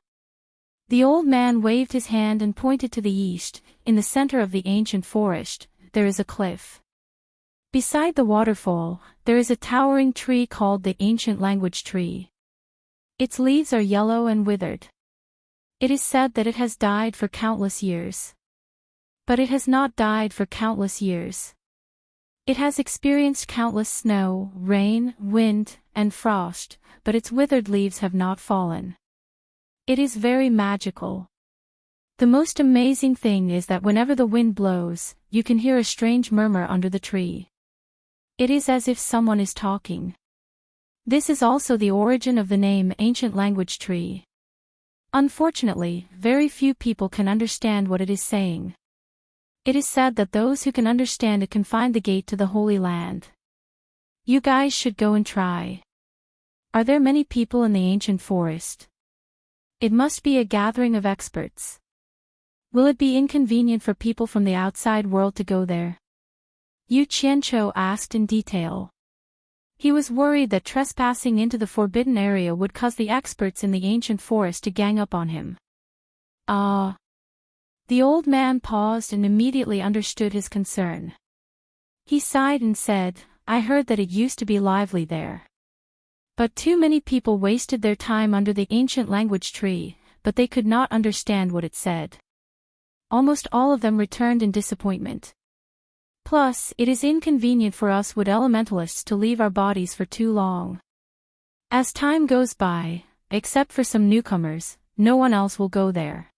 The old man waved his hand and pointed to the east. In the center of the ancient forest, there is a cliff. Beside the waterfall, there is a towering tree called the ancient language tree. Its leaves are yellow and withered. It is said that it has died for countless years. But it has not died for countless years. It has experienced countless snow, rain, wind, and frost, but its withered leaves have not fallen. It is very magical. The most amazing thing is that whenever the wind blows, you can hear a strange murmur under the tree. It is as if someone is talking. This is also the origin of the name Ancient Language Tree. Unfortunately, very few people can understand what it is saying. It is said that those who can understand it can find the gate to the Holy Land. You guys should go and try. Are there many people in the ancient forest? It must be a gathering of experts. Will it be inconvenient for people from the outside world to go there? Yu Qianzhou asked in detail. He was worried that trespassing into the forbidden area would cause the experts in the ancient forest to gang up on him. Ah. The old man paused and immediately understood his concern. He sighed and said, I heard that it used to be lively there. But too many people wasted their time under the ancient language tree, but they could not understand what it said. Almost all of them returned in disappointment. Plus, it is inconvenient for us wood elementalists to leave our bodies for too long. As time goes by, except for some newcomers, no one else will go there.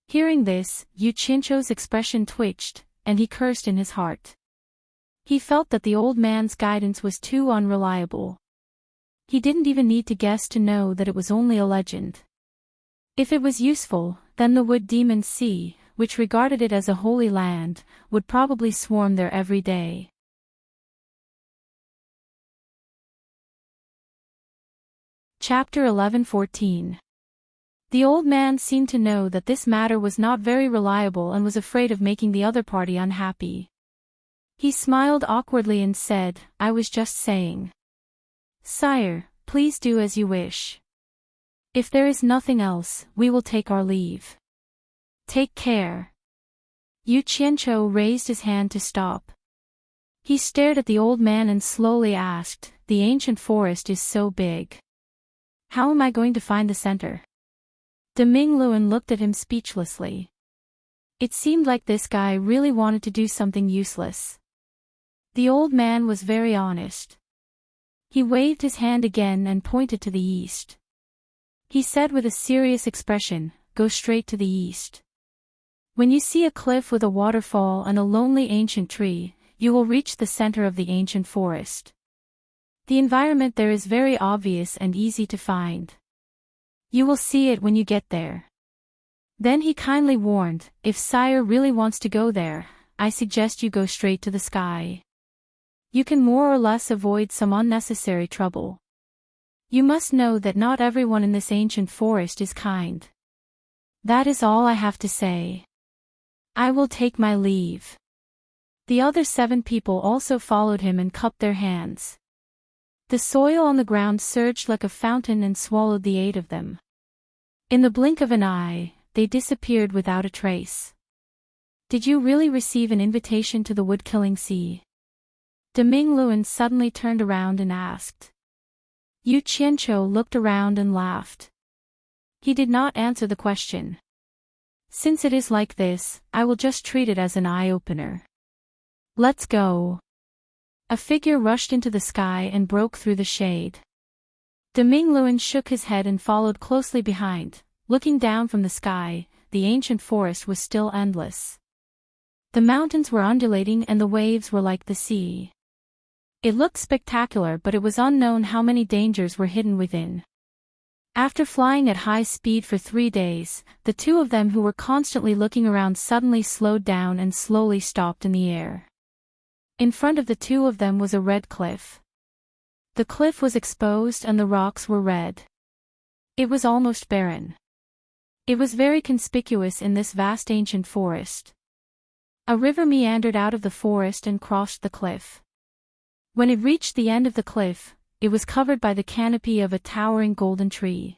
Hearing this, Yu Qianzhou's expression twitched, and he cursed in his heart. He felt that the old man's guidance was too unreliable. He didn't even need to guess to know that it was only a legend. If it was useful, then the wood demons sea, which regarded it as a holy land, would probably swarm there every day. Chapter 11:14. The old man seemed to know that this matter was not very reliable and was afraid of making the other party unhappy. He smiled awkwardly and said, I was just saying. Sire, please do as you wish. If there is nothing else, we will take our leave. Take care. Yu Qianzhou raised his hand to stop. He stared at the old man and slowly asked, the ancient forest is so big. How am I going to find the center? De Mingluan looked at him speechlessly. It seemed like this guy really wanted to do something useless. The old man was very honest. He waved his hand again and pointed to the east. He said with a serious expression, go straight to the east. When you see a cliff with a waterfall and a lonely ancient tree, you will reach the center of the ancient forest. The environment there is very obvious and easy to find. You will see it when you get there. Then he kindly warned, if Sire really wants to go there, I suggest you go straight to the sky. You can more or less avoid some unnecessary trouble. You must know that not everyone in this ancient forest is kind. That is all I have to say. I will take my leave. The other 7 people also followed him and cupped their hands. The soil on the ground surged like a fountain and swallowed the 8 of them. In the blink of an eye, they disappeared without a trace. Did you really receive an invitation to the wood-killing sea? De Mingluan suddenly turned around and asked. Yu Qianzhou looked around and laughed. He did not answer the question. Since it is like this, I will just treat it as an eye-opener. Let's go. A figure rushed into the sky and broke through the shade. De Mingluan shook his head and followed closely behind. Looking down from the sky, the ancient forest was still endless. The mountains were undulating and the waves were like the sea. It looked spectacular, but it was unknown how many dangers were hidden within. After flying at high speed for 3 days, the 2 of them who were constantly looking around suddenly slowed down and slowly stopped in the air. In front of the 2 of them was a red cliff. The cliff was exposed and the rocks were red. It was almost barren. It was very conspicuous in this vast ancient forest. A river meandered out of the forest and crossed the cliff. When it reached the end of the cliff, it was covered by the canopy of a towering golden tree.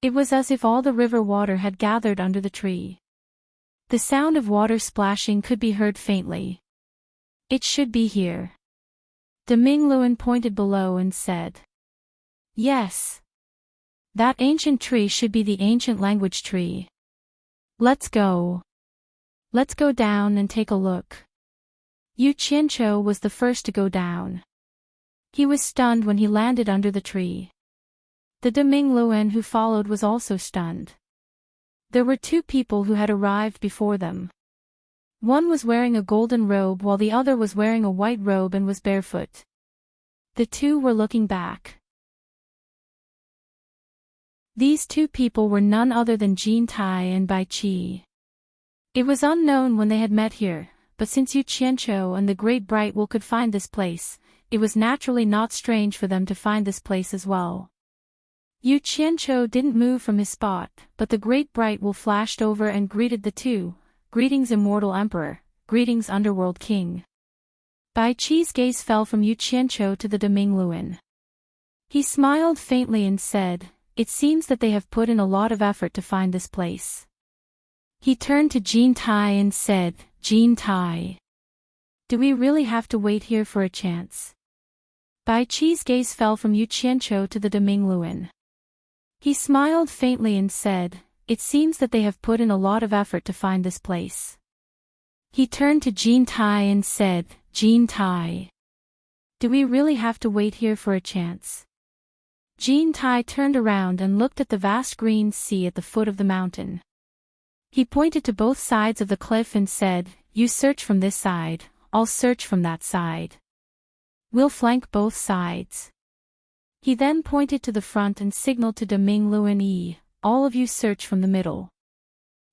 It was as if all the river water had gathered under the tree. The sound of water splashing could be heard faintly. It should be here. Demingluan pointed below and said. Yes. That ancient tree should be the ancient language tree. Let's go. Let's go down and take a look. Yu Qianqiu was the first to go down. He was stunned when he landed under the tree. The Demingluan who followed was also stunned. There were two people who had arrived before them. One was wearing a golden robe while the other was wearing a white robe and was barefoot. The two were looking back. These two people were none other than Jin Tai and Bai Qi. It was unknown when they had met here, but since Yu Qianqiu and the Great Bright Will could find this place, it was naturally not strange for them to find this place as well. Yu Qianqiu didn't move from his spot, but the Great Bright Will flashed over and greeted the two. Greetings Immortal Emperor, greetings Underworld King. Bai Qi's gaze fell from Yu Qianqiu to the Demingluan. He smiled faintly and said, "It seems that they have put in a lot of effort to find this place." He turned to Jin Tai and said, "Jin Tai, do we really have to wait here for a chance?" Bai Qi's gaze fell from Yu Qianqiu to the Demingluan. He smiled faintly and said, "It seems that they have put in a lot of effort to find this place." He turned to Jin Tai and said, "Jin Tai, do we really have to wait here for a chance?" Jin Tai turned around and looked at the vast green sea at the foot of the mountain. He pointed to both sides of the cliff and said, "You search from this side, I'll search from that side. We'll flank both sides." He then pointed to the front and signaled to Demingluan, "All of you search from the middle."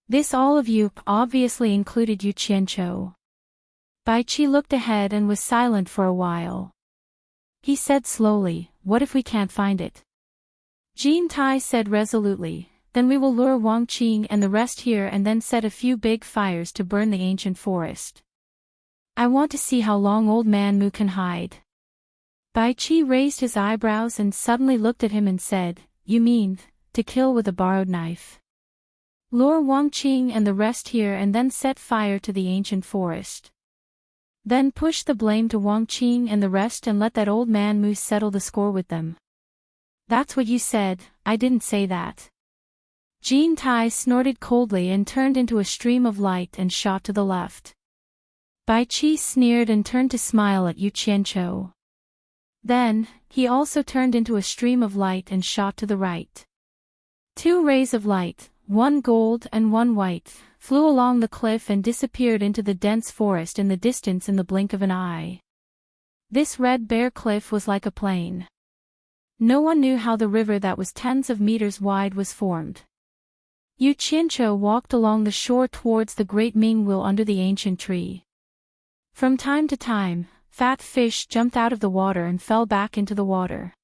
This all of you obviously included Yu Qianqiu. Bai Qi looked ahead and was silent for a while. He said slowly, "What if we can't find it?" Jin Tai said resolutely, "Then we will lure Wang Qing and the rest here and then set a few big fires to burn the ancient forest. I want to see how long Old Man Mu can hide." Bai Qi raised his eyebrows and suddenly looked at him and said, "You mean, to kill with a borrowed knife? Lure Wang Qing and the rest here and then set fire to the ancient forest. Then push the blame to Wang Qing and the rest and let that Old Man Mu settle the score with them." "That's what you said, I didn't say that." Jin Tai snorted coldly and turned into a stream of light and shot to the left. Bai Qi sneered and turned to smile at Yu Qianqiu. Then, he also turned into a stream of light and shot to the right. Two rays of light, one gold and one white, flew along the cliff and disappeared into the dense forest in the distance in the blink of an eye. This red bare cliff was like a plain. No one knew how the river that was tens of meters wide was formed. Yu Qianqiu walked along the shore towards the great Ming Will under the ancient tree. From time to time, fat fish jumped out of the water and fell back into the water.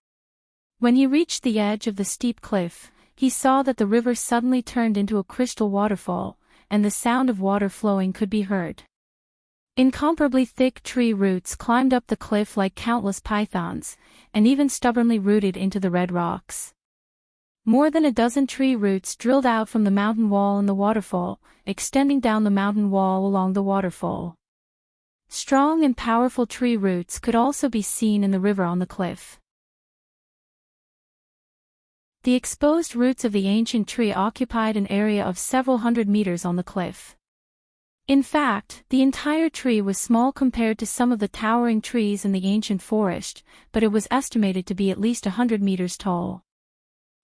When he reached the edge of the steep cliff, he saw that the river suddenly turned into a crystal waterfall, and the sound of water flowing could be heard. Incomparably thick tree roots climbed up the cliff like countless pythons, and even stubbornly rooted into the red rocks. More than a dozen tree roots drilled out from the mountain wall in the waterfall, extending down the mountain wall along the waterfall. Strong and powerful tree roots could also be seen in the river on the cliff. The exposed roots of the ancient tree occupied an area of several hundred meters on the cliff. In fact, the entire tree was small compared to some of the towering trees in the ancient forest, but it was estimated to be at least 100 meters tall.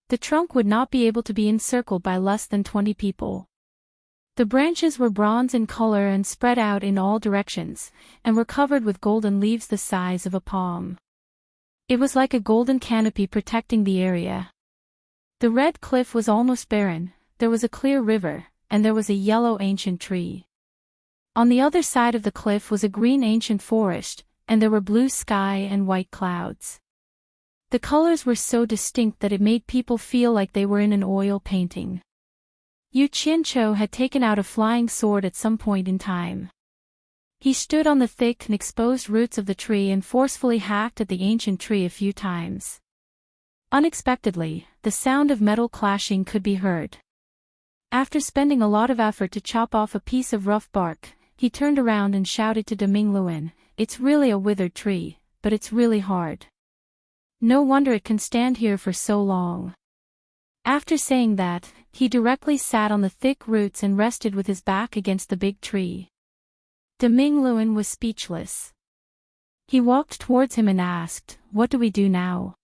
The trunk would not be able to be encircled by less than 20 people. The branches were bronze in color and spread out in all directions, and were covered with golden leaves the size of a palm. It was like a golden canopy protecting the area. The red cliff was almost barren, there was a clear river, and there was a yellow ancient tree. On the other side of the cliff was a green ancient forest, and there were blue sky and white clouds. The colors were so distinct that it made people feel like they were in an oil painting. Yu Qianqiu had taken out a flying sword at some point in time. He stood on the thick and exposed roots of the tree and forcefully hacked at the ancient tree a few times. Unexpectedly, the sound of metal clashing could be heard. After spending a lot of effort to chop off a piece of rough bark, he turned around and shouted to Demingluin, "It's really a withered tree, but it's really hard. No wonder it can stand here for so long." After saying that, he directly sat on the thick roots and rested with his back against the big tree. Demingluin was speechless. He walked towards him and asked, "What do we do now?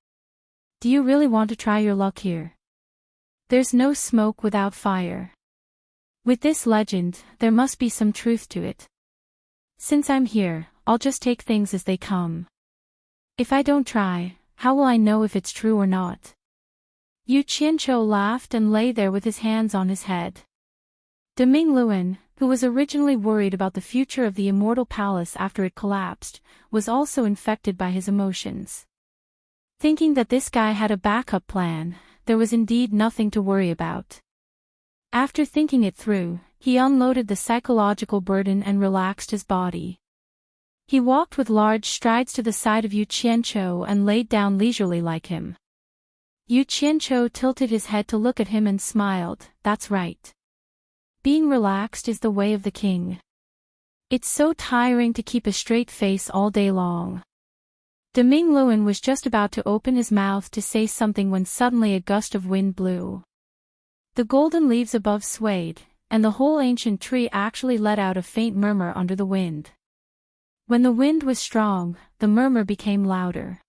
Do you really want to try your luck here? There's no smoke without fire. With this legend, there must be some truth to it. Since I'm here, I'll just take things as they come. If I don't try, how will I know if it's true or not?" Yu Qianqiu laughed and lay there with his hands on his head. Demingluin, who was originally worried about the future of the immortal palace after it collapsed, was also infected by his emotions. Thinking that this guy had a backup plan, there was indeed nothing to worry about. After thinking it through, he unloaded the psychological burden and relaxed his body. He walked with large strides to the side of Yu Qianqiu and laid down leisurely like him. Yu Qianqiu tilted his head to look at him and smiled, "That's right. Being relaxed is the way of the king. It's so tiring to keep a straight face all day long." Demingluin was just about to open his mouth to say something when suddenly a gust of wind blew. The golden leaves above swayed, and the whole ancient tree actually let out a faint murmur under the wind. When the wind was strong, the murmur became louder.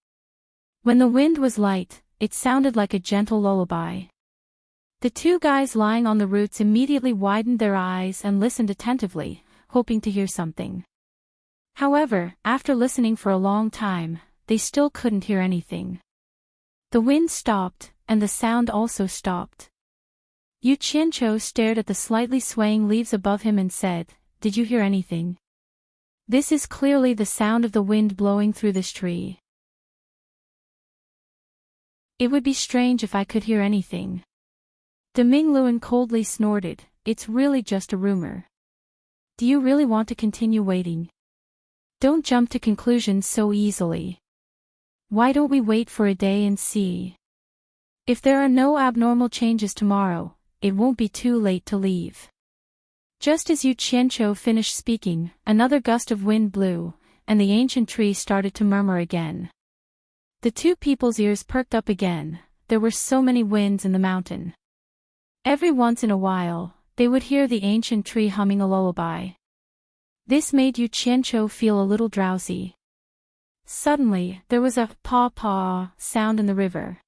When the wind was light, it sounded like a gentle lullaby. The two guys lying on the roots immediately widened their eyes and listened attentively, hoping to hear something. However, after listening for a long time, they still couldn't hear anything. The wind stopped, and the sound also stopped. Yu Qianqiu stared at the slightly swaying leaves above him and said, "Did you hear anything? This is clearly the sound of the wind blowing through this tree. It would be strange if I could hear anything." Demingluin coldly snorted, "It's really just a rumor. Do you really want to continue waiting? Don't jump to conclusions so easily. Why don't we wait for a day and see? If there are no abnormal changes tomorrow, it won't be too late to leave." Just as Yu Qianqiu finished speaking, another gust of wind blew, and the ancient tree started to murmur again. The two people's ears perked up again. There were so many winds in the mountain. Every once in a while, they would hear the ancient tree humming a lullaby. This made Yu Qianqiu feel a little drowsy. Suddenly, there was a paw-paw sound in the river.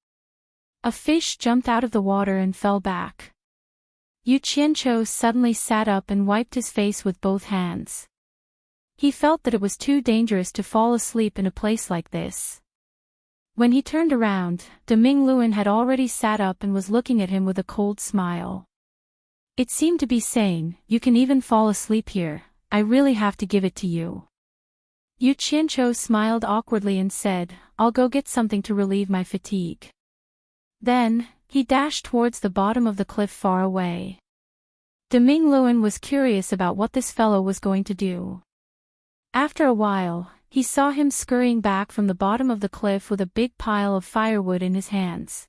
A fish jumped out of the water and fell back. Yu Qianqiu suddenly sat up and wiped his face with both hands. He felt that it was too dangerous to fall asleep in a place like this. When he turned around, Demingluin had already sat up and was looking at him with a cold smile. It seemed to be saying, "You can even fall asleep here, I really have to give it to you." Yu Qianqiu smiled awkwardly and said, "I'll go get something to relieve my fatigue." Then, he dashed towards the bottom of the cliff far away. Demingluin was curious about what this fellow was going to do. After a while, he saw him scurrying back from the bottom of the cliff with a big pile of firewood in his hands.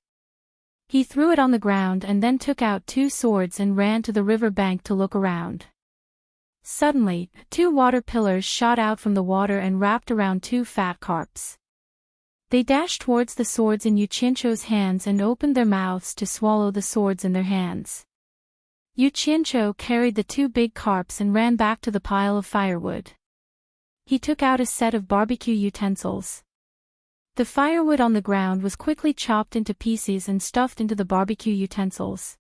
He threw it on the ground and then took out two swords and ran to the river bank to look around. Suddenly, two water pillars shot out from the water and wrapped around two fat carps. They dashed towards the swords in Yu Qianqiu's hands and opened their mouths to swallow the swords in their hands. Yu Qianqiu carried the two big carps and ran back to the pile of firewood. He took out a set of barbecue utensils. The firewood on the ground was quickly chopped into pieces and stuffed into the barbecue utensils.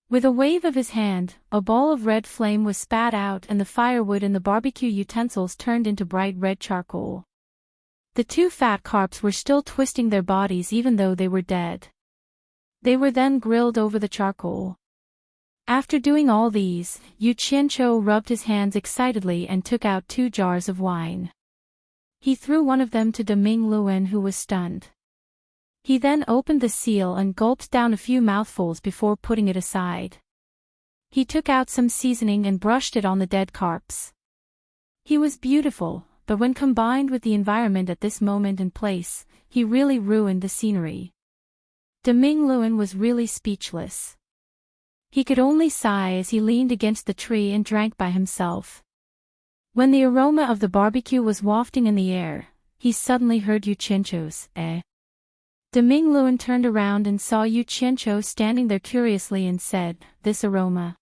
With a wave of his hand, a ball of red flame was spat out and the firewood in the barbecue utensils turned into bright red charcoal. The two fat carps were still twisting their bodies even though they were dead. They were then grilled over the charcoal. After doing all these, Yu Qianqiu rubbed his hands excitedly and took out 2 jars of wine. He threw one of them to Demingluin, who was stunned. He then opened the seal and gulped down a few mouthfuls before putting it aside. He took out some seasoning and brushed it on the dead carps. He was beautiful, but when combined with the environment at this moment and place, he really ruined the scenery. Deming Luan was really speechless. He could only sigh as he leaned against the tree and drank by himself. When the aroma of the barbecue was wafting in the air, he suddenly heard Yu Qianqiu's eh. Deming Luan turned around and saw Yu Qianqiu standing there curiously and said, "This aroma.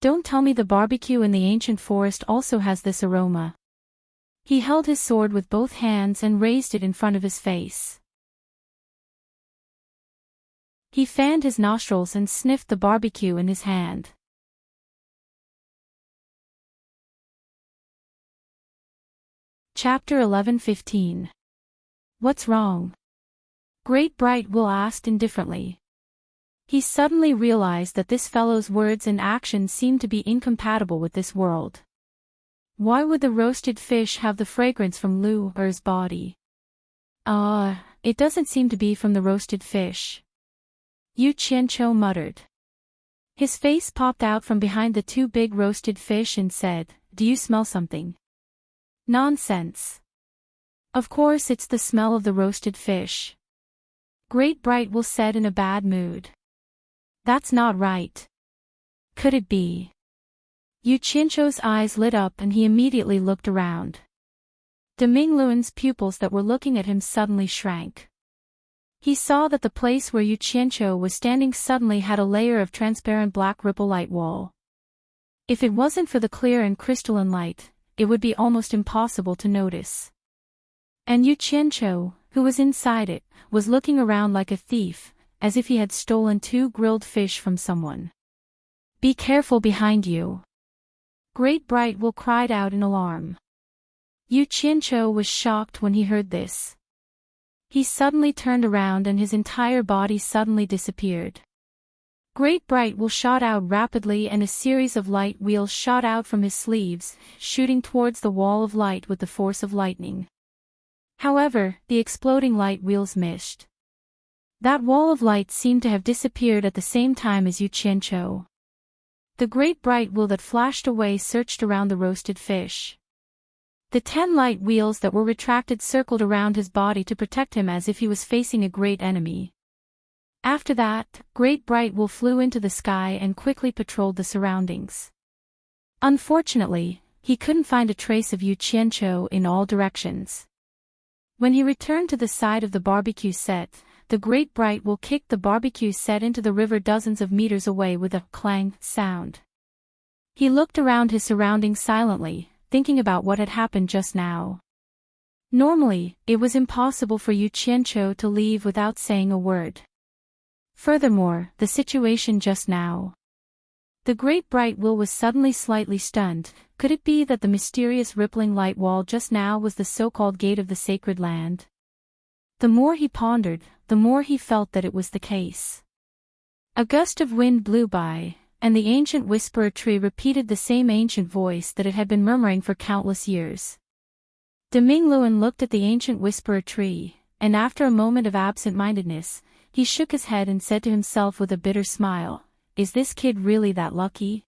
Don't tell me the barbecue in the ancient forest also has this aroma." He held his sword with both hands and raised it in front of his face. He fanned his nostrils and sniffed the barbecue in his hand. Chapter 11:15. What's wrong? Great Bright Will asked indifferently. He suddenly realized that this fellow's words and actions seemed to be incompatible with this world. Why would the roasted fish have the fragrance from Lu Er's body? It doesn't seem to be from the roasted fish. Yu Qianqiu muttered. His face popped out from behind the two big roasted fish and said, "Do you smell something?" "Nonsense. Of course it's the smell of the roasted fish." Great Bright Will said in a bad mood. "That's not right. Could it be?" Yu Qianqiu's eyes lit up and he immediately looked around. Deming Luan's pupils that were looking at him suddenly shrank. He saw that the place where Yu Qianqiu was standing suddenly had a layer of transparent black ripple light wall. If it wasn't for the clear and crystalline light, it would be almost impossible to notice. And Yu Qianqiu, who was inside it, was looking around like a thief, as if he had stolen 2 grilled fish from someone. "Be careful behind you!" Great Bright Will cried out in alarm. Yu Qianqiu was shocked when he heard this. He suddenly turned around and his entire body suddenly disappeared. Great Bright Will shot out rapidly and a series of light wheels shot out from his sleeves, shooting towards the wall of light with the force of lightning. However, the exploding light wheels missed. That wall of light seemed to have disappeared at the same time as Yu Qianqiu. The great bright wheel that flashed away searched around the roasted fish. The 10 light wheels that were retracted circled around his body to protect him as if he was facing a great enemy. After that, Great Bright Will flew into the sky and quickly patrolled the surroundings. Unfortunately, he couldn't find a trace of Yu Qianqiu in all directions. When he returned to the side of the barbecue set, the Great Bright Will kicked the barbecue set into the river dozens of meters away with a clang sound. He looked around his surroundings silently, thinking about what had happened just now. Normally, it was impossible for Yu Qianqiu to leave without saying a word. Furthermore, the situation just now. The Great Bright Will was suddenly slightly stunned. Could it be that the mysterious rippling light wall just now was the so-called gate of the sacred land? The more he pondered, the more he felt that it was the case. A gust of wind blew by, and the ancient whisperer tree repeated the same ancient voice that it had been murmuring for countless years. Deming Luan looked at the ancient whisperer tree, and after a moment of absent-mindedness, he shook his head and said to himself with a bitter smile, "Is this kid really that lucky?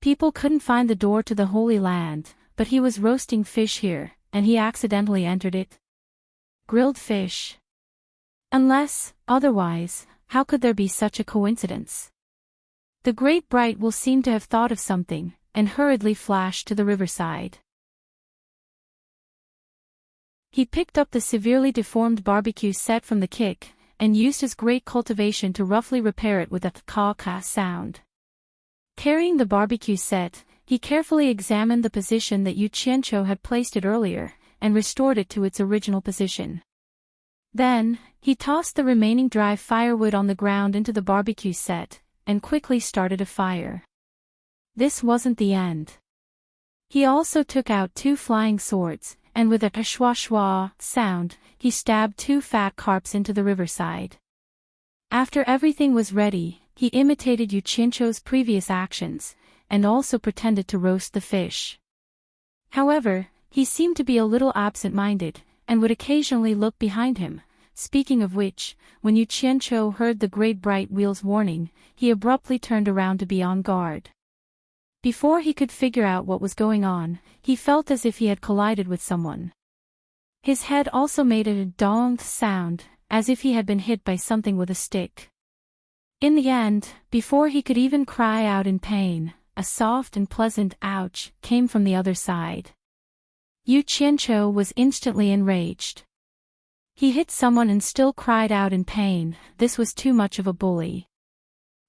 People couldn't find the door to the Holy Land, but he was roasting fish here, and he accidentally entered it. Grilled fish. Unless, otherwise, how could there be such a coincidence?" The Great Bright Will seem to have thought of something, and hurriedly flashed to the riverside. He picked up the severely deformed barbecue set from the kick, and used his great cultivation to roughly repair it with a caw-caw sound. Carrying the barbecue set, he carefully examined the position that Yu Qianqiu had placed it earlier, and restored it to its original position. Then, he tossed the remaining dry firewood on the ground into the barbecue set, and quickly started a fire. This wasn't the end. He also took out 2 flying swords, and with a shwa-shwa sound, he stabbed 2 fat carps into the riverside. After everything was ready, he imitated Yu Qianqiu's previous actions, and also pretended to roast the fish. However, he seemed to be a little absent-minded, and would occasionally look behind him. Speaking of which, when Yu Qianqiu heard the Great Bright Wheel's warning, he abruptly turned around to be on guard. Before he could figure out what was going on, he felt as if he had collided with someone. His head also made a donged sound, as if he had been hit by something with a stick. In the end, before he could even cry out in pain, a soft and pleasant ouch came from the other side. Yu Qianqiu was instantly enraged. He hit someone and still cried out in pain. This was too much of a bully.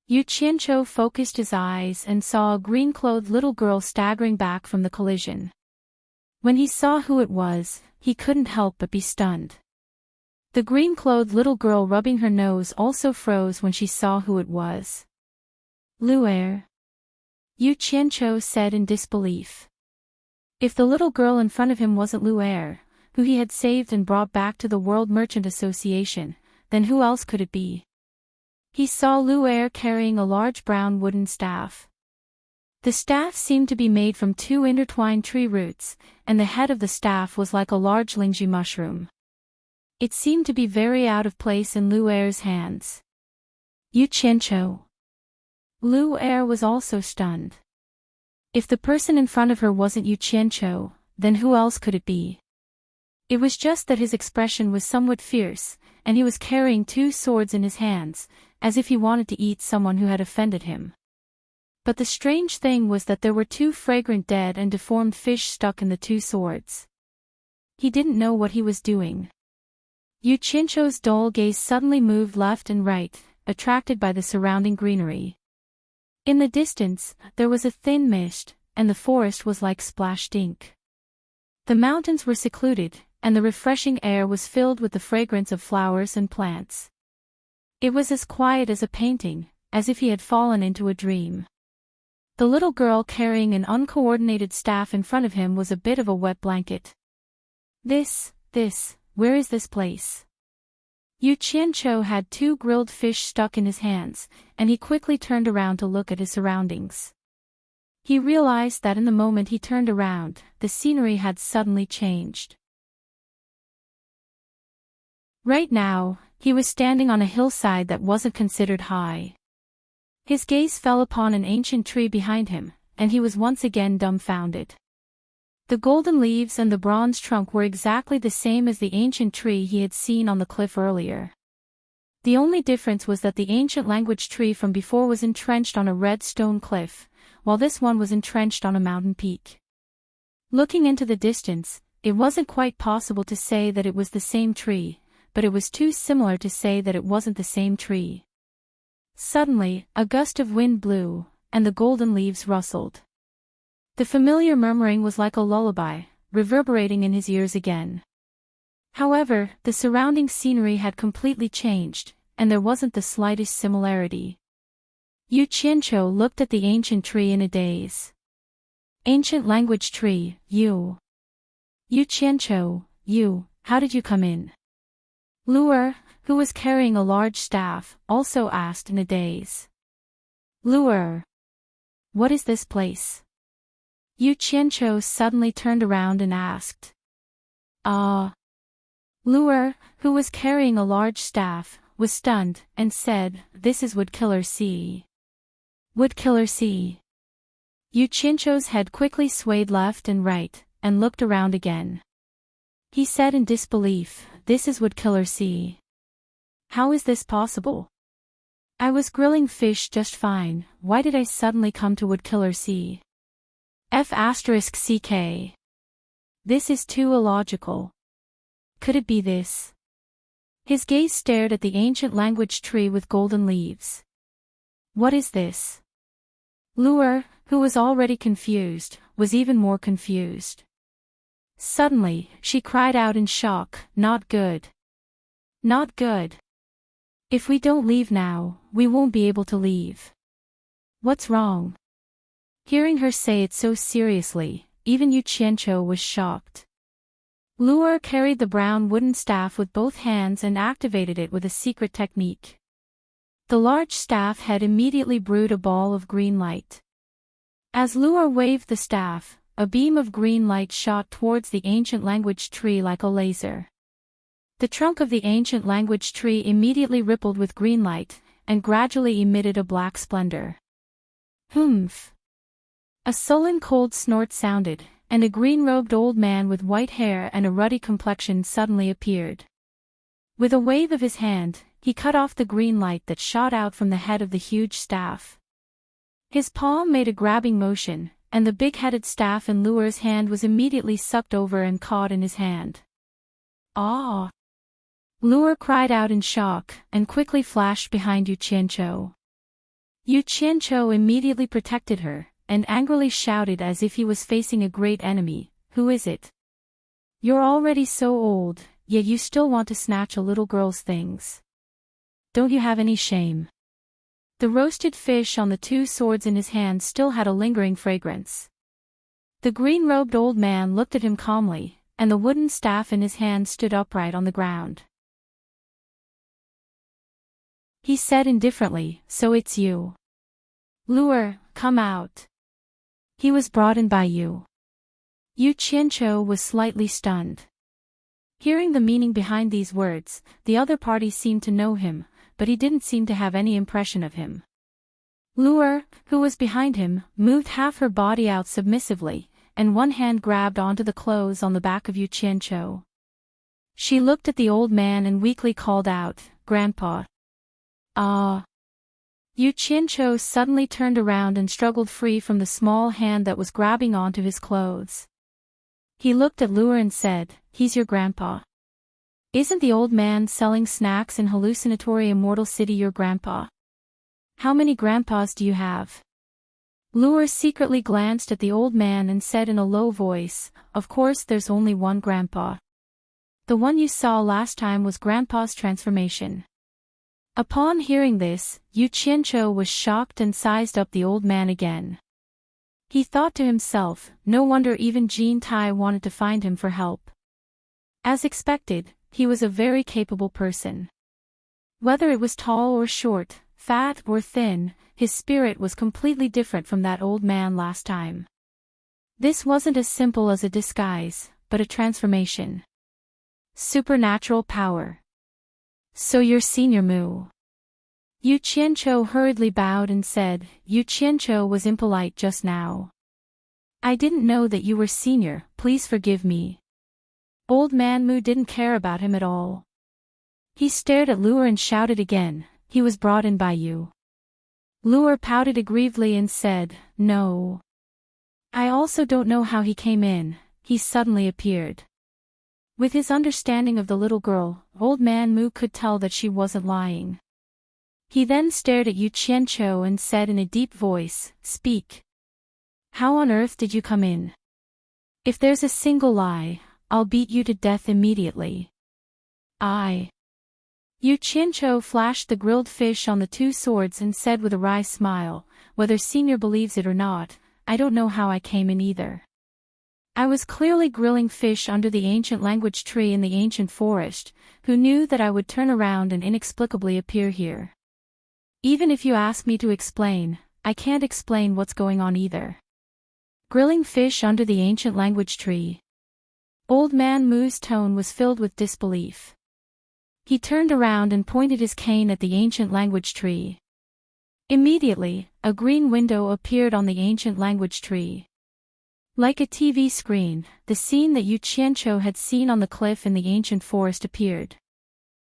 Yu Qianqiu focused his eyes and saw a green-clothed little girl staggering back from the collision. When he saw who it was, he couldn't help but be stunned. The green-clothed little girl rubbing her nose also froze when she saw who it was. "LoveLore," Yu Qianqiu said in disbelief. If the little girl in front of him wasn't LoveLore, who he had saved and brought back to the World Merchant Association, then who else could it be? He saw LoveLore carrying a large brown wooden staff. The staff seemed to be made from two intertwined tree roots, and the head of the staff was like a large lingji mushroom. It seemed to be very out of place in LoveLore's hands. Yu Qianqiu. LoveLore was also stunned. If the person in front of her wasn't Yu Qianqiu, then who else could it be? It was just that his expression was somewhat fierce, and he was carrying two swords in his hands, as if he wanted to eat someone who had offended him. But the strange thing was that there were two fragrant dead and deformed fish stuck in the two swords. He didn't know what he was doing. Yu Qianqiu's dull gaze suddenly moved left and right, attracted by the surrounding greenery. In the distance, there was a thin mist, and the forest was like splashed ink. The mountains were secluded, and the refreshing air was filled with the fragrance of flowers and plants. It was as quiet as a painting, as if he had fallen into a dream. The little girl carrying an uncoordinated staff in front of him was a bit of a wet blanket. Where is this place? Yu Qianqiu had two grilled fish stuck in his hands, and he quickly turned around to look at his surroundings. He realized that in the moment he turned around, the scenery had suddenly changed. Right now, he was standing on a hillside that wasn't considered high. His gaze fell upon an ancient tree behind him, and he was once again dumbfounded. The golden leaves and the bronze trunk were exactly the same as the ancient tree he had seen on the cliff earlier. The only difference was that the ancient language tree from before was entrenched on a red stone cliff, while this one was entrenched on a mountain peak. Looking into the distance, it wasn't quite possible to say that it was the same tree, but it was too similar to say that it wasn't the same tree. Suddenly, a gust of wind blew, and the golden leaves rustled. The familiar murmuring was like a lullaby, reverberating in his ears again. However, the surrounding scenery had completely changed, and there wasn't the slightest similarity. Yu Qianqiu looked at the ancient tree in a daze. Ancient language tree, Yu Qianqiu, how did you come in? LoveLore, who was carrying a large staff, also asked in a daze. LoveLore. What is this place? Yu Qianqiu suddenly turned around and asked. LoveLore, who was carrying a large staff, was stunned, and said, "This is Woodkiller Sea." Woodkiller Sea. Yu Qianqiu's head quickly swayed left and right, and looked around again. He said in disbelief, "This is Woodkiller Sea. How is this possible? I was grilling fish just fine, why did I suddenly come to Woodkiller Sea? F***ck. This is too illogical. Could it be this?" His gaze stared at the ancient language tree with golden leaves. What is this? LoveLore, who was already confused, was even more confused. Suddenly, she cried out in shock, "Not good. Not good. If we don't leave now, we won't be able to leave. What's wrong?" Hearing her say it so seriously, even Yu Qianqiu was shocked. LoveLore carried the brown wooden staff with both hands and activated it with a secret technique. The large staff head immediately brewed a ball of green light. As LoveLore waved the staff, a beam of green light shot towards the ancient language tree like a laser. The trunk of the ancient language tree immediately rippled with green light, and gradually emitted a black splendor. Humph! A sullen cold snort sounded, and a green-robed old man with white hair and a ruddy complexion suddenly appeared. With a wave of his hand, he cut off the green light that shot out from the head of the huge staff. His palm made a grabbing motion, and the big-headed staff in Lure's hand was immediately sucked over and caught in his hand. "Ah!" Lure cried out in shock, and quickly flashed behind Yu Qianqiu. Yu Qianqiu immediately protected her, and angrily shouted as if he was facing a great enemy, "Who is it? You're already so old, yet you still want to snatch a little girl's things. Don't you have any shame?" The roasted fish on the two swords in his hand still had a lingering fragrance. The green-robed old man looked at him calmly, and the wooden staff in his hand stood upright on the ground. He said indifferently, "So it's you. Lure, come out." "He was brought in by you." Yu Qianqiu was slightly stunned. Hearing the meaning behind these words, the other party seemed to know him, but he didn't seem to have any impression of him. Lure, who was behind him, moved half her body out submissively, and one hand grabbed onto the clothes on the back of Yu Qianqiu. She looked at the old man and weakly called out, "Grandpa." "Ah." Yu Qianqiu suddenly turned around and struggled free from the small hand that was grabbing onto his clothes. He looked at Lure and said, "He's your grandpa. Isn't the old man selling snacks in hallucinatory Immortal City your grandpa? How many grandpas do you have?" Lure secretly glanced at the old man and said in a low voice, "Of course there's only one grandpa. The one you saw last time was grandpa's transformation." Upon hearing this, Yu Qianqiu was shocked and sized up the old man again. He thought to himself, no wonder even Jean Tai wanted to find him for help. As expected, he was a very capable person. Whether it was tall or short, fat or thin, his spirit was completely different from that old man last time. This wasn't as simple as a disguise, but a transformation. Supernatural power. "So you're Senior Mu." Yu Qianqiu hurriedly bowed and said, "Yu Qianqiu was impolite just now. I didn't know that you were senior, please forgive me." Old man Mu didn't care about him at all. He stared at Lure and shouted again, "He was brought in by you." Lure pouted aggrievedly and said, "No. I also don't know how he came in, he suddenly appeared." With his understanding of the little girl, old man Mu could tell that she wasn't lying. He then stared at Yu Qianqiu and said in a deep voice, "Speak. How on earth did you come in? If there's a single lie, I'll beat you to death immediately." Yu Qianqiu flashed the grilled fish on the two swords and said with a wry smile, "Whether Senior believes it or not, I don't know how I came in either. I was clearly grilling fish under the ancient language tree in the ancient forest, who knew that I would turn around and inexplicably appear here. Even if you ask me to explain, I can't explain what's going on either." Grilling fish under the ancient language tree. Old man Mu's tone was filled with disbelief. He turned around and pointed his cane at the ancient language tree. Immediately, a green window appeared on the ancient language tree. Like a TV screen, the scene that Yu Qianqiu had seen on the cliff in the ancient forest appeared.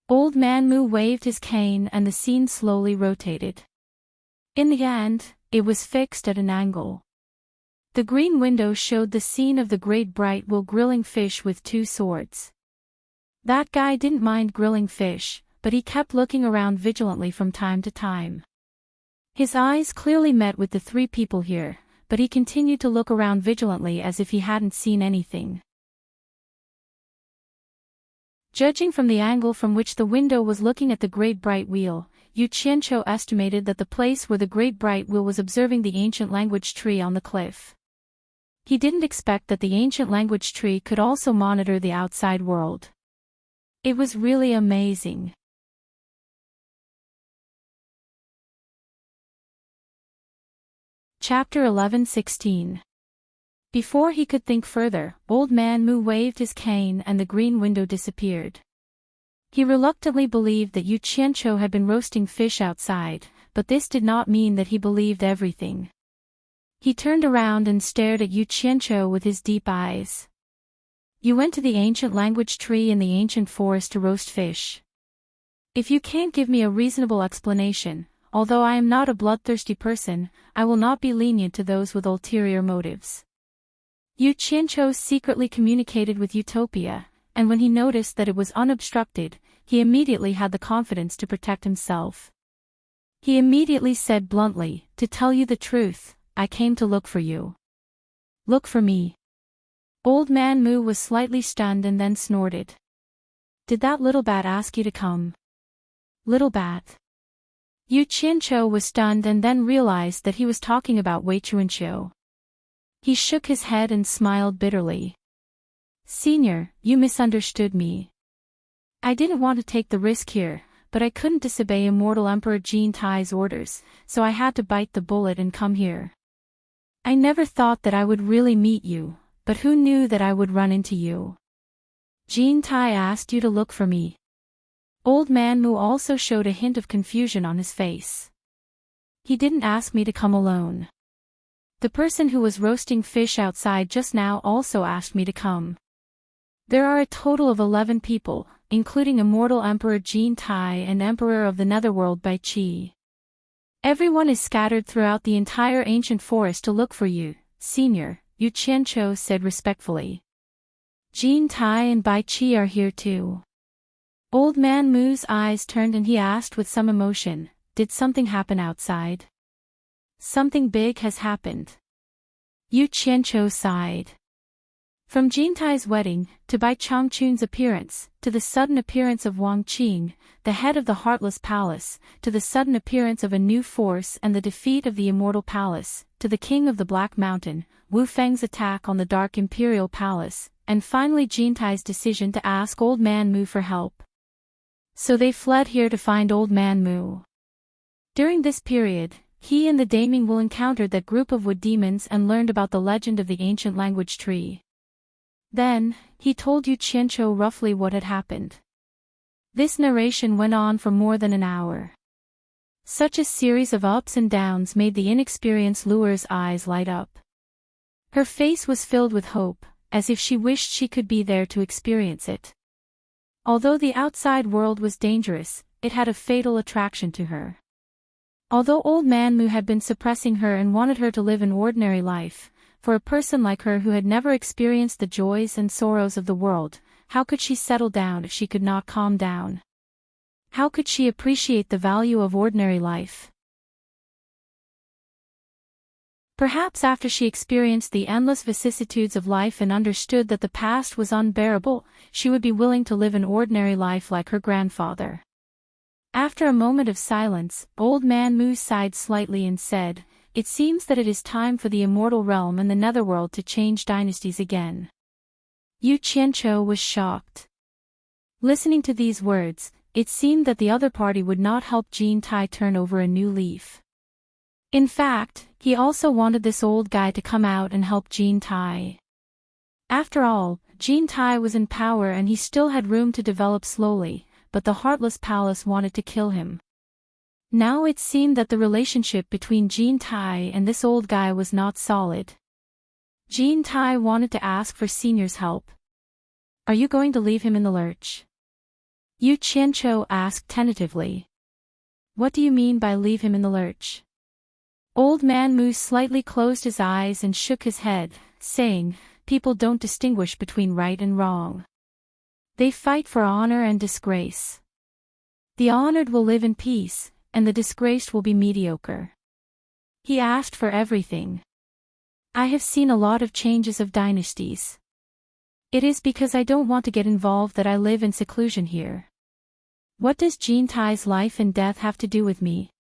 Old man Mu waved his cane and the scene slowly rotated. In the end, it was fixed at an angle. The green window showed the scene of the great bright will grilling fish with two swords. That guy didn't mind grilling fish, but he kept looking around vigilantly from time to time. His eyes clearly met with the three people here, but he continued to look around vigilantly as if he hadn't seen anything. Judging from the angle from which the window was looking at the great bright wheel, Yu Qianqiu estimated that the place where the great bright wheel was observing the ancient language tree on the cliff. He didn't expect that the ancient language tree could also monitor the outside world. It was really amazing. Chapter 11:16. Before he could think further, old man Mu waved his cane and the green window disappeared. He reluctantly believed that Yu Qianqiu had been roasting fish outside, but this did not mean that he believed everything. He turned around and stared at Yu Qianqiu with his deep eyes. You went to the ancient language tree in the ancient forest to roast fish. If you can't give me a reasonable explanation, although I am not a bloodthirsty person, I will not be lenient to those with ulterior motives. Yu Qianqiu secretly communicated with Utopia, and when he noticed that it was unobstructed, he immediately had the confidence to protect himself. He immediately said bluntly, "To tell you the truth, I came to look for you." "Look for me?" Old Man Mu was slightly stunned and then snorted. "Did that little bat ask you to come?" "Little bat?" Yu Qianqiu was stunned and then realized that he was talking about Wei Chuanqiu. He shook his head and smiled bitterly. "Senior, you misunderstood me. I didn't want to take the risk here, but I couldn't disobey Immortal Emperor Jin Tai's orders, so I had to bite the bullet and come here. I never thought that I would really meet you, but who knew that I would run into you? Jin Tai asked you to look for me." Old Man Mu also showed a hint of confusion on his face. "He didn't ask me to come alone. The person who was roasting fish outside just now also asked me to come. There are a total of 11 people, including Immortal Emperor Jin Tai and Emperor of the Netherworld Bai Qi. Everyone is scattered throughout the entire ancient forest to look for you, Senior," Yu Qianqiu said respectfully. "Jin Tai and Bai Qi are here too." Old Man Mu's eyes turned and he asked with some emotion, "Did something happen outside?" "Something big has happened." Yu Qianqiu sighed. From Jin Tai's wedding, to Bai Changchun's appearance, to the sudden appearance of Wang Qing, the head of the Heartless Palace, to the sudden appearance of a new force and the defeat of the Immortal Palace, to the King of the Black Mountain, Wu Feng's attack on the Dark Imperial Palace, and finally Jin Tai's decision to ask Old Man Mu for help. So they fled here to find Old Man Mu. During this period, he and the Daming will encountered that group of wood demons and learned about the legend of the ancient language tree. Then, he told Yu Qianqiu roughly what had happened. This narration went on for more than an hour. Such a series of ups and downs made the inexperienced Luer's eyes light up. Her face was filled with hope, as if she wished she could be there to experience it. Although the outside world was dangerous, it had a fatal attraction to her. Although Old Man Mu had been suppressing her and wanted her to live an ordinary life, for a person like her who had never experienced the joys and sorrows of the world, how could she settle down if she could not calm down? How could she appreciate the value of ordinary life? Perhaps after she experienced the endless vicissitudes of life and understood that the past was unbearable, she would be willing to live an ordinary life like her grandfather. After a moment of silence, Old Man Mu sighed slightly and said, "It seems that it is time for the immortal realm and the netherworld to change dynasties again." Yu Qianqiu was shocked. Listening to these words, it seemed that the other party would not help Jin Tai turn over a new leaf. In fact, he also wanted this old guy to come out and help Jin Tai. After all, Jin Tai was in power and he still had room to develop slowly, but the Heartless Palace wanted to kill him. Now it seemed that the relationship between Jin Tai and this old guy was not solid. Jin Tai wanted to ask for Senior's help. "Are you going to leave him in the lurch?" Yu Qianqiu asked tentatively. "What do you mean by leave him in the lurch?" Old Man Mu slightly closed his eyes and shook his head, saying, "People don't distinguish between right and wrong. They fight for honor and disgrace. The honored will live in peace, and the disgraced will be mediocre." He asked for everything. "I have seen a lot of changes of dynasties. It is because I don't want to get involved that I live in seclusion here. What does Jin Tai's life and death have to do with me?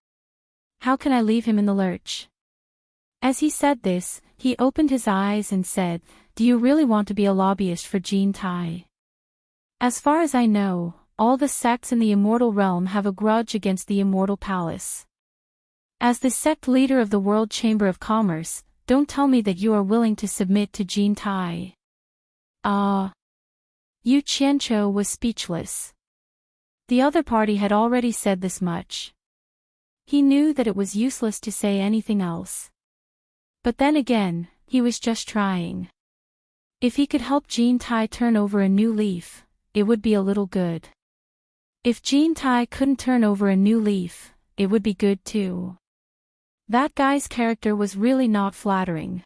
How can I leave him in the lurch?" As he said this, he opened his eyes and said, "Do you really want to be a lobbyist for Jin Tai? As far as I know, all the sects in the Immortal Realm have a grudge against the Immortal Palace. As the sect leader of the World Chamber of Commerce, don't tell me that you are willing to submit to Jin Tai." Yu Qianqiu was speechless. The other party had already said this much. He knew that it was useless to say anything else. But then again, he was just trying. If he could help Jean Tai turn over a new leaf, it would be a little good. If Jean Tai couldn't turn over a new leaf, it would be good too. That guy's character was really not flattering.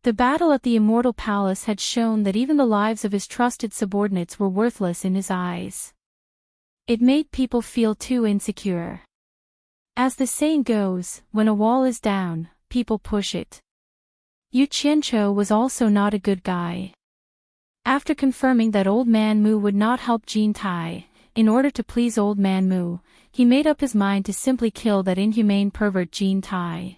The battle at the Immortal Palace had shown that even the lives of his trusted subordinates were worthless in his eyes. It made people feel too insecure. As the saying goes, when a wall is down, people push it. Yu Qianqiu was also not a good guy. After confirming that Old Man Mu would not help Jean Tai, in order to please Old Man Mu, he made up his mind to simply kill that inhumane pervert Jean Tai.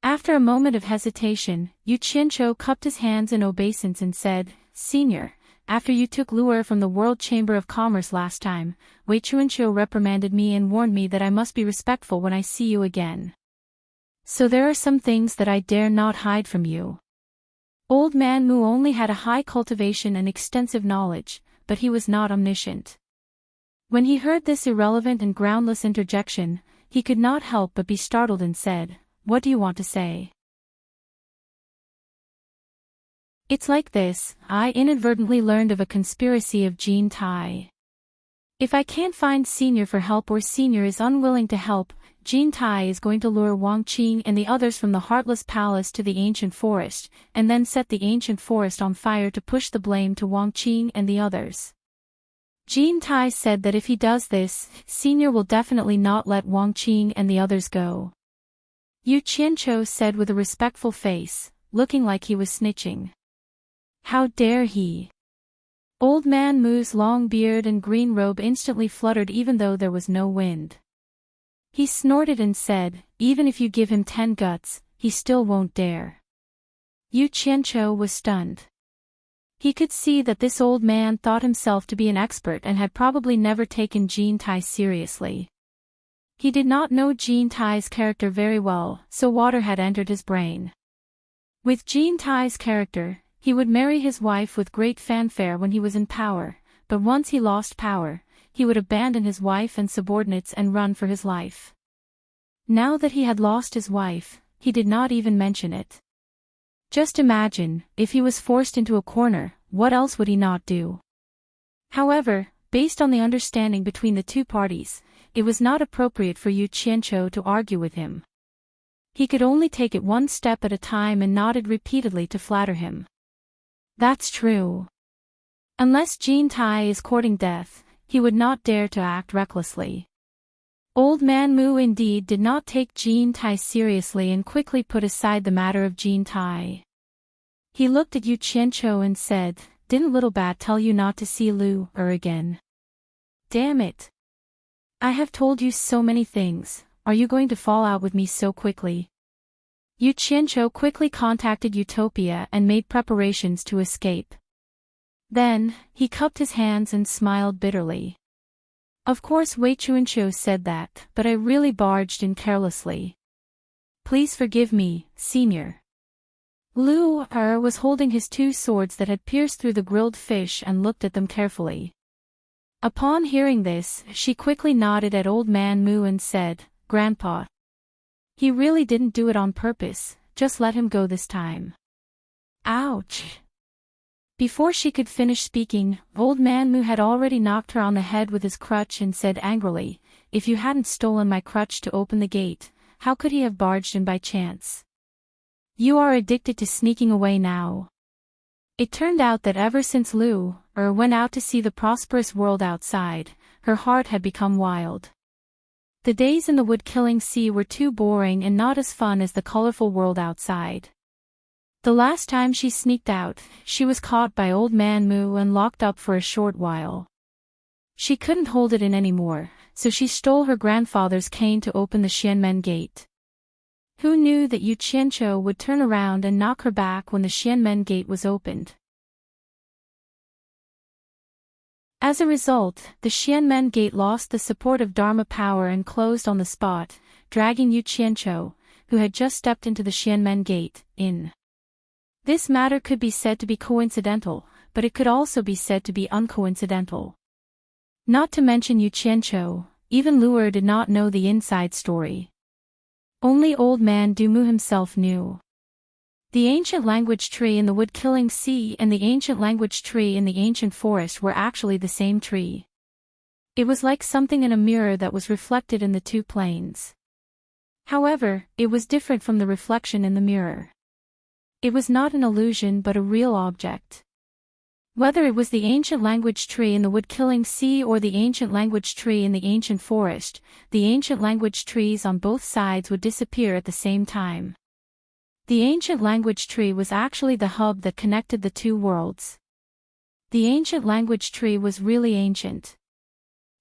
After a moment of hesitation, Yu Qianqiu cupped his hands in obeisance and said, "Senior, after you took Lu'er from the World Chamber of Commerce last time, Wei Chuanqiu reprimanded me and warned me that I must be respectful when I see you again. So there are some things that I dare not hide from you." Old Man Mu only had a high cultivation and extensive knowledge, but he was not omniscient. When he heard this irrelevant and groundless interjection, he could not help but be startled and said, "What do you want to say?" "It's like this, I inadvertently learned of a conspiracy of Jean Tai. If I can't find Senior for help or Senior is unwilling to help, Jean Tai is going to lure Wang Qing and the others from the Heartless Palace to the Ancient Forest, and then set the Ancient Forest on fire to push the blame to Wang Qing and the others. Jean Tai said that if he does this, Senior will definitely not let Wang Qing and the others go." Yu Qianqiu said with a respectful face, looking like he was snitching. "How dare he?" Old Man Mu's long beard and green robe instantly fluttered even though there was no wind. He snorted and said, "Even if you give him 10 guts, he still won't dare." Yu Qianqiu was stunned. He could see that this old man thought himself to be an expert and had probably never taken Jean Tai seriously. He did not know Jean Tai's character very well, so water had entered his brain. With Jean Tai's character, he would marry his wife with great fanfare when he was in power, but once he lost power, he would abandon his wife and subordinates and run for his life. Now that he had lost his wife, he did not even mention it. Just imagine, if he was forced into a corner, what else would he not do? However, based on the understanding between the two parties, it was not appropriate for Yu Qianqiu to argue with him. He could only take it one step at a time and nodded repeatedly to flatter him. "That's true. Unless Jean Tai is courting death, he would not dare to act recklessly." Old Man Mu indeed did not take Jean Tai seriously and quickly put aside the matter of Jean Tai. He looked at Yu Qianqiu and said, "Didn't Little Bat tell you not to see Lu'er again? Damn it. I have told you so many things, are you going to fall out with me so quickly?" Yu Qianqiu quickly contacted Utopia and made preparations to escape. Then, he cupped his hands and smiled bitterly. "Of course Wei Chuanqiu said that, but I really barged in carelessly. Please forgive me, Senior." Lu'er was holding his 2 swords that had pierced through the grilled fish and looked at them carefully. Upon hearing this, she quickly nodded at Old Man Mu and said, "Grandpa. He really didn't do it on purpose, just let him go this time." Ouch! Before she could finish speaking, Old Man Mu had already knocked her on the head with his crutch and said angrily, "If you hadn't stolen my crutch to open the gate, how could he have barged in by chance? You are addicted to sneaking away now." It turned out that ever since Lu'er went out to see the prosperous world outside, her heart had become wild. The days in the wood-killing sea were too boring and not as fun as the colorful world outside. The last time she sneaked out, she was caught by Old Man Mu and locked up for a short while. She couldn't hold it in anymore, so she stole her grandfather's cane to open the Xianmen gate. Who knew that Yu Qianqiu would turn around and knock her back when the Xianmen gate was opened? As a result, the Xianmen gate lost the support of Dharma power and closed on the spot, dragging Yu Qianqiu, who had just stepped into the Xianmen gate, in. This matter could be said to be coincidental, but it could also be said to be uncoincidental. Not to mention Yu Qianqiu, even Lu'er did not know the inside story. Only Old Man Dumu himself knew. The ancient language tree in the wood-killing sea and the ancient language tree in the ancient forest were actually the same tree. It was like something in a mirror that was reflected in the two planes. However, it was different from the reflection in the mirror. It was not an illusion but a real object. Whether it was the ancient language tree in the wood-killing sea or the ancient language tree in the ancient forest, the ancient language trees on both sides would disappear at the same time. The ancient language tree was actually the hub that connected the two worlds. The ancient language tree was really ancient.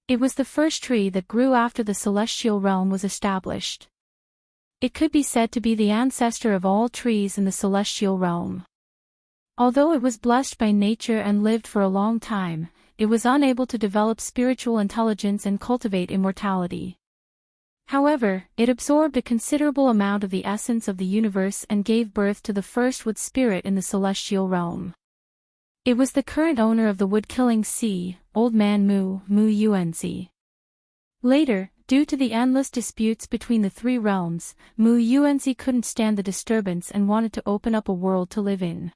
It was the first tree that grew after the celestial realm was established. It could be said to be the ancestor of all trees in the celestial realm. Although it was blessed by nature and lived for a long time, it was unable to develop spiritual intelligence and cultivate immortality. However, it absorbed a considerable amount of the essence of the universe and gave birth to the first wood spirit in the celestial realm. It was the current owner of the wood-killing sea, Old Man Mu Yuanzi. Later, due to the endless disputes between the three realms, Mu Yuanzi couldn't stand the disturbance and wanted to open up a world to live in.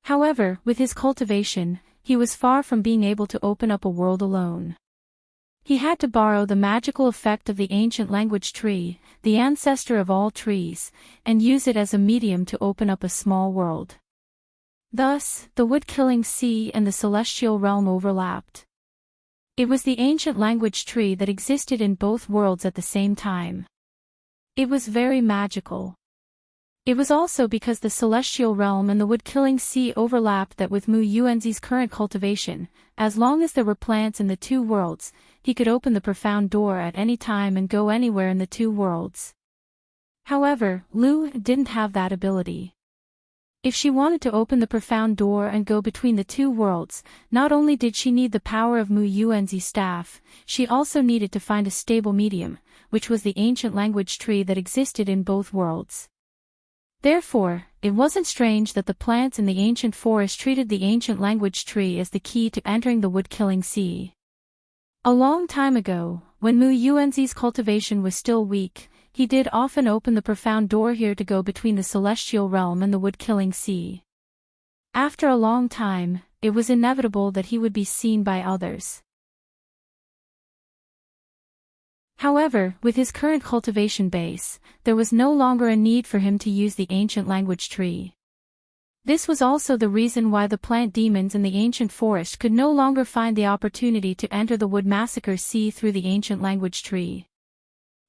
However, with his cultivation, he was far from being able to open up a world alone. He had to borrow the magical effect of the ancient language tree, the ancestor of all trees, and use it as a medium to open up a small world. Thus, the wood-killing sea and the celestial realm overlapped. It was the ancient language tree that existed in both worlds at the same time. It was very magical. It was also because the celestial realm and the wood-killing sea overlapped that with Mu Yuanzi's current cultivation, as long as there were plants in the two worlds, he could open the profound door at any time and go anywhere in the two worlds. However, Lu didn't have that ability. If she wanted to open the profound door and go between the two worlds, not only did she need the power of Mu Yuanzi's staff, she also needed to find a stable medium, which was the ancient language tree that existed in both worlds. Therefore, it wasn't strange that the plants in the ancient forest treated the ancient language tree as the key to entering the wood-killing sea. A long time ago, when Mu Yuanzi's cultivation was still weak, he did often open the profound door here to go between the celestial realm and the wood-killing sea. After a long time, it was inevitable that he would be seen by others. However, with his current cultivation base, there was no longer a need for him to use the ancient language tree. This was also the reason why the plant demons in the ancient forest could no longer find the opportunity to enter the wood massacre sea through the ancient language tree.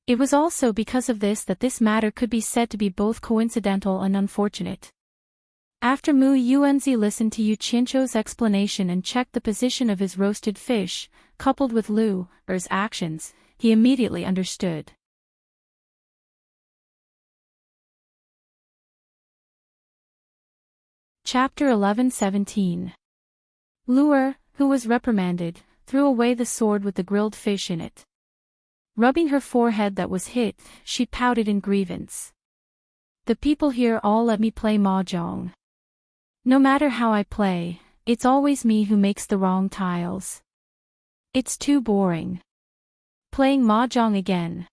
It was also because of this that this matter could be said to be both coincidental and unfortunate. After Mu Yuanzi listened to Yu Qianzhou's explanation and checked the position of his roasted fish, coupled with Lu Er's actions, he immediately understood. Chapter 11:17. Lu Er, who was reprimanded, threw away the sword with the grilled fish in it. Rubbing her forehead that was hit, she pouted in grievance. The people here all let me play mahjong. No matter how I play, it's always me who makes the wrong tiles. It's too boring. Playing mahjong again.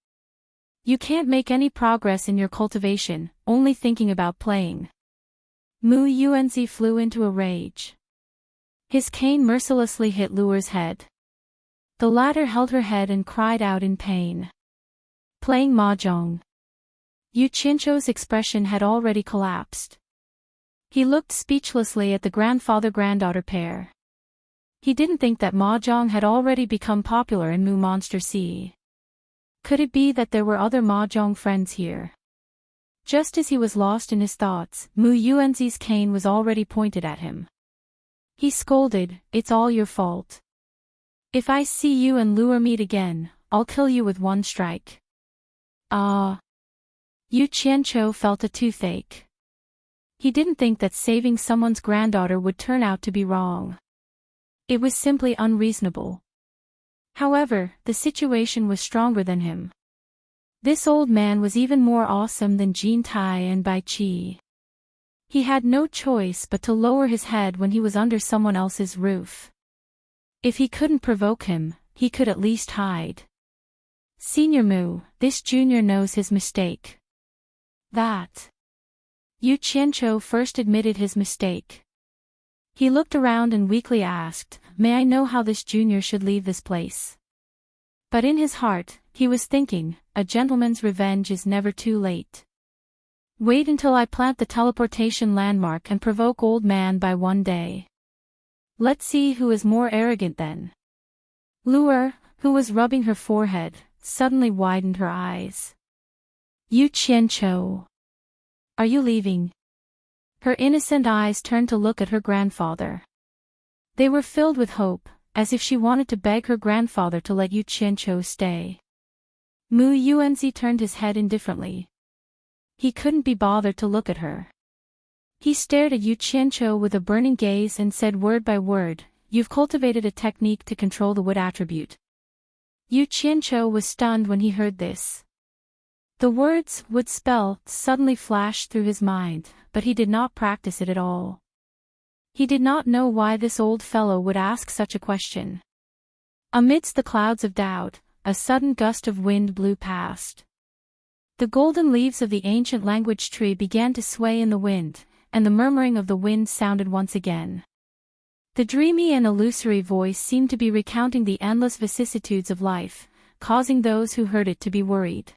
You can't make any progress in your cultivation, only thinking about playing. Mu Yuanzi flew into a rage. His cane mercilessly hit Lu Er's head. The latter held her head and cried out in pain. Playing mahjong. Yu Qianzhou's expression had already collapsed. He looked speechlessly at the grandfather-granddaughter pair. He didn't think that mahjong had already become popular in Mu Monster Sea. Could it be that there were other mahjong friends here? Just as he was lost in his thoughts, Mu Yuanzi's cane was already pointed at him. He scolded, "It's all your fault. If I see you and Lu Er meet again, I'll kill you with one strike." Yu Qianzhou felt a toothache. He didn't think that saving someone's granddaughter would turn out to be wrong. It was simply unreasonable. However, the situation was stronger than him. This old man was even more awesome than Jin Tai and Bai Qi. He had no choice but to lower his head when he was under someone else's roof. If he couldn't provoke him, he could at least hide. Senior Mu, this junior knows his mistake. That. Yu Qianqiu first admitted his mistake. He looked around and weakly asked, "May I know how this junior should leave this place?" But in his heart, he was thinking, a gentleman's revenge is never too late. Wait until I plant the teleportation landmark and provoke old man by one day. Let's see who is more arrogant then. Lu'er, who was rubbing her forehead, suddenly widened her eyes. Yu Qianqiu. Are you leaving? Her innocent eyes turned to look at her grandfather. They were filled with hope, as if she wanted to beg her grandfather to let Yu Qianqiu stay. Mu Yuanzi turned his head indifferently. He couldn't be bothered to look at her. He stared at Yu Qianqiu with a burning gaze and said word by word, "You've cultivated a technique to control the wood attribute." Yu Qianqiu was stunned when he heard this. The words, would spell, suddenly flashed through his mind, but he did not practice it at all. He did not know why this old fellow would ask such a question. Amidst the clouds of doubt, a sudden gust of wind blew past. The golden leaves of the ancient language tree began to sway in the wind, and the murmuring of the wind sounded once again. The dreamy and illusory voice seemed to be recounting the endless vicissitudes of life, causing those who heard it to be worried.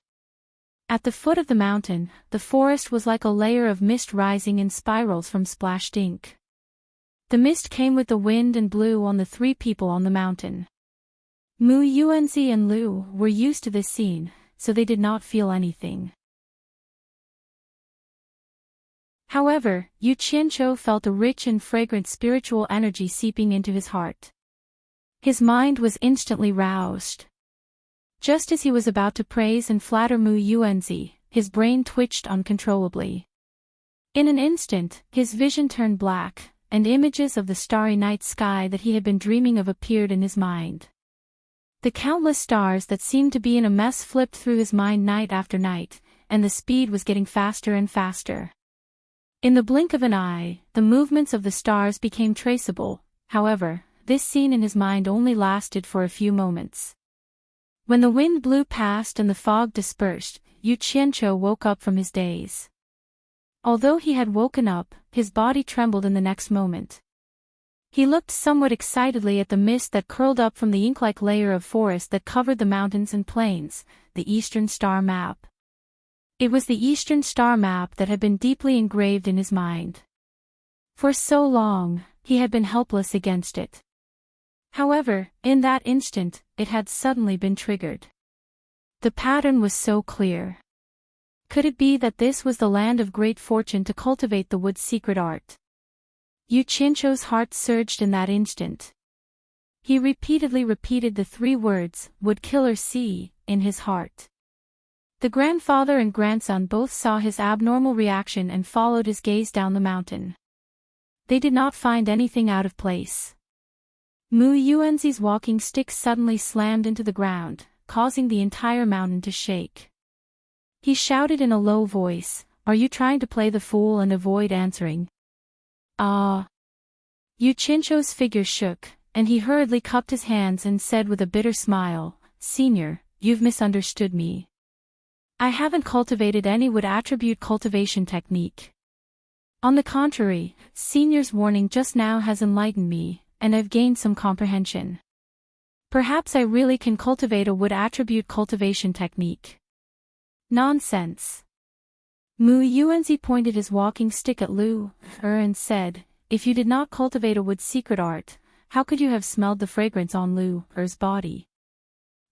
At the foot of the mountain, the forest was like a layer of mist rising in spirals from splashed ink. The mist came with the wind and blew on the three people on the mountain. Mu Yuanzi and Lu were used to this scene, so they did not feel anything. However, Yu Qianqiu felt a rich and fragrant spiritual energy seeping into his heart. His mind was instantly roused. Just as he was about to praise and flatter Mu Yuanzi, his brain twitched uncontrollably. In an instant, his vision turned black, and images of the starry night sky that he had been dreaming of appeared in his mind. The countless stars that seemed to be in a mess flipped through his mind night after night, and the speed was getting faster and faster. In the blink of an eye, the movements of the stars became traceable. However, this scene in his mind only lasted for a few moments. When the wind blew past and the fog dispersed, Yu Qianqiu woke up from his daze. Although he had woken up, his body trembled in the next moment. He looked somewhat excitedly at the mist that curled up from the ink-like layer of forest that covered the mountains and plains, the Eastern Star Map. It was the Eastern Star Map that had been deeply engraved in his mind. For so long, he had been helpless against it. However, in that instant, it had suddenly been triggered. The pattern was so clear. Could it be that this was the land of great fortune to cultivate the wood's secret art? Yu Qianqiu's heart surged in that instant. He repeatedly repeated the three words, "Would killer see," in his heart. The grandfather and grandson both saw his abnormal reaction and followed his gaze down the mountain. They did not find anything out of place. Mu Yuanzi's walking stick suddenly slammed into the ground, causing the entire mountain to shake. He shouted in a low voice, "Are you trying to play the fool and avoid answering?" Ah! Yu Qianqiu's figure shook, and he hurriedly cupped his hands and said with a bitter smile, "Senior, you've misunderstood me. I haven't cultivated any wood attribute cultivation technique. On the contrary, Senior's warning just now has enlightened me, and I've gained some comprehension. Perhaps I really can cultivate a wood attribute cultivation technique." Nonsense. Mu Yuanzi pointed his walking stick at Lu'er and said, "If you did not cultivate a wood's secret art, how could you have smelled the fragrance on Lu'er's body?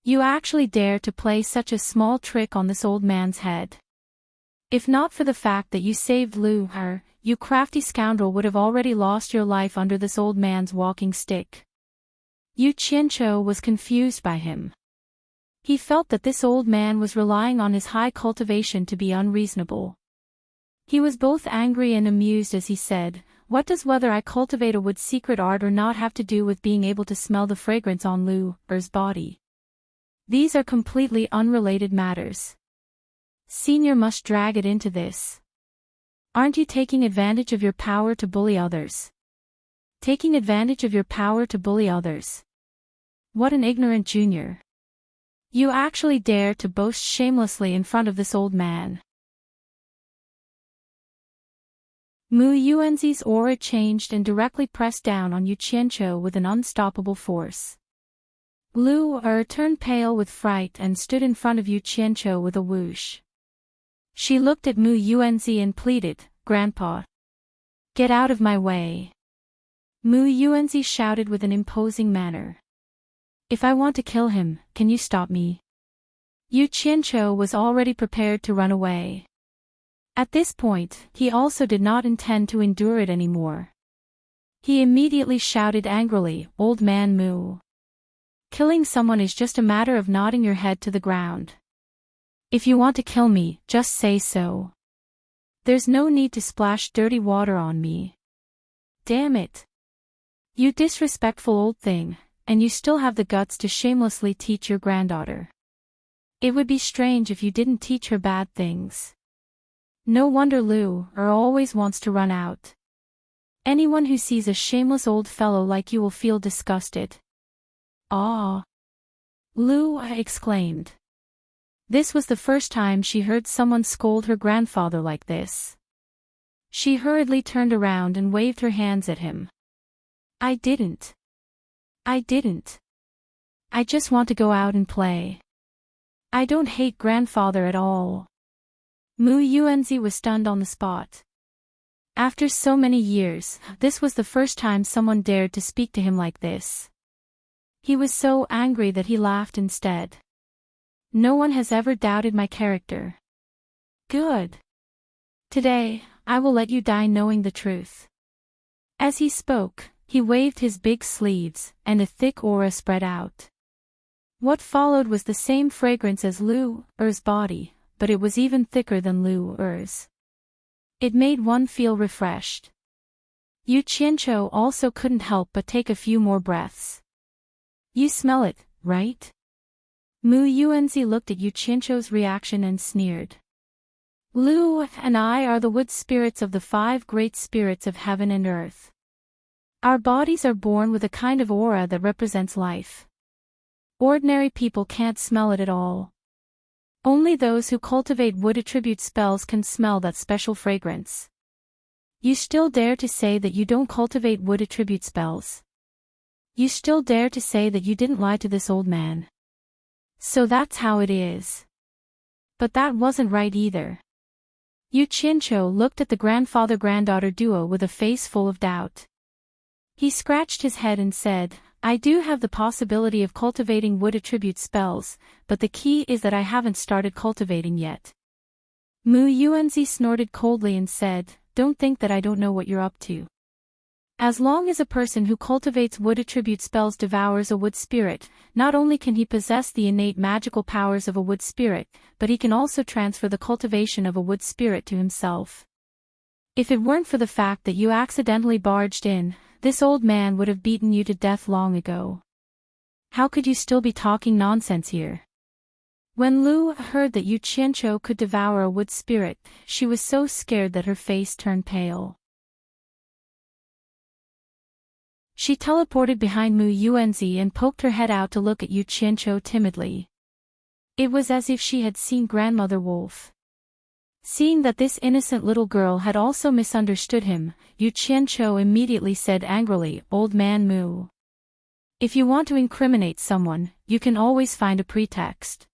You actually dare to play such a small trick on this old man's head. If not for the fact that you saved Lu'er, you crafty scoundrel would have already lost your life under this old man's walking stick." Yu Qianqiu was confused by him. He felt that this old man was relying on his high cultivation to be unreasonable. He was both angry and amused as he said, "What does whether I cultivate a wood's secret art or not have to do with being able to smell the fragrance on Lu'er's body? These are completely unrelated matters. Senior must drag it into this. Aren't you taking advantage of your power to bully others? Taking advantage of your power to bully others? What an ignorant junior. You actually dare to boast shamelessly in front of this old man." Mu Yuanzi's aura changed and directly pressed down on Yu Qianqiu with an unstoppable force. Lu turned pale with fright and stood in front of Yu Qianqiu with a whoosh. She looked at Mu Yuanzi and pleaded, "Grandpa, get out of my way." Mu Yuanzi shouted with an imposing manner. "If I want to kill him, can you stop me?" Yu Qianqiu was already prepared to run away. At this point, he also did not intend to endure it anymore. He immediately shouted angrily, "Old man Mu. Killing someone is just a matter of nodding your head to the ground. If you want to kill me, just say so. There's no need to splash dirty water on me. Damn it. You disrespectful old thing, and you still have the guts to shamelessly teach your granddaughter. It would be strange if you didn't teach her bad things. No wonder Lu always wants to run out. Anyone who sees a shameless old fellow like you will feel disgusted." "Ah!" Lu exclaimed. This was the first time she heard someone scold her grandfather like this. She hurriedly turned around and waved her hands at him. I didn't. I just want to go out and play. I don't hate grandfather at all." Mu Yuanzi was stunned on the spot. After so many years, this was the first time someone dared to speak to him like this. He was so angry that he laughed instead. "No one has ever doubted my character. Good. Today, I will let you die knowing the truth." As he spoke, he waved his big sleeves, and a thick aura spread out. What followed was the same fragrance as Lu's body, but it was even thicker than Lu's. It made one feel refreshed. Yu Qianqiu also couldn't help but take a few more breaths. "You smell it, right?" Mu Yuanzi looked at Yu Qianqiu's reaction and sneered. "Lu and I are the wood spirits of the 5 great spirits of heaven and earth. Our bodies are born with a kind of aura that represents life. Ordinary people can't smell it at all. Only those who cultivate wood attribute spells can smell that special fragrance. You still dare to say that you don't cultivate wood attribute spells? You still dare to say that you didn't lie to this old man? So that's how it is." But that wasn't right either. Yu Qianqiu looked at the grandfather-granddaughter duo with a face full of doubt. He scratched his head and said, "I do have the possibility of cultivating wood attribute spells, but the key is that I haven't started cultivating yet." Mu Yuanzi snorted coldly and said, "Don't think that I don't know what you're up to. As long as a person who cultivates wood attribute spells devours a wood spirit, not only can he possess the innate magical powers of a wood spirit, but he can also transfer the cultivation of a wood spirit to himself. If it weren't for the fact that you accidentally barged in, this old man would have beaten you to death long ago. How could you still be talking nonsense here?" When Lu heard that Yu Qianqiu could devour a wood spirit, she was so scared that her face turned pale. She teleported behind Mu Yuanzi and poked her head out to look at Yu Qianqiu timidly. It was as if she had seen Grandmother Wolf. Seeing that this innocent little girl had also misunderstood him, Yu Qianqiu immediately said angrily, "Old man Mu. If you want to incriminate someone, you can always find a pretext.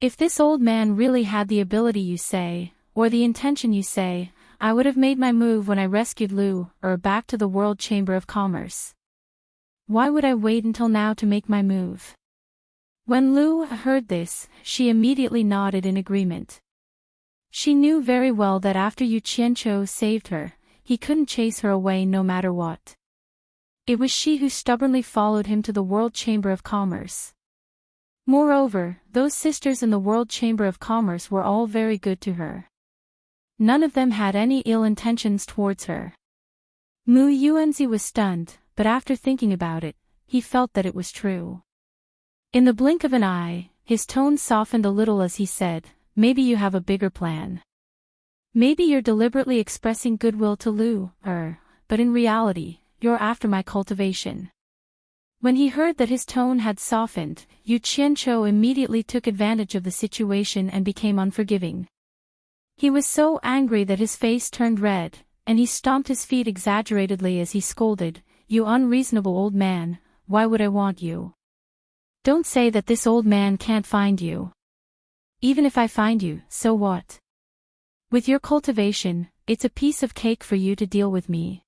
If this old man really had the ability you say, or the intention you say, I would have made my move when I rescued Lu, back to the World Chamber of Commerce. Why would I wait until now to make my move?" When Lu heard this, she immediately nodded in agreement. She knew very well that after Yu Qianqiu saved her, he couldn't chase her away no matter what. It was she who stubbornly followed him to the World Chamber of Commerce. Moreover, those sisters in the World Chamber of Commerce were all very good to her. None of them had any ill intentions towards her. Mu Yuanzi was stunned, but after thinking about it, he felt that it was true. In the blink of an eye, his tone softened a little as he said, "Maybe you have a bigger plan. Maybe you're deliberately expressing goodwill to Lu, but in reality, you're after my cultivation." When he heard that his tone had softened, Yu Qianqiu immediately took advantage of the situation and became unforgiving. He was so angry that his face turned red, and he stomped his feet exaggeratedly as he scolded, "You unreasonable old man, why would I want you? Don't say that this old man can't find you. Even if I find you, so what? With your cultivation, it's a piece of cake for you to deal with me.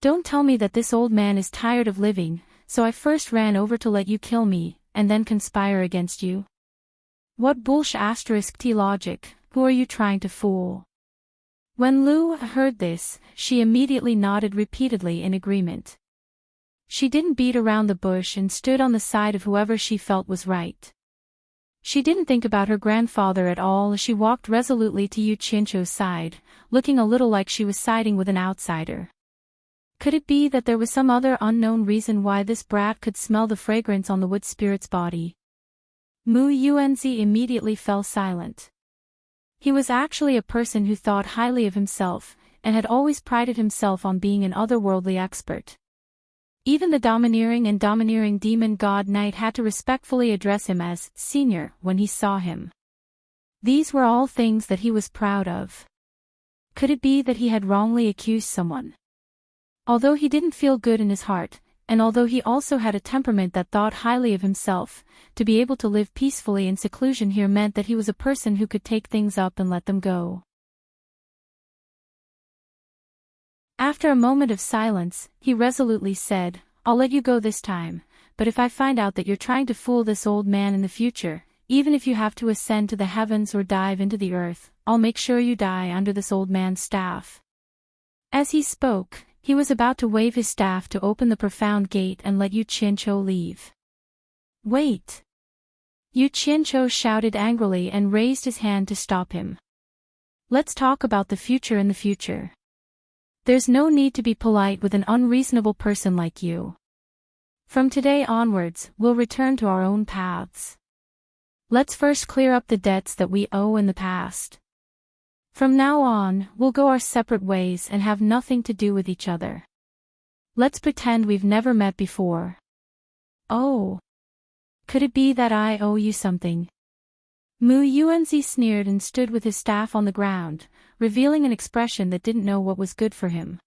Don't tell me that this old man is tired of living, so I first ran over to let you kill me, and then conspire against you. What bullsh*t logic, who are you trying to fool?" When Lu heard this, she immediately nodded repeatedly in agreement. She didn't beat around the bush and stood on the side of whoever she felt was right. She didn't think about her grandfather at all as she walked resolutely to Yu Qianqiu's side, looking a little like she was siding with an outsider. Could it be that there was some other unknown reason why this brat could smell the fragrance on the wood spirit's body? Mu Yuanzi immediately fell silent. He was actually a person who thought highly of himself, and had always prided himself on being an otherworldly expert. Even the domineering demon god knight had to respectfully address him as senior when he saw him. These were all things that he was proud of. Could it be that he had wrongly accused someone? Although he didn't feel good in his heart, and although he also had a temperament that thought highly of himself, to be able to live peacefully in seclusion here meant that he was a person who could take things up and let them go. After a moment of silence, he resolutely said, "I'll let you go this time, but if I find out that you're trying to fool this old man in the future, even if you have to ascend to the heavens or dive into the earth, I'll make sure you die under this old man's staff." As he spoke, he was about to wave his staff to open the profound gate and let Yu Qianqiu leave. "Wait!" Yu Qianqiu shouted angrily and raised his hand to stop him. "Let's talk about the future in the future. There's no need to be polite with an unreasonable person like you. From today onwards, we'll return to our own paths. Let's first clear up the debts that we owe in the past. From now on, we'll go our separate ways and have nothing to do with each other. Let's pretend we've never met before." "Oh. Could it be that I owe you something?" Mu Yuanzi sneered and stood with his staff on the ground, revealing an expression that didn't know what was good for him.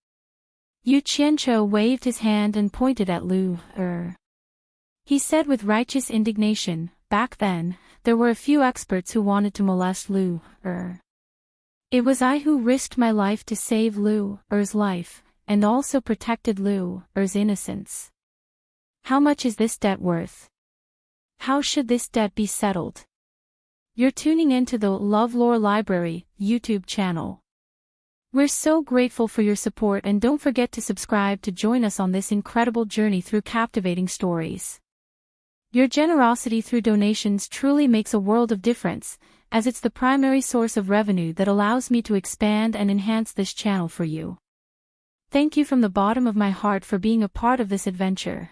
Yu Qianqiu waved his hand and pointed at Lu. He said with righteous indignation, "Back then, there were a few experts who wanted to molest Lu. It was I who risked my life to save Lu's life, and also protected Lu's innocence. How much is this debt worth? How should this debt be settled?" You're tuning into the LoveLore Library YouTube channel. We're so grateful for your support, and don't forget to subscribe to join us on this incredible journey through captivating stories. Your generosity through donations truly makes a world of difference, as it's the primary source of revenue that allows me to expand and enhance this channel for you. Thank you from the bottom of my heart for being a part of this adventure.